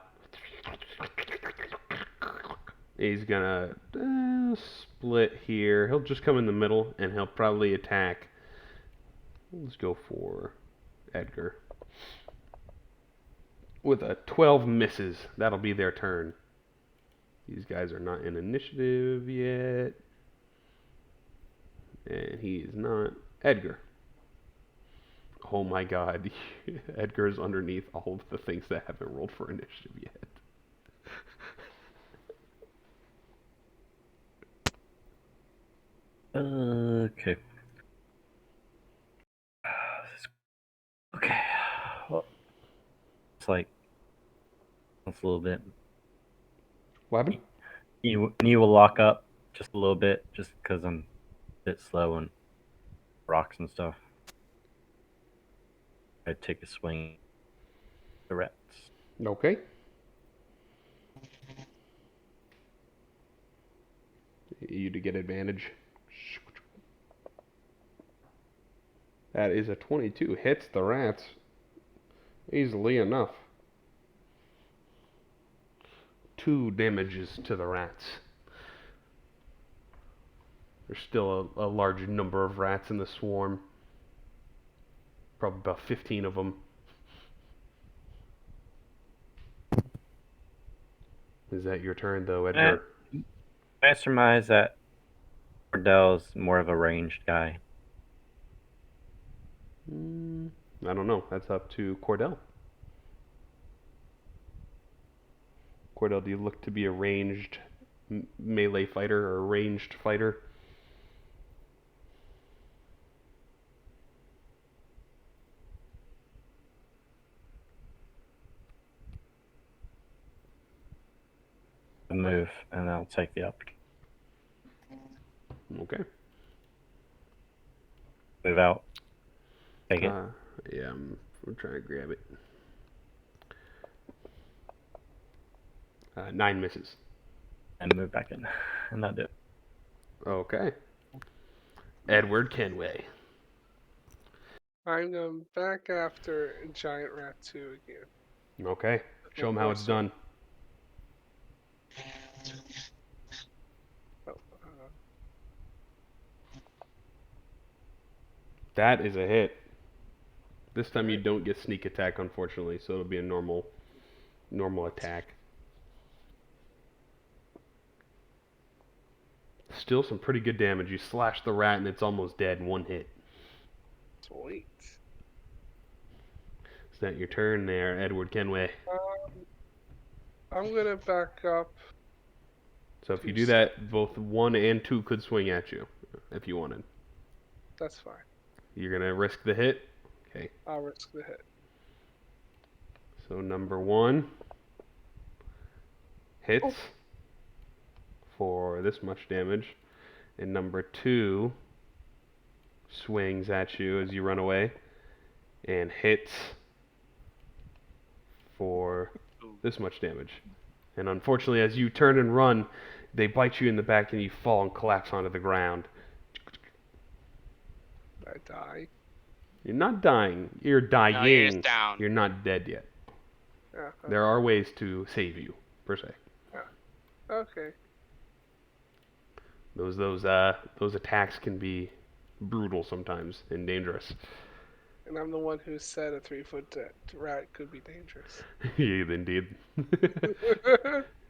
He's gonna split here. He'll just come in the middle and he'll probably attack. Let's go for Edgar. With a 12 misses, that'll be their turn. These guys are not in initiative yet. And he is not. Edgar. Oh my god. Edgar's underneath all of the things that haven't rolled for initiative yet. Okay. Okay. Well, it's like that's a little bit. What happened? You will lock up just a little bit, just because I'm a bit slow on rocks and stuff. I take a swing at the rats. Okay. You to get advantage. That is a 22. Hits the rats easily enough. 2 damages to the rats. There's still a large number of rats in the swarm. Probably about 15 of them. Is that your turn, though, Edgar? I surmise that Cordell's more of a ranged guy. I don't know. That's up to Cordell. Cordell, do you look to be a ranged melee fighter or a ranged fighter? Move, and I'll take the up. Okay. Move out. Take it. Yeah, I'm trying to grab it. 9 misses. And move back in. And that'll do it. Okay. Edward Kenway. I'm going back after Giant Rat 2 again. Okay. Show him how it's done. Oh, That is a hit. This time you don't get sneak attack, unfortunately, so it'll be a normal attack. Still some pretty good damage. You slash the rat and it's almost dead in 1 hit. sweet. Is that your turn there, Edward Kenway? I'm gonna back up. So if you do that, both 1 and 2 could swing at you, if you wanted. That's fine. You're gonna risk the hit? Okay. I'll risk the hit. So number 1 hits for this much damage, and number 2 swings at you as you run away and hits for this much damage. And unfortunately, as you turn and run, they bite you in the back and you fall and collapse onto the ground. I die. You're not dying. You're dying. No, you're just down. You're not dead yet. Yeah. There are ways to save you, per se. Okay. Those attacks can be brutal sometimes and dangerous. And I'm the one who said a 3-foot rat could be dangerous. Yeah, indeed.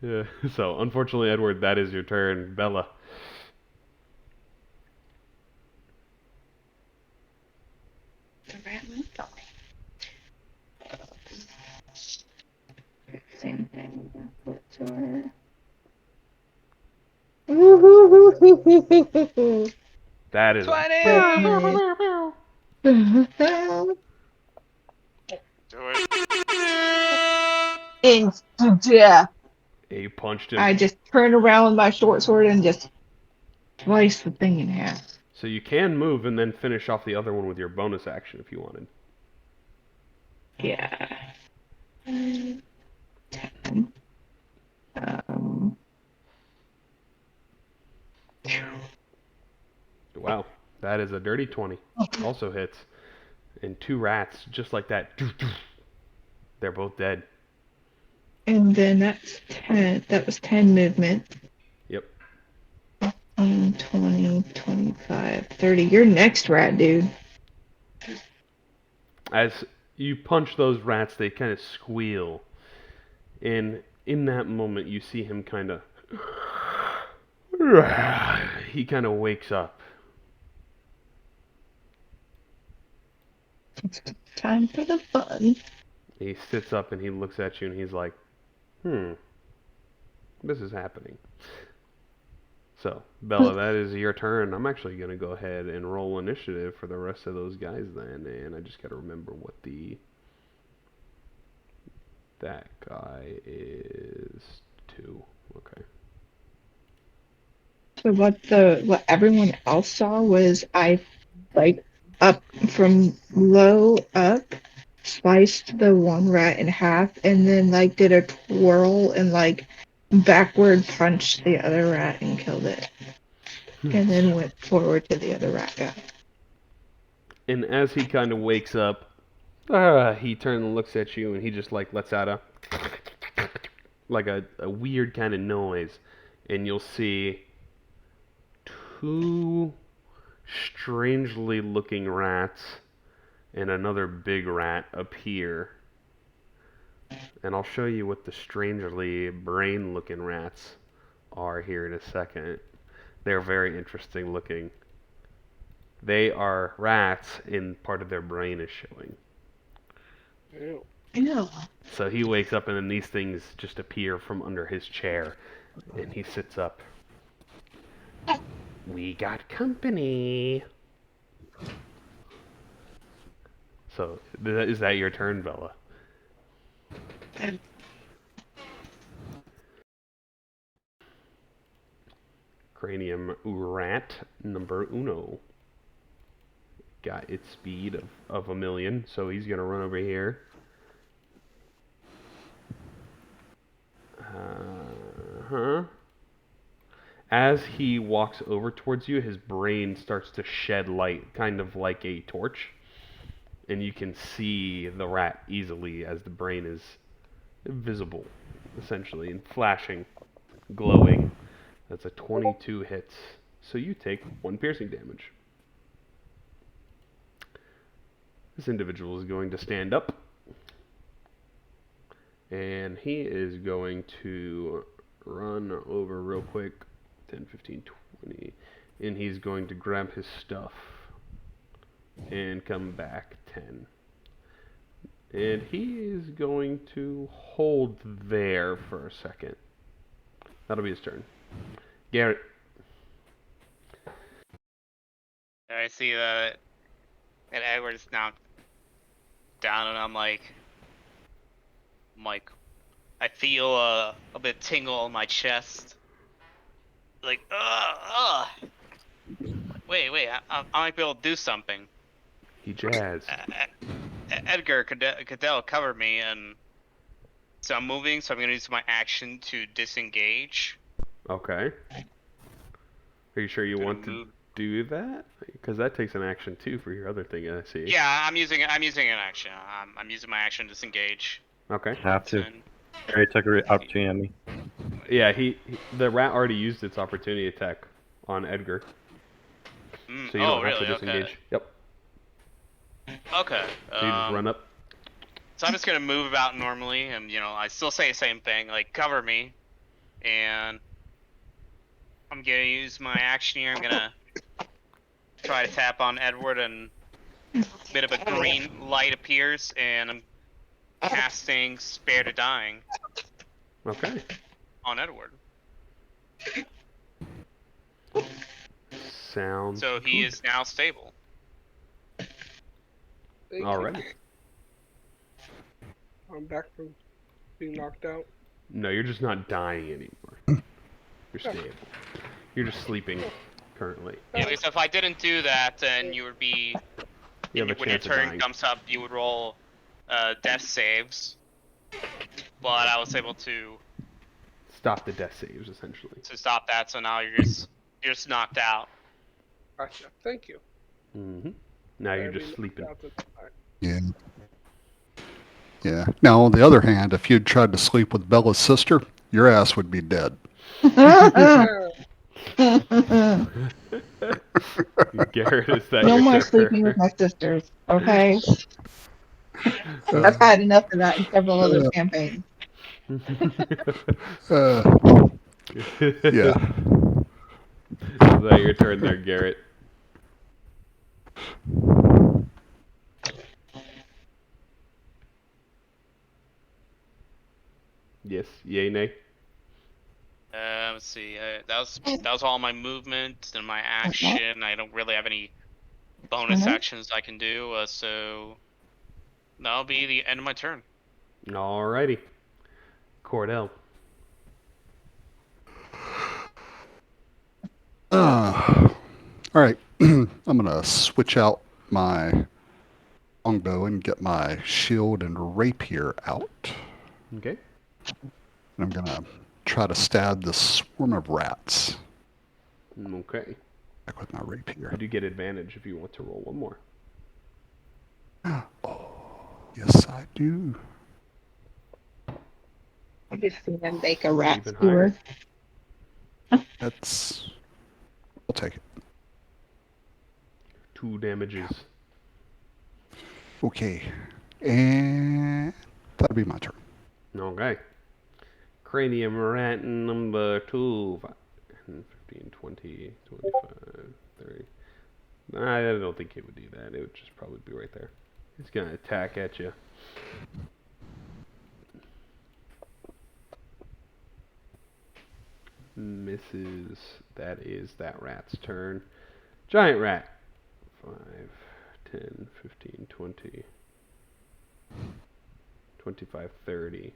Yeah. So, unfortunately, Edward, that is your turn. Bella. The rat moved on me. Same thing. Woohoo! That is 20! Do it. Instant death. a punched him. I just turn around with my short sword and just slice the thing in half. So you can move and then finish off the other one with your bonus action if you wanted. Yeah. 10. Wow, that is a dirty 20. Also hits. And 2 rats, just like that. They're both dead. And then that's 10. That was 10 movement. Yep. 20, 25, 30. You're next, rat dude. As you punch those rats, they kind of squeal. And in that moment, you see him kind of... He kind of wakes up. Time for the fun. He sits up and he looks at you and he's like, this is happening. So, Bella, that is your turn. I'm actually going to go ahead and roll initiative for the rest of those guys then. And I just got to remember what that guy is 2. Okay. So what everyone else saw was I like up from low up, sliced the one rat in half, and then like did a twirl and like backward punched the other rat and killed it. And then went forward to the other rat guy. And as he kind of wakes up, he turns and looks at you and he just like lets out a weird kind of noise. And you'll see 2 strangely looking rats and another big rat appear. And I'll show you what the strangely brain looking rats are here in a second. They're very interesting looking. They are rats and part of their brain is showing. Ew. Ew. So he wakes up and then these things just appear from under his chair. And he sits up. We got company. So, is that your turn, Bella? Cranium rat number uno. Got its speed of 1,000,000, so he's gonna run over here. As he walks over towards you, his brain starts to shed light, kind of like a torch. And you can see the rat easily as the brain is visible, essentially, and flashing, glowing. That's a 22 hits. So you take 1 piercing damage. This individual is going to stand up. And he is going to run over real quick. 10, 15, 20. And he's going to grab his stuff. And come back 10. And he is going to hold there for a second. That'll be his turn. Garrett. I see that Edward's now down, and I'm like, I feel a bit tingle in my chest. Like, wait, I might be able to do something. He jazz. Edgar Cadell covered me, and So I'm moving, so I'm gonna use my action to disengage. Okay. Are you sure you Gonna want to move. do that? Because that takes an action too for your other thing, I see. Yeah, I'm using an action. I'm using my action to disengage. Okay. Have to. 10. Already took an opportunity on me. Yeah, the rat already used its opportunity attack on Edgar, so you Oh, don't have to really? Okay. disengage. Yep. Okay. So you just run up. So I'm just gonna move about normally, and I still say the same thing, like cover me, and I'm gonna use my action here. I'm gonna try to tap on Edward, and a bit of a green light appears, and I'm casting Spare to Dying Okay. on Edward. Sounds So he good. is now stable. Thank Alrighty. you. I'm back from being knocked out. No, you're just not dying anymore. You're stable. You're just sleeping currently. Yeah, because if I didn't do that, then you would be. You have a When your chance of turn dying. comes up, you would roll death saves. But I was able to Stop the death saves, essentially. stop that, so now you're just knocked out. Gotcha. Thank you. Mm-hmm. Now you're Better be just knocked sleeping. out this time. Yeah. Yeah. Now, on the other hand, if you'd tried to sleep with Bella's sister, your ass would be dead. Garrett, is that No your more turn? sleeping with my sisters, okay? Uh, I've had enough of that in several other campaigns. yeah. Is that your turn there, Garrett? Yes. Yay, nay? Let's see. That was all my movement and my action. I don't really have any bonus actions I can do. So that'll be the end of my turn. Alrighty. Cordell. All right. I'm going to switch out my longbow and get my shield and rapier out. Okay. And I'm going to try to stab the swarm of rats Okay. back with my rapier. You do get advantage if you want to roll one more. Oh, yes, I do. I just seen them make a rat Even skewer. I'll take it. 2 damages. Okay. And that'll be my turn. Okay. Cranium rat number 2. 15, 20, 25, 30. I don't think it would do that. It would just probably be right there. It's going to attack at you. Misses. That is that rat's turn. Giant rat. 5, 10, 15, 20, 25, 30.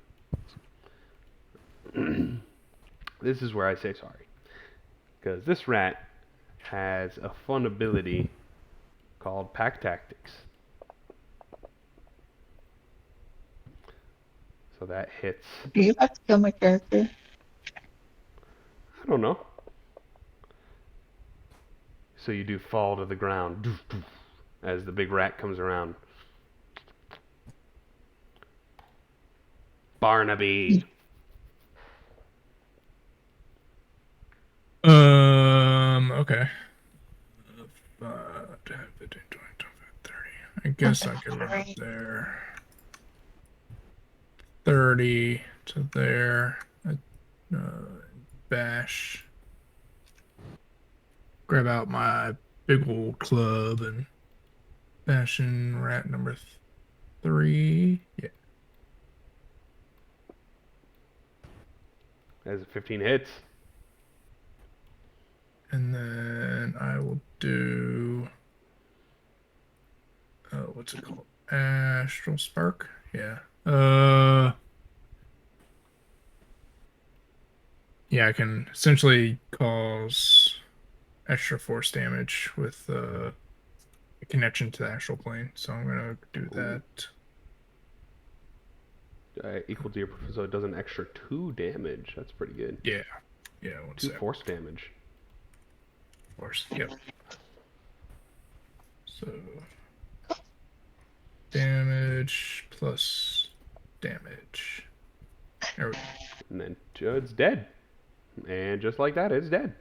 This is where I say sorry. Because this rat has a fun ability called Pack Tactics. So that hits. Do you have to kill my character? I don't know. So you do fall to the ground as the big rat comes around. Barnaby. Okay. 5, 10, 15, 20, 25, 30. I guess I can run up there. 30 to there. Bash. Grab out my big old club and bash in rat number 3. Yeah. As 15 hits. And then I will do what's it called? Astral Spark? Yeah. Yeah, I can essentially cause extra force damage with a connection to the astral plane. So I'm gonna do that. equal to your, so it does an extra 2 damage. That's pretty good. Yeah. Yeah, one 2 sec. force damage. Force. Yep. So damage plus damage. There we go. And then it's dead. And just like that, it's dead.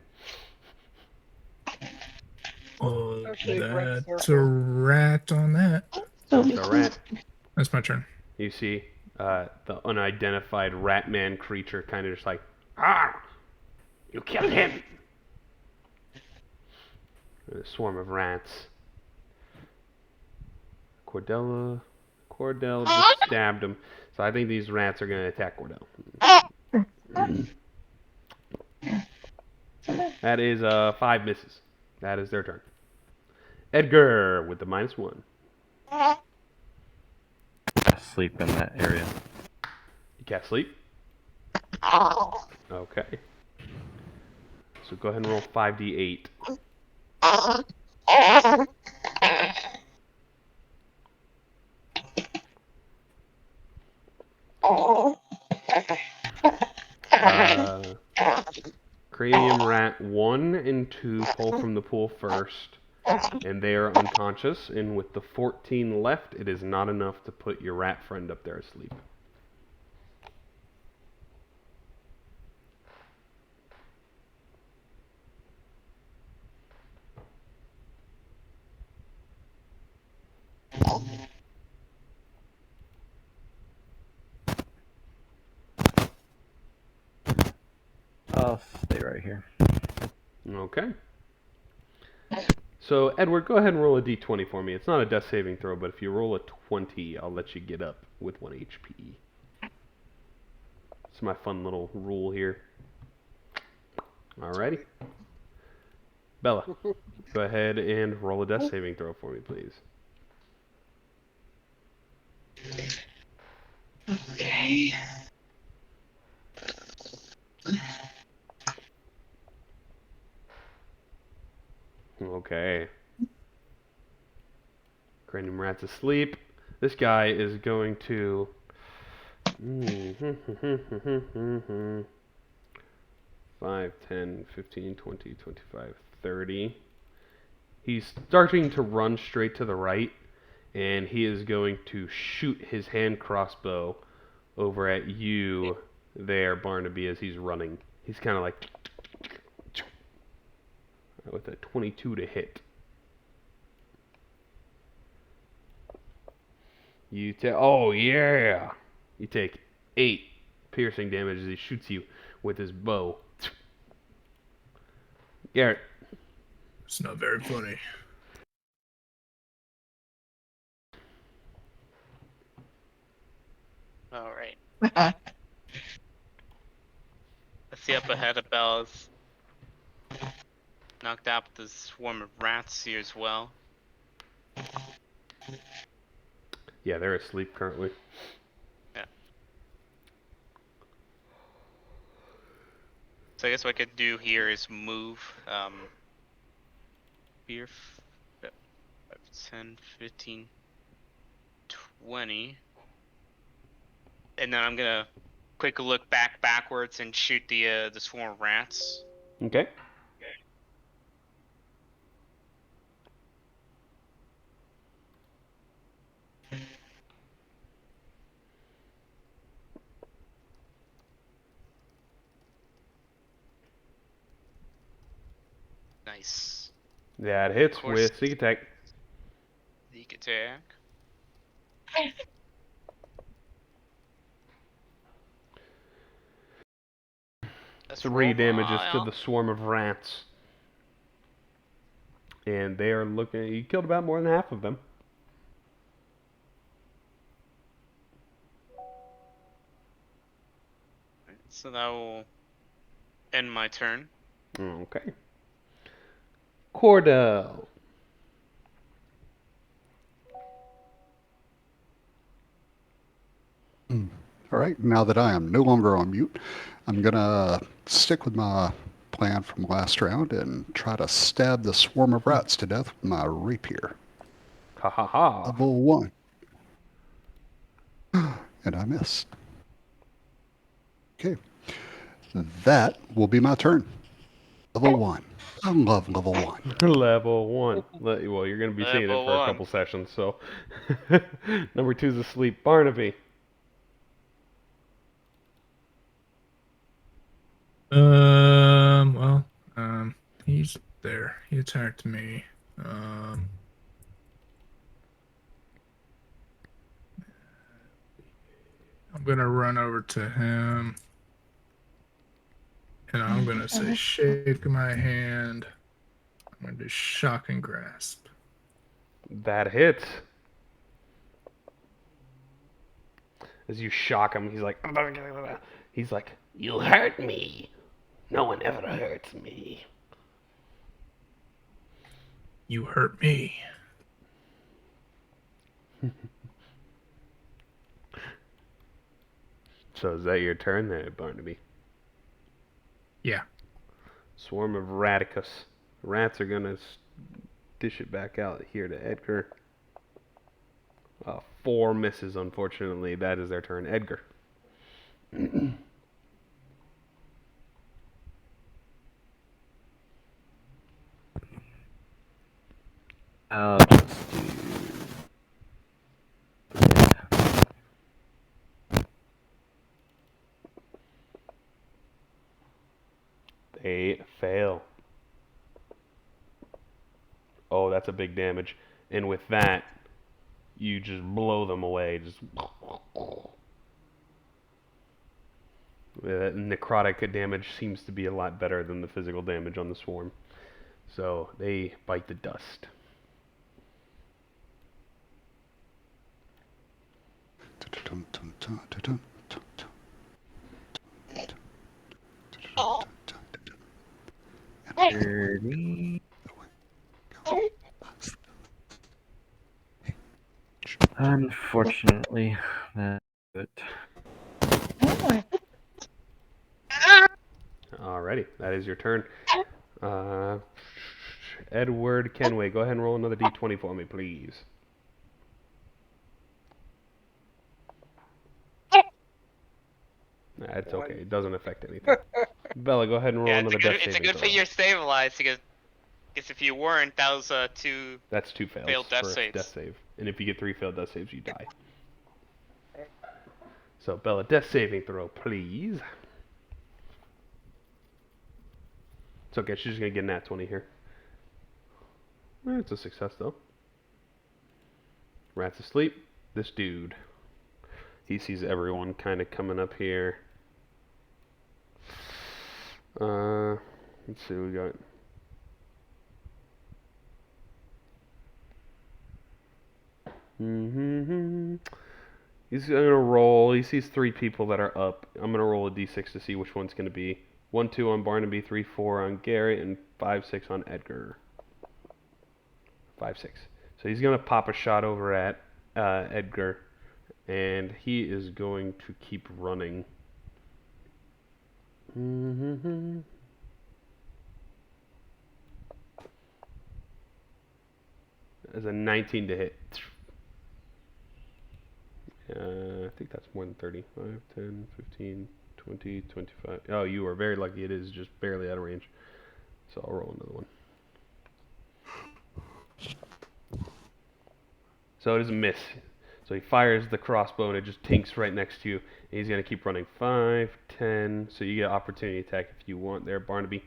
Oh, Okay, red that's a circle. rat on that. That's a rat. That's my turn. You see the unidentified rat man creature kind of just like, ah, you killed him. And a swarm of rats. Cordell just stabbed him. So I think these rats are going to attack Cordell. That is 5 misses. That is their turn. Edgar with the -1. Sleep in that area. You can't sleep? Okay. So go ahead and roll 5d8. Cranium Rat 1 and 2 pull from the pool first, and they are unconscious, and with the 14 left, it is not enough to put your rat friend up there asleep. I'll stay right here. Okay. So, Edward, go ahead and roll a d20 for me. It's not a death saving throw, but if you roll a 20, I'll let you get up with 1 HP. It's my fun little rule here. Alrighty. Bella, go ahead and roll a death saving throw for me, please. Okay. Okay. Cranium Rat's asleep. This guy is going to... 5, 10, 15, 20, 25, 30. He's starting to run straight to the right, and he is going to shoot his hand crossbow over at you there, Barnaby, as he's running. He's kind of like... with a 22 to hit. You take... Oh, yeah! You take 8 piercing damage as he shoots you with his bow. Garrett. It's not very funny. All right. I see up ahead of Bella's knocked out with the swarm of rats here as well. Yeah, they're asleep currently. Yeah. So I guess what I could do here is move here 5, 10, 15, 20. And then I'm gonna quick look backwards and shoot the swarm of rats. Okay. Nice. That hits course. with sneak attack. Sneak attack. Let's 3 roll damages to wild. the swarm of rats. And they are looking... You killed about more than half of them. So that will end my turn. Okay. Cordell. All right, now that I am no longer on mute, I'm going to stick with my plan from last round and try to stab the swarm of rats to death with my rapier. Ha ha ha. Level 1. And I missed. Okay. That will be my turn. Level 1. I love level 1. Level 1. Well, you're going to be seeing it Level for a 1. couple sessions, so. Number 2's asleep. Barnaby. Well, he's there. He attacked me. I'm gonna run over to him, and I'm gonna say, "Shake my hand." I'm gonna do shock and grasp. That hits. As you shock him, he's like, you hurt me. No one ever hurts me. You hurt me. So is that your turn there, Barnaby? Yeah. Swarm of Radicus. Rats are gonna dish it back out here to Edgar. 4 misses, unfortunately. That is their turn. Edgar. I'll just do. They fail. Oh, that's a big damage. And with that, you just blow them away. Just necrotic damage seems to be a lot better than the physical damage on the swarm. So they bite the dust. Dirty. Unfortunately, that's it. Alrighty, that is your turn. Edward Kenway, go ahead and roll another d20 for me, please. That's okay. It doesn't affect anything. Bella, go ahead and roll Yeah, another death it's a saving good throw. thing you're stabilized because if you weren't, that was 2 That's 2 fails failed death for a saves. death save. And if you get 3 failed death saves, you die. So, Bella, death saving throw, please. It's okay, she's just going to get an nat 20 here. It's a success, though. Rat's asleep. This dude. He sees everyone kind of coming up here. Let's see what we got. He's gonna roll. He sees 3 people that are up. I'm gonna roll a d6 to see which one's gonna be. 1, 2 on Barnaby, 3, 4 on Garrett, and 5, 6 on Edgar. 5, 6. So he's gonna pop a shot over at Edgar, and he is going to keep running. As a 19 to hit. I think that's more than 30. 5, 10, 15, 20, 25. Oh, you are very lucky. It is just barely out of range. So I'll roll another one. So it is a miss. So he fires the crossbow and it just tinks right next to you. And he's going to keep running. 5, 10. So you get opportunity attack if you want there, Barnaby.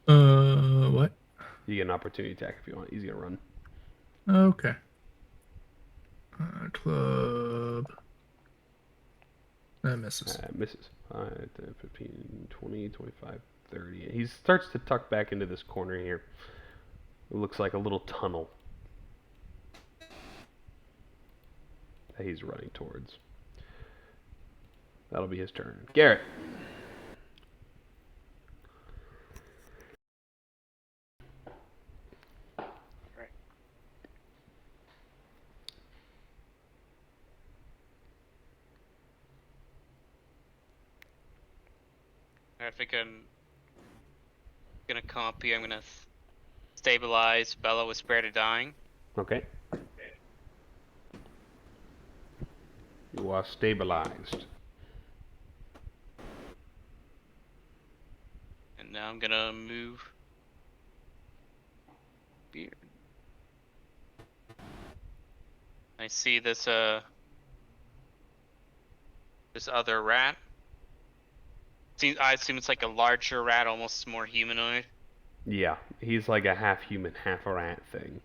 What? You get an opportunity attack if you want. He's going to run. Okay. Club. That misses. Misses. 5, 10, 15, 20, 25, 30. He starts to tuck back into this corner here. It looks like a little tunnel that he's running towards. That'll be his turn. Garrett. I think I'm gonna come up here. I'm gonna stabilize Bella with Spare to Dying. Okay. You are stabilized. And now I'm gonna move here. I see this this other rat. I assume it's like a larger rat, almost more humanoid. Yeah, he's like a half human, half rat thing.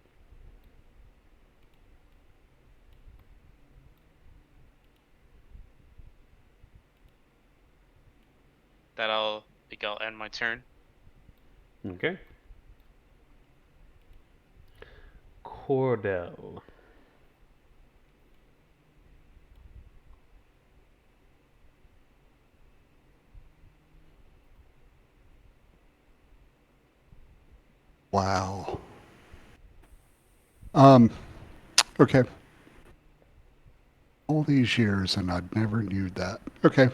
I'll end my turn. Okay. Cordell. Wow. Okay. All these years and I never knew that. Okay.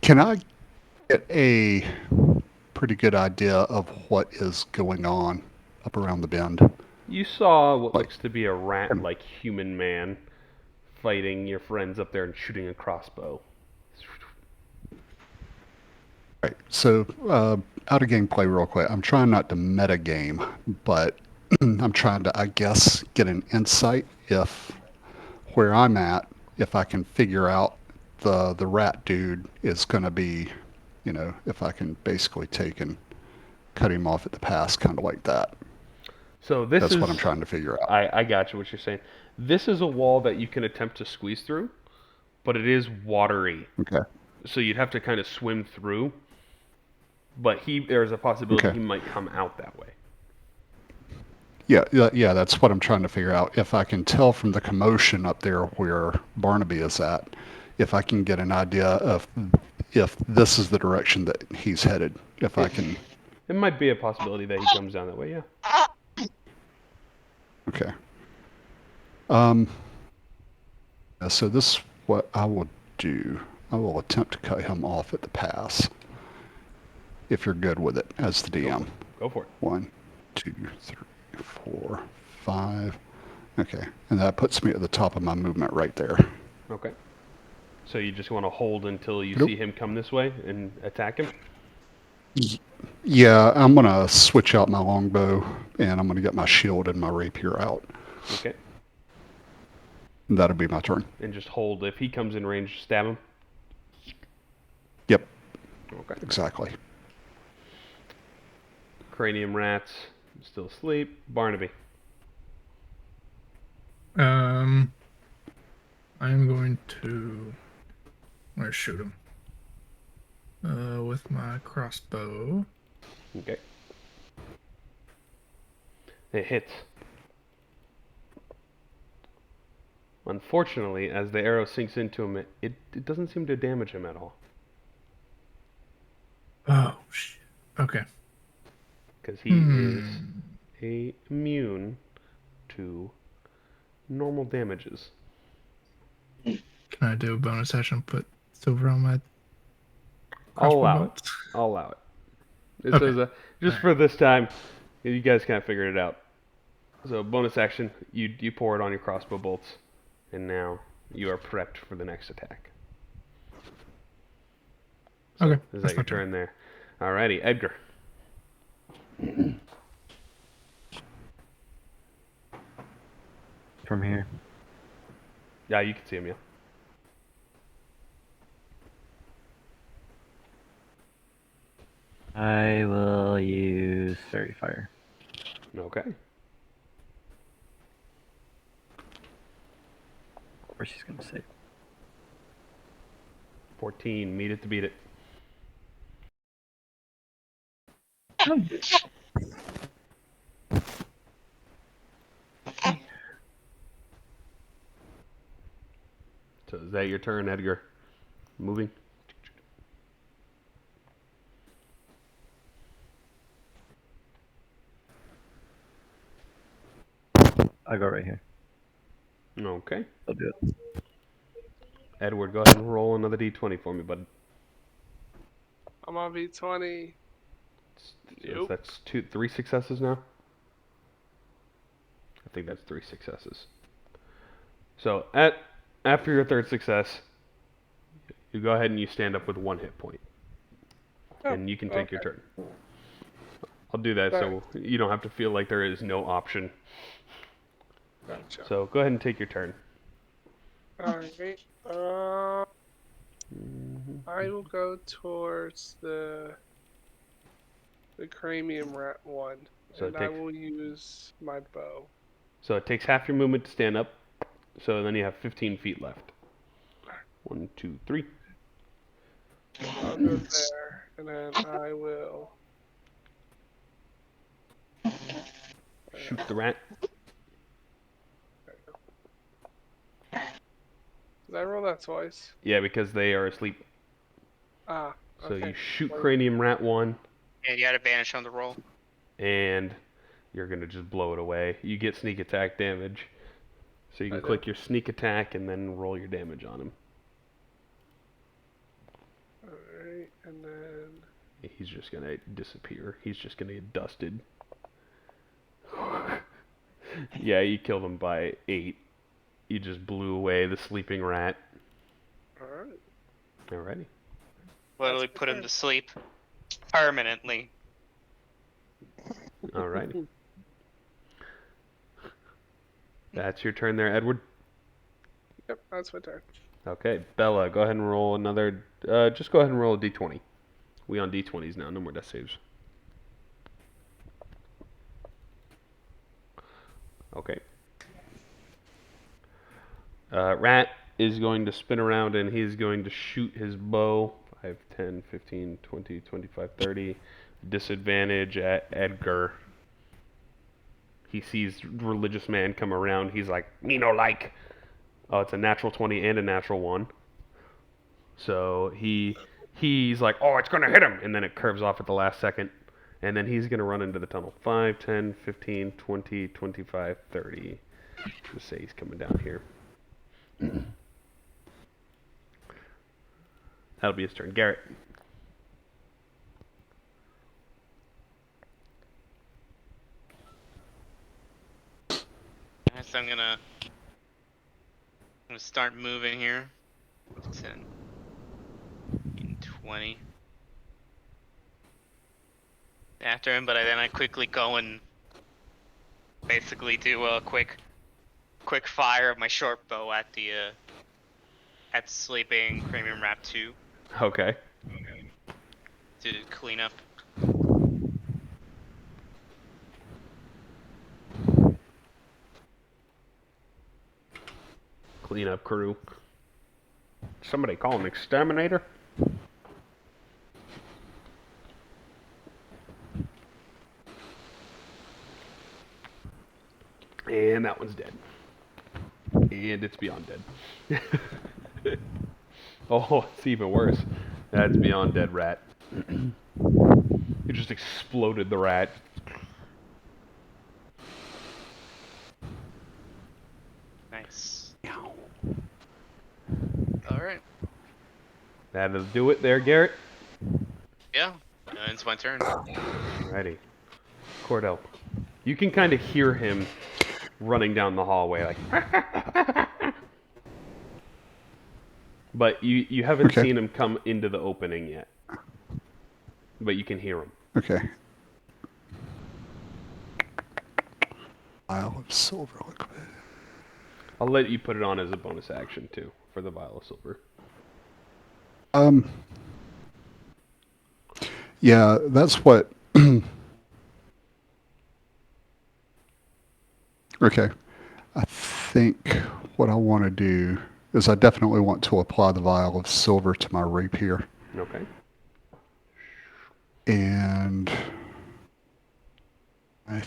Can I get a pretty good idea of what is going on up around the bend? You saw what Like, looks to be a rat-like human man fighting your friends up there and shooting a crossbow. right. So, out of gameplay, real quick. I'm trying not to meta game, but I'm trying to, I guess, get an insight if where I'm at, if I can figure out the rat dude is going to be, if I can basically take and cut him off at the pass, kind of like that. So this That's is what I'm trying to figure out. I got you what you're saying. This is a wall that you can attempt to squeeze through, but it is watery. Okay. So you'd have to kind of swim through. But there's a possibility Okay. he might come out that way. Yeah, that's what I'm trying to figure out. If I can tell from the commotion up there where Barnaby is at, if I can get an idea of if this is the direction that he's headed. If I can. It might be a possibility that he comes down that way, yeah. Okay. So this is what I will do. I will attempt to cut him off at the pass. If you're good with it as the DM. Go for it. 1, 2, 3, 4, 5. Okay. And that puts me at the top of my movement right there. Okay. So you just want to hold until you Nope. see him come this way and attack him? Yeah, I'm going to switch out my longbow and I'm going to get my shield and my rapier out. Okay. That'll be my turn. And just hold. If he comes in range, stab him? Yep, Okay. exactly. Cranium rats. Still asleep. Barnaby. I'm going to shoot him with my crossbow. Okay. It hits. Unfortunately, as the arrow sinks into him, it doesn't seem to damage him at all. Oh, shit. Okay. Because he is immune to normal damages. Can I do a bonus action? Put silver on my I'll crossbow allow it. bolts? I'll allow it. It Okay. says, just for this time, you guys kind of figured it out. So bonus action, you pour it on your crossbow bolts, and now you are prepped for the next attack. So, Okay. Is that's that your my turn. turn there? Alrighty, Edgar. From here. Yeah, you can see him, yeah. I will use Fairy Fire. Okay. Of course he's gonna save. 14, meet it to beat it. So is that your turn, Edgar? Moving? I'll go right here. Okay. I'll do it. Edward, go ahead and roll another d20 for me, bud. I'm on V20. Yes, Nope. that's 3 successes now? I think that's 3 successes. So after your third success, you go ahead and you stand up with 1 hit point, Oh, and you can take your okay. turn. I'll do that so you don't have to feel like there is no option. Gotcha. So go ahead and take your turn. Alright. I will go towards the cranium rat one, So and I will use my bow. So it takes half your movement to stand up. So then you have 15 feet left. 1, 2, 3. I'll go there, and then I will Shoot the rat. Did I roll that twice? Yeah, because they are asleep. Ah, So okay. you shoot Wait. cranium rat 1, And you had advantage on the roll. and you're gonna just blow it away. You get sneak attack damage. So you I can do. click your sneak attack and then roll your damage on him. Alright, and then He's just gonna disappear. He's just gonna get dusted. Yeah, you killed him by 8. You just blew away the sleeping rat. alright. Alrighty. Literally That's put him fair. to sleep permanently. Alrighty. That's your turn there, Edward. Yep, that's my turn. Okay, Bella, go ahead and roll another. Just go ahead and roll a d20. We on d20s now. No more death saves. Okay. Rat is going to spin around and he's going to shoot his bow. 5, 10, 15, 20, 25, 30. Disadvantage at Edgar. He sees religious man come around. He's like, me no like. Oh, it's a natural 20 and a natural 1. So he's like, oh, it's going to hit him. And then it curves off at the last second. And then he's going to run into the tunnel. 5, 10, 15, 20, 25, 30. Just say he's coming down here. That'll be his turn. Garrett. So I'm gonna start moving here. 10, 20. After him, but then I quickly go and basically do a quick fire of my short bow at the sleeping Cranium Wrap 2 Okay. to clean up. Clean up crew. Somebody call an exterminator? And that one's dead. And it's beyond dead. Oh, it's even worse. That's beyond dead rat. You just exploded the rat. Nice. Alright. That'll do it there, Garrett. Yeah. It's my turn. Alrighty. Cordell. You can kind of hear him running down the hallway, like. But you haven't Okay. seen him come into the opening yet. But you can hear him. Okay. Vial of silver liquid. I'll let you put it on as a bonus action too for the vial of silver. Yeah, that's what. Okay. I think what I want to do is I definitely want to apply the vial of silver to my rapier. Okay. And I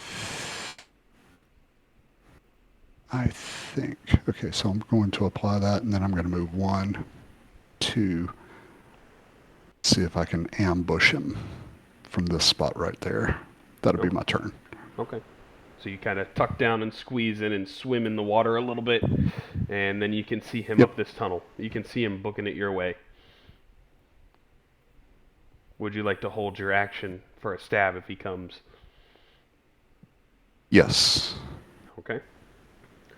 think, okay, so I'm going to apply that, and then I'm going to move 1, 2, see if I can ambush him from this spot right there. That'll be my turn. Okay. So you kind of tuck down and squeeze in and swim in the water a little bit, and then you can see him Yep. up this tunnel. You can see him booking it your way. Would you like to hold your action for a stab if he comes? Yes. Okay.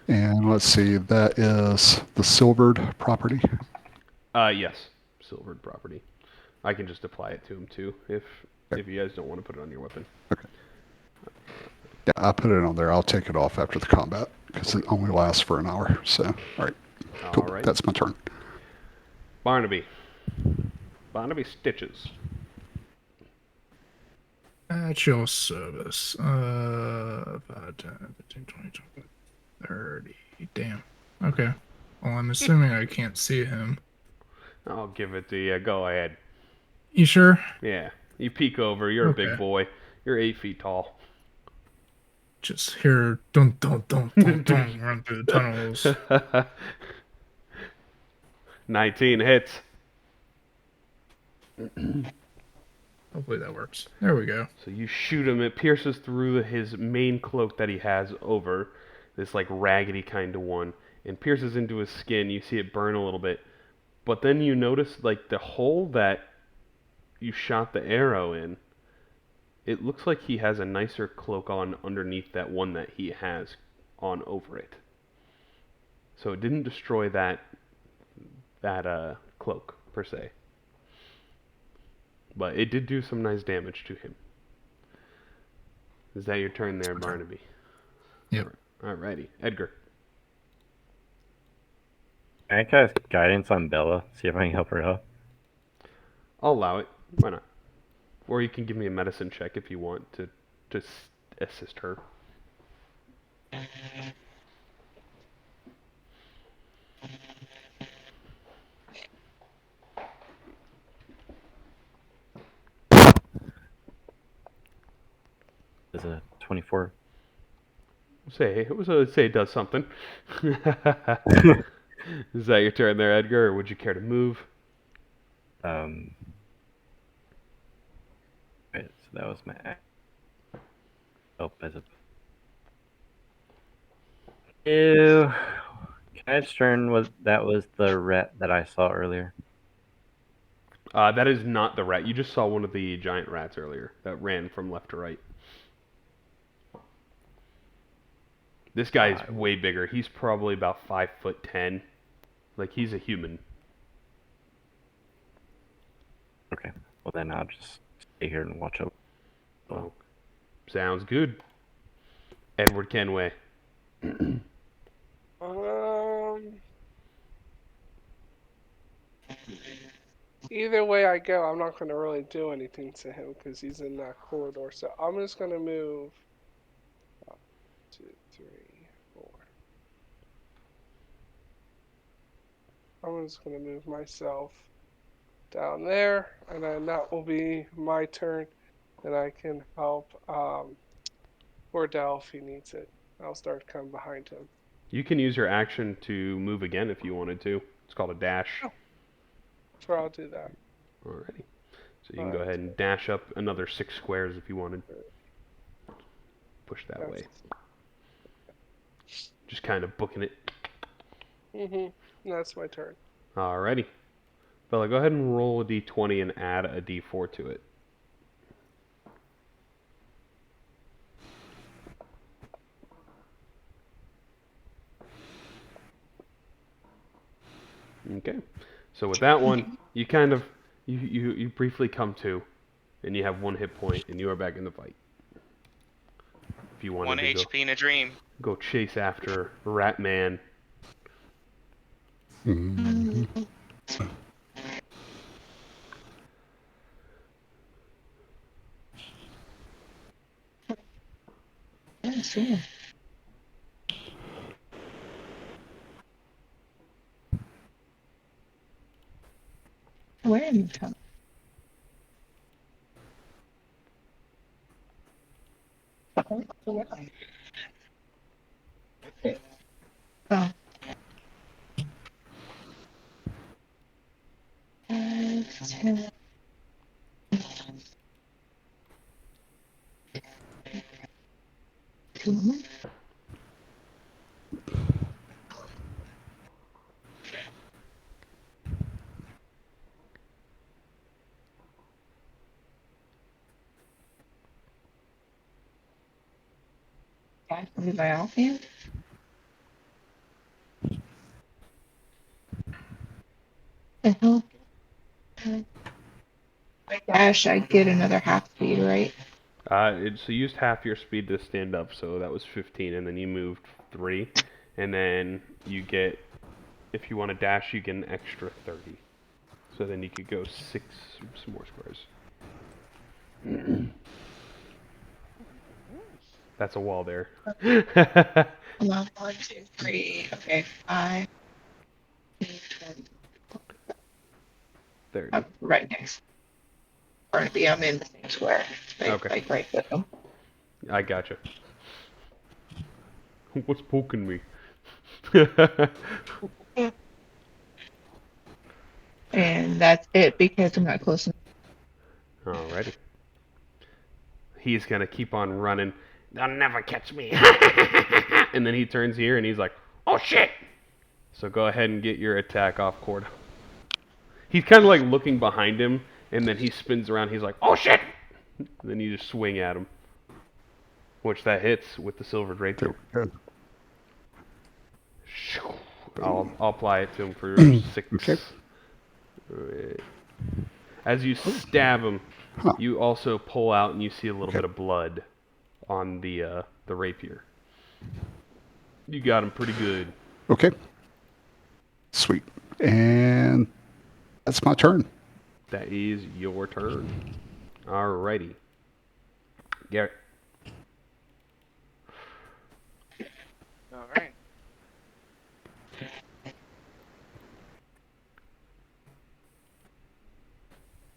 And let's see, that is the silvered property. Yes, silvered property. I can just apply it to him too, if you guys don't want to put it on your weapon. Okay. Yeah, I put it on there. I'll take it off after the combat because it only lasts for an hour. So, all right, cool. All right, That's my turn. Barnaby. Barnaby Stitches. At your service. 5, 10, 15, 20, 25, 30. Damn. Okay. Well, I'm assuming I can't see him. I'll give it to you. Go ahead. You sure? Yeah. You peek over. You're a big Okay. boy. You're 8 feet tall. Just hear dun dun dun dun dun run through the tunnels. 19 hits. Hopefully that works. There we go. So you shoot him. It pierces through his main cloak that he has over, this like raggedy kind of one, and pierces into his skin. You see it burn a little bit. But then you notice like the hole that you shot the arrow in, it looks like he has a nicer cloak on underneath that one that he has on over it. So it didn't destroy that cloak per se, but it did do some nice damage to him. Is that your turn there, Barnaby? Yep. Alrighty, Edgar. Can I cast guidance on Bella? See if I can help her out. I'll allow it. Why not? Or you can give me a medicine check if you want to assist her. Is a 24. Say it does something. Is that your turn there, Edgar, or would you care to move? Right, so that was my act. Oh, as a. Ew. Can I just turn that was the rat that I saw earlier? That is not the rat. You just saw one of the giant rats earlier that ran from left to right. This guy is way bigger. He's probably about 5'10". Like he's a human. Okay. Well, then I'll just stay here and watch over. Oh, sounds good. Edward Kenway. Either way I go, I'm not going to really do anything to him because he's in that corridor. So I'm just going to move 1, 2, 3, 4. I'm just going to move myself down there, and then that will be my turn, and I can help Cordell if he needs it. I'll start coming behind him. You can use your action to move again if you wanted to. It's called a dash. Oh. So I'll do that. Alrighty. So you can go ahead and dash up another 6 squares if you wanted. Push that way. Just kind of booking it. That's my turn. Alrighty. Bella, go ahead and roll a d20 and add a d4 to it. Okay. So with that one, you kind of you briefly come to, and you have 1 hit point, and you are back in the fight. If you wanted 1 to HP in a dream. go chase after Rat Man. Mm-hmm. Yeah, sure. Where am I coming? Oh. 5, 10. Move my offhand? And my dash, I get another half speed, right? So you used half your speed to stand up, so that was 15, and then you moved 3, and then you get, if you want to dash, you get an extra 30. So then you could go 6 some more squares. That's a wall there. Hold on, 1, 2, 3. Okay, 5. 30. I'm right next. Barnaby, I'm in the same square. Okay. Like right with him. I gotcha. What's poking me? And that's it because I'm not close enough. Alrighty. He's gonna keep on running. They'll never catch me. And then he turns here and he's like, oh shit! So go ahead and get your attack off, Cord. He's kind of like looking behind him, and then he spins around. He's like, oh shit! And then you just swing at him. Which that hits with the silvered rapier. Good. I'll apply it to him for 6. Okay. As you stab him, Huh. you also pull out and you see a little Okay. bit of blood on the rapier. You got him pretty good. Okay. Sweet. And that's my turn. That is your turn. Alrighty. Garrett. All right.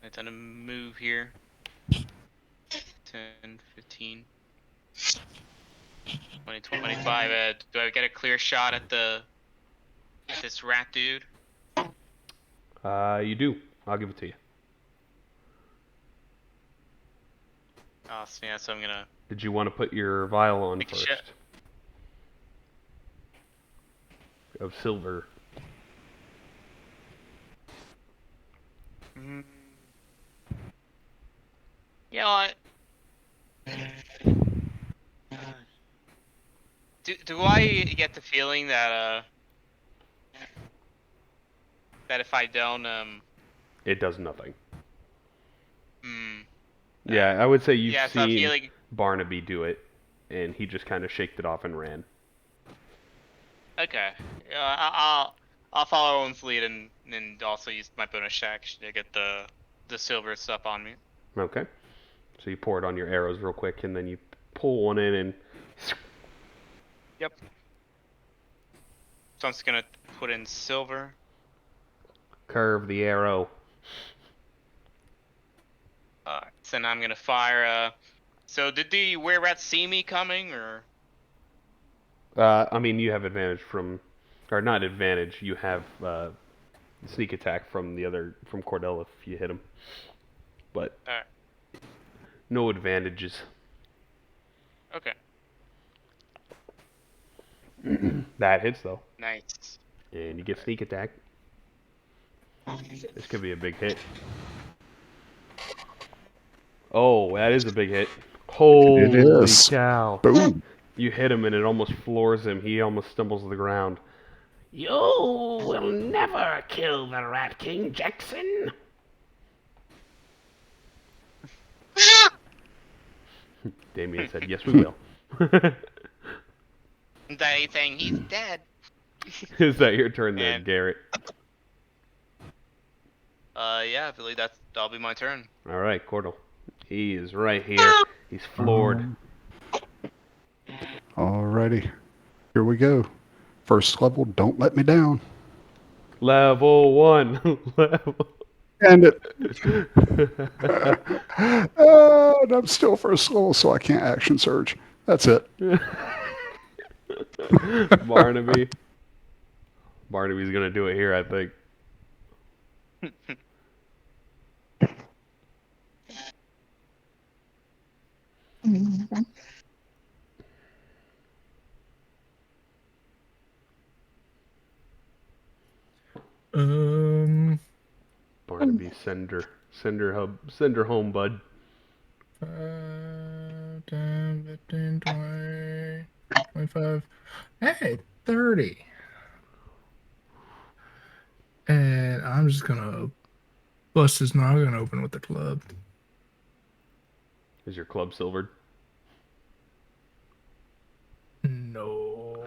I tend to move here. 10, 15, 20, 25. Do I get a clear shot at this rat dude? You do. I'll give it to you. Awesome. Yeah. So I'm gonna Did you want to put your vial on Take a first? shot. Of silver. Yeah. Do I get the feeling that that if I don't It does nothing. hmm, Yeah, I would say you've yeah, so I seen feel like Barnaby do it, and he just kind of shaked it off and ran. okay. I'll follow Owen's lead and also use my bonus action to get the silver stuff on me. Okay. So you pour it on your arrows real quick, and then you pull one in and... Yep. So I'm just gonna put in silver. curve the arrow. So now I'm gonna fire. So did the were-rat see me coming, or? I mean, you have advantage from... Or not advantage, you have sneak attack from from Cordell if you hit him. But Alright. no advantages. Okay. That hits, though. Nice. And you get sneak attack. This could be a big hit. Oh, that is a big hit. Holy is. cow. Boom. You hit him and it almost floors him. He almost stumbles to the ground. You will never kill the Rat King, Jackson. Damien said, yes, we will. They think he's dead. Is that your turn then, And- Garrett? Yeah, I believe that'll be my turn. All right, Cordell. He is right here. He's floored. Alrighty. Here we go. First level, don't let me down. Level 1. Level. And it. And I'm still first level, so I can't action surge. That's it. Barnaby. Barnaby's gonna do it here, I think. Barnaby, send her home, bud. 5, 10, 15, 20, 25. Hey, 30. And I'm just gonna bust his noggin open with the club. Is your club silvered? No,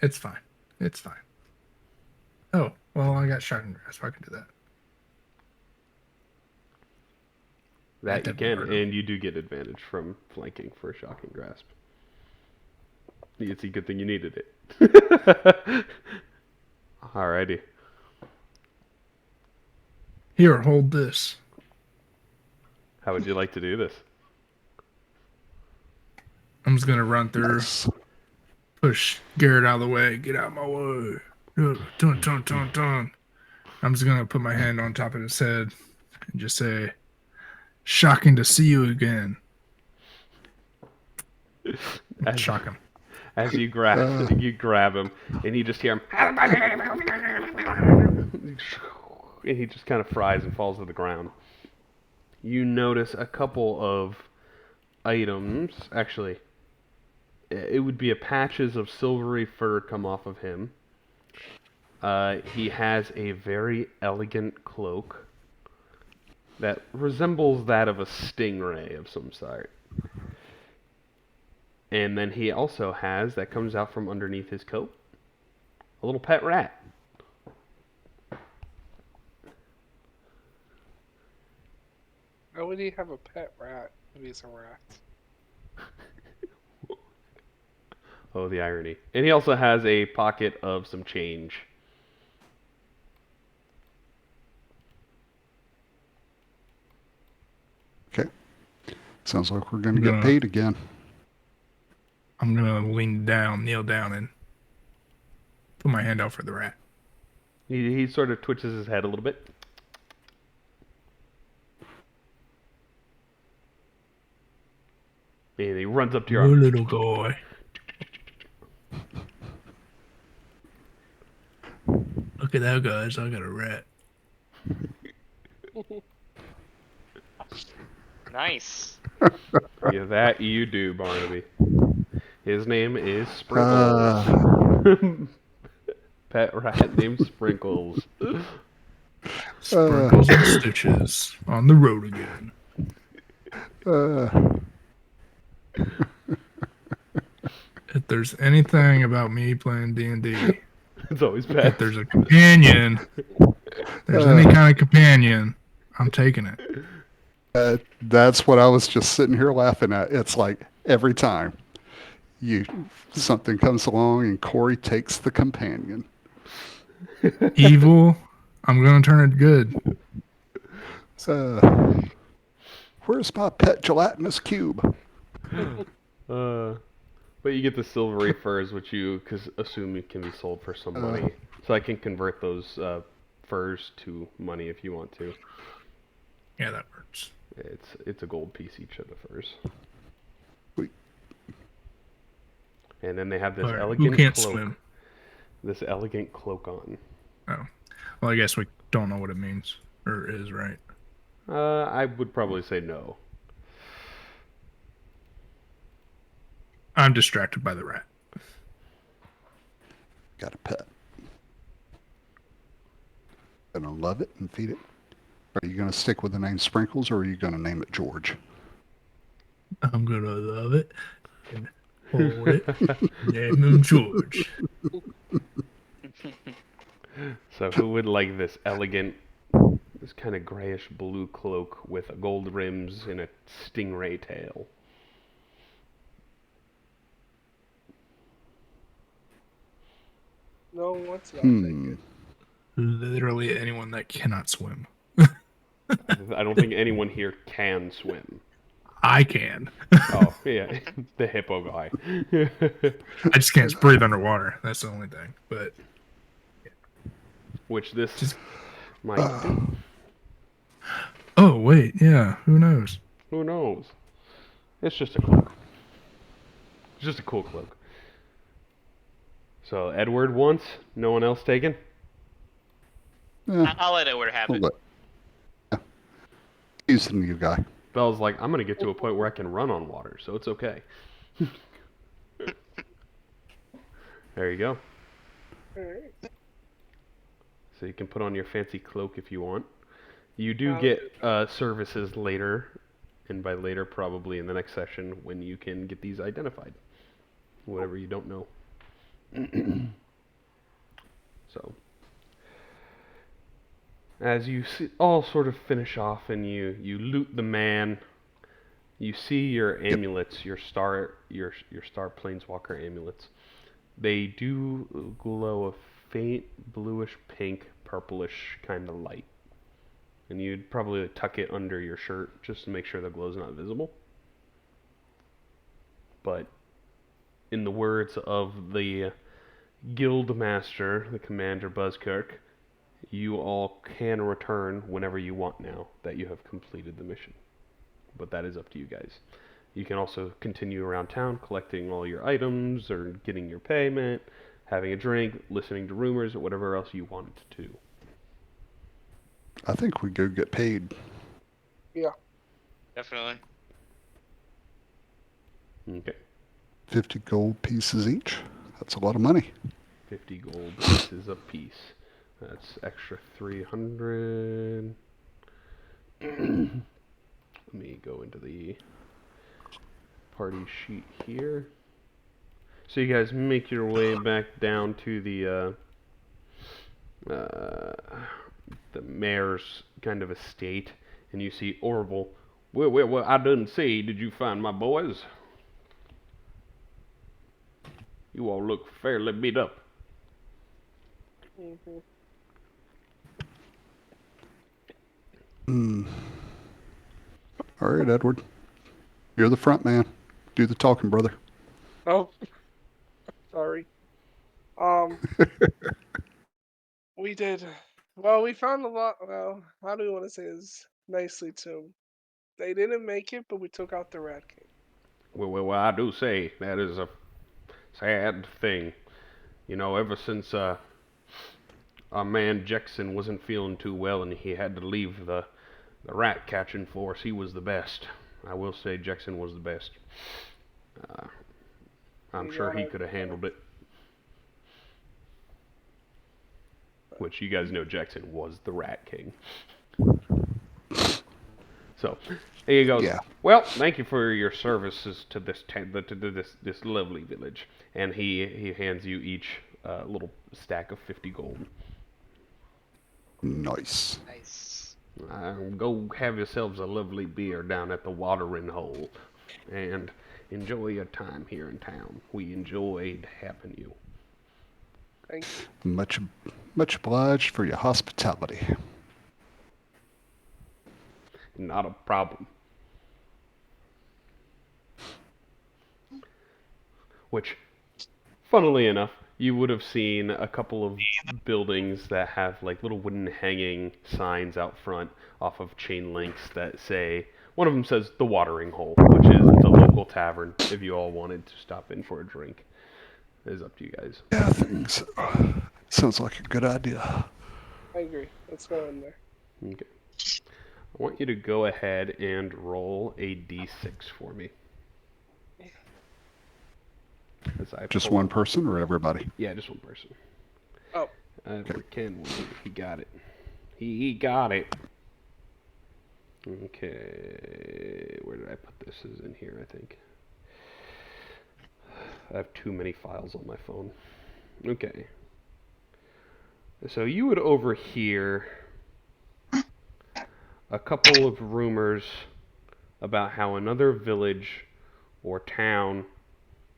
it's fine. It's fine. Oh, well, I got shocking grasp. I can do that. That you That can, definitely hurt him. and you do get advantage from flanking for a shocking grasp. It's a good thing you needed it. Alrighty. Here, hold this. How would you like to do this? I'm just gonna run through, Nice. push Garrett out of the way. Get out of my way. Dun, dun, dun, dun. I'm just gonna put my hand on top of his head and just say, "Shocking to see you again." As, Shock him. as you grab him, and you just hear him, and he just kind of fries and falls to the ground. You notice a couple of items. Actually, it would be patches of silvery fur come off of him. He has a very elegant cloak that resembles that of a stingray of some sort. And then he also has, that comes out from underneath his coat, a little pet rat. Why would he have a pet rat if he's a rat? Oh, the irony. And he also has a pocket of some change. Okay. Sounds like we're going to Yeah. get paid again. I'm gonna kneel down, and put my hand out for the rat. He sort of twitches his head a little bit. And he runs up to your Oh, arm. little guy. Look at that, guys. I got a rat. Nice. Yeah, that you do, Barnaby. His name is Sprinkles. Pet rat named Sprinkles. Sprinkles and stitches on the road again. If there's anything about me playing D&D, It's always if pet. there's a companion, there's any kind of companion, I'm taking it. That's what I was just sitting here laughing at. It's like every time something comes along and Corey takes the companion. Evil, I'm gonna turn it good. Where's my pet gelatinous cube? But you get the silvery furs, which you assume it can be sold for some money. So I can convert those furs to money if you want to. Yeah, that works. It's a gold piece each of the furs. Sweet. And then they have this Alright, elegant who can't cloak. swim? This elegant cloak on. Oh, well, I guess we don't know what it means or is, right? I would probably say no. I'm distracted by the rat. Got a pet. Gonna love it and feed it. Are you gonna stick with the name Sprinkles or are you gonna name it George? I'm gonna love it and hold it. Name him George. So who would like this elegant, this kind of grayish blue cloak with gold rims and a stingray tail? No one wants it. I'll take it. Literally anyone that cannot swim. I don't think anyone here can swim. I can. Oh, yeah, the hippo guy. I just can't breathe underwater. That's the only thing. But Which this Just- might be. oh wait, yeah. Who knows? Who knows? It's just a cloak. It's just a cool cloak. So Edward once, no one else taken? I'll let Edward have it. He's the new guy. Bell's like, I'm gonna get to a point where I can run on water, so it's okay. There you go. Alright. So you can put on your fancy cloak if you want. You do I'll get do services later, and by later probably in the next session when you can get these identified. Whatever you don't know. So, as you all sort of finish off and you loot the man, you see your amulets, your star planeswalker amulets. They do glow a faint bluish pink, purplish kind of light. And you'd probably tuck it under your shirt just to make sure the glow's not visible. But in the words of the guild master, the commander Buzzkirk, you all can return whenever you want now that you have completed the mission. But that is up to you guys. You can also continue around town collecting all your items or getting your payment, having a drink, listening to rumors, or whatever else you want to do. I think we go get paid. Definitely. Okay. 50 gold pieces each. That's a lot of money. 50 gold pieces a piece. That's extra 300. Let me go into the party sheet here. So you guys make your way back down to the mayor's kind of estate, and you see Orville. Well, I didn't see. Did you find my boys? You all look fairly beat up. Mhm. All right, Edward. You're the front man. Do the talking, brother. Oh, sorry. We did. Well, we found a lot. Well, how do we want to say this nicely too? They didn't make it, but we took out the Rat King. Well, I do say that is a sad thing. You know, ever since our man Jackson wasn't feeling too well and he had to leave the rat catching force, he was the best. I will say Jackson was the best. I'm sure he could have handled it. Which you guys know Jackson was the Rat King. So, here you go. Yeah. Well, thank you for your services to this this lovely village. And he hands you each a little stack of 50 gold. Nice. Nice. Go have yourselves a lovely beer down at the watering hole. And enjoy your time here in town. We enjoyed having you. Thank you. Much obliged for your hospitality. Not a problem. Which, funnily enough, you would have seen a couple of buildings that have like little wooden hanging signs out front off of chain links that say, one of them says the watering hole, which is the local tavern if you all wanted to stop in for a drink. It is up to you guys. Yeah, things. Sounds like a good idea. I agree. Let's go in there. Okay. I want you to go ahead and roll a d6 for me. As I Just pull- one person or everybody? Yeah, just one person. Oh. For Ken, he got it. He got it. Okay, where did I put this? Is in here, I think. I have too many files on my phone. Okay. So you would overhear a couple of rumors about how another village or town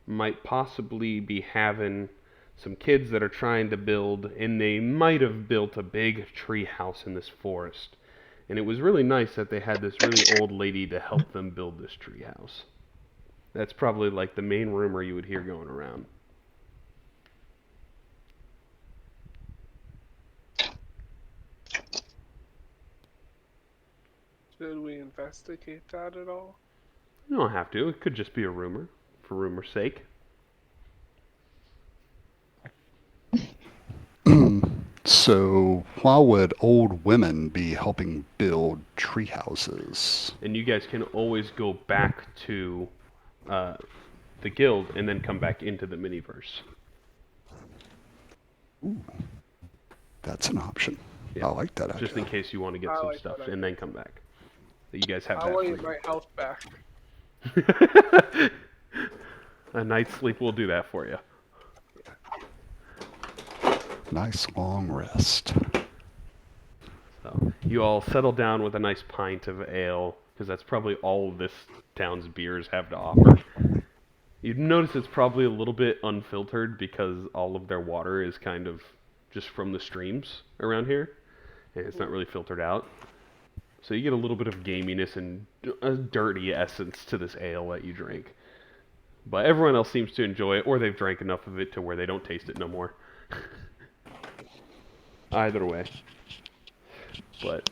might possibly be having some kids that are trying to build, and they might have built a big tree house in this forest. And it was really nice that they had this really old lady to help them build this tree house. That's probably like the main rumor you would hear going around. Should we investigate that at all? You don't have to. It could just be a rumor, for rumor's sake. So, why would old women be helping build tree houses? And you guys can always go back to the guild and then come back into the miniverse. That's an option. Yeah. I like that idea. Just in case you want to get I some like stuff that and then come back. So you guys have I that want to free. get my health back. A night's sleep will do that for you. Nice long rest. So you all settle down with a nice pint of ale, because that's probably all this town's beers have to offer. You'd notice it's probably a little bit unfiltered because all of their water is kind of just from the streams around here, and it's not really filtered out. So you get a little bit of gaminess and a dirty essence to this ale that you drink. But everyone else seems to enjoy it, or they've drank enough of it to where they don't taste it no more. Either way. But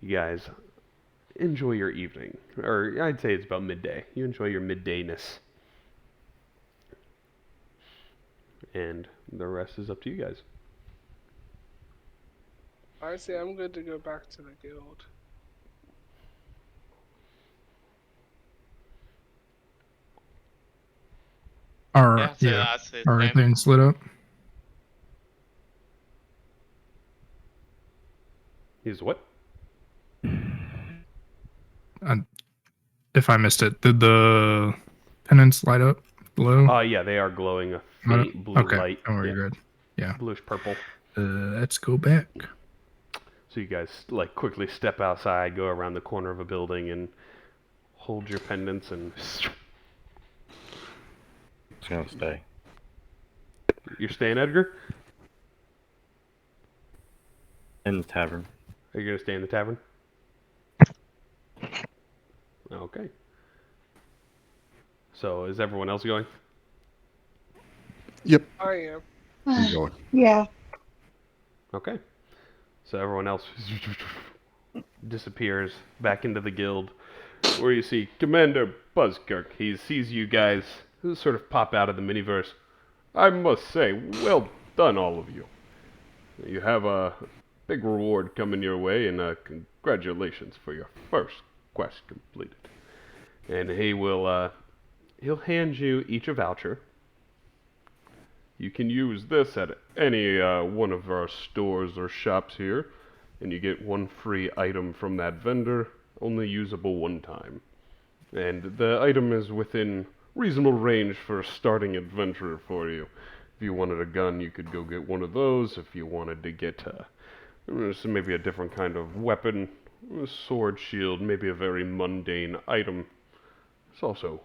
you guys enjoy your evening. Or I'd say it's about midday. You enjoy your middayness. And the rest is up to you guys. Honestly, I'm good to go back to the guild. Are Yeah, I'd say the are same. things lit up? He's what? If I missed it, did the pennants light up below? Yeah, they are glowing a Light up? faint blue Okay, light. don't worry, Yeah, good. Yeah. bluish purple. Let's go back. So you guys like quickly step outside, go around the corner of a building, and hold your pendants and. It's gonna stay. You're staying, Edgar? In the tavern. Are you gonna stay in the tavern? Okay. So is everyone else going? Yep, I am. I'm going. Yeah. Okay. So everyone else disappears back into the guild, where you see Commander Buzzkirk. He sees you guys sort of pop out of the miniverse. I must say, well done, all of you. You have a big reward coming your way, and congratulations for your first quest completed. And he'll hand you each a voucher. You can use this at any one of our stores or shops here, and you get one free item from that vendor, only usable one time. And the item is within reasonable range for a starting adventure for you. If you wanted a gun, you could go get one of those. If you wanted to get maybe a different kind of weapon, a sword, shield, maybe a very mundane item, it's also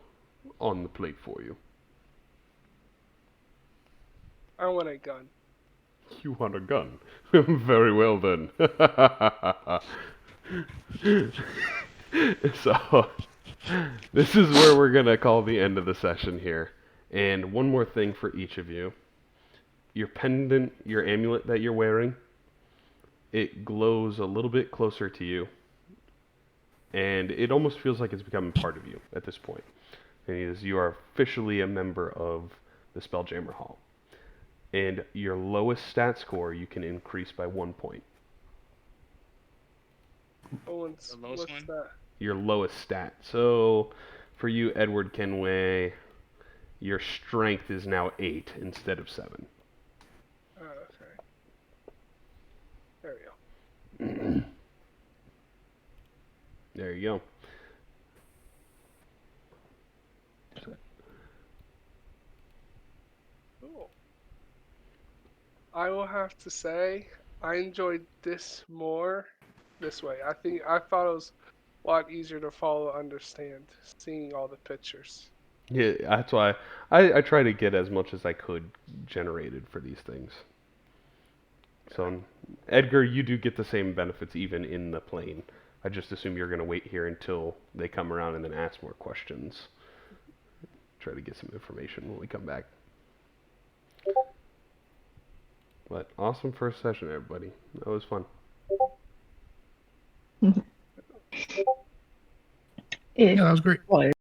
on the plate for you. I want a gun. You want a gun? Very well then. So, this is where we're gonna call the end of the session here. And one more thing for each of you. Your pendant, your amulet that you're wearing, it glows a little bit closer to you. And it almost feels like it's becoming part of you at this point. And you are officially a member of the Spelljammer Hall. And your lowest stat score you can increase by 1 point. Oh, The lowest what's one? that? Your lowest stat. So, for you, Edward Kenway, your strength is now 8 instead of 7. Oh, okay. There we go. There you go. Cool. I will have to say, I enjoyed this more this way. I thought it was a lot easier to follow and understand, seeing all the pictures. Yeah, that's why I try to get as much as I could generated for these things. So, Edgar, you do get the same benefits even in the plane. I just assume you're going to wait here until they come around and then ask more questions. Try to get some information when we come back. But awesome first session, everybody. That was fun. Yeah, that was great.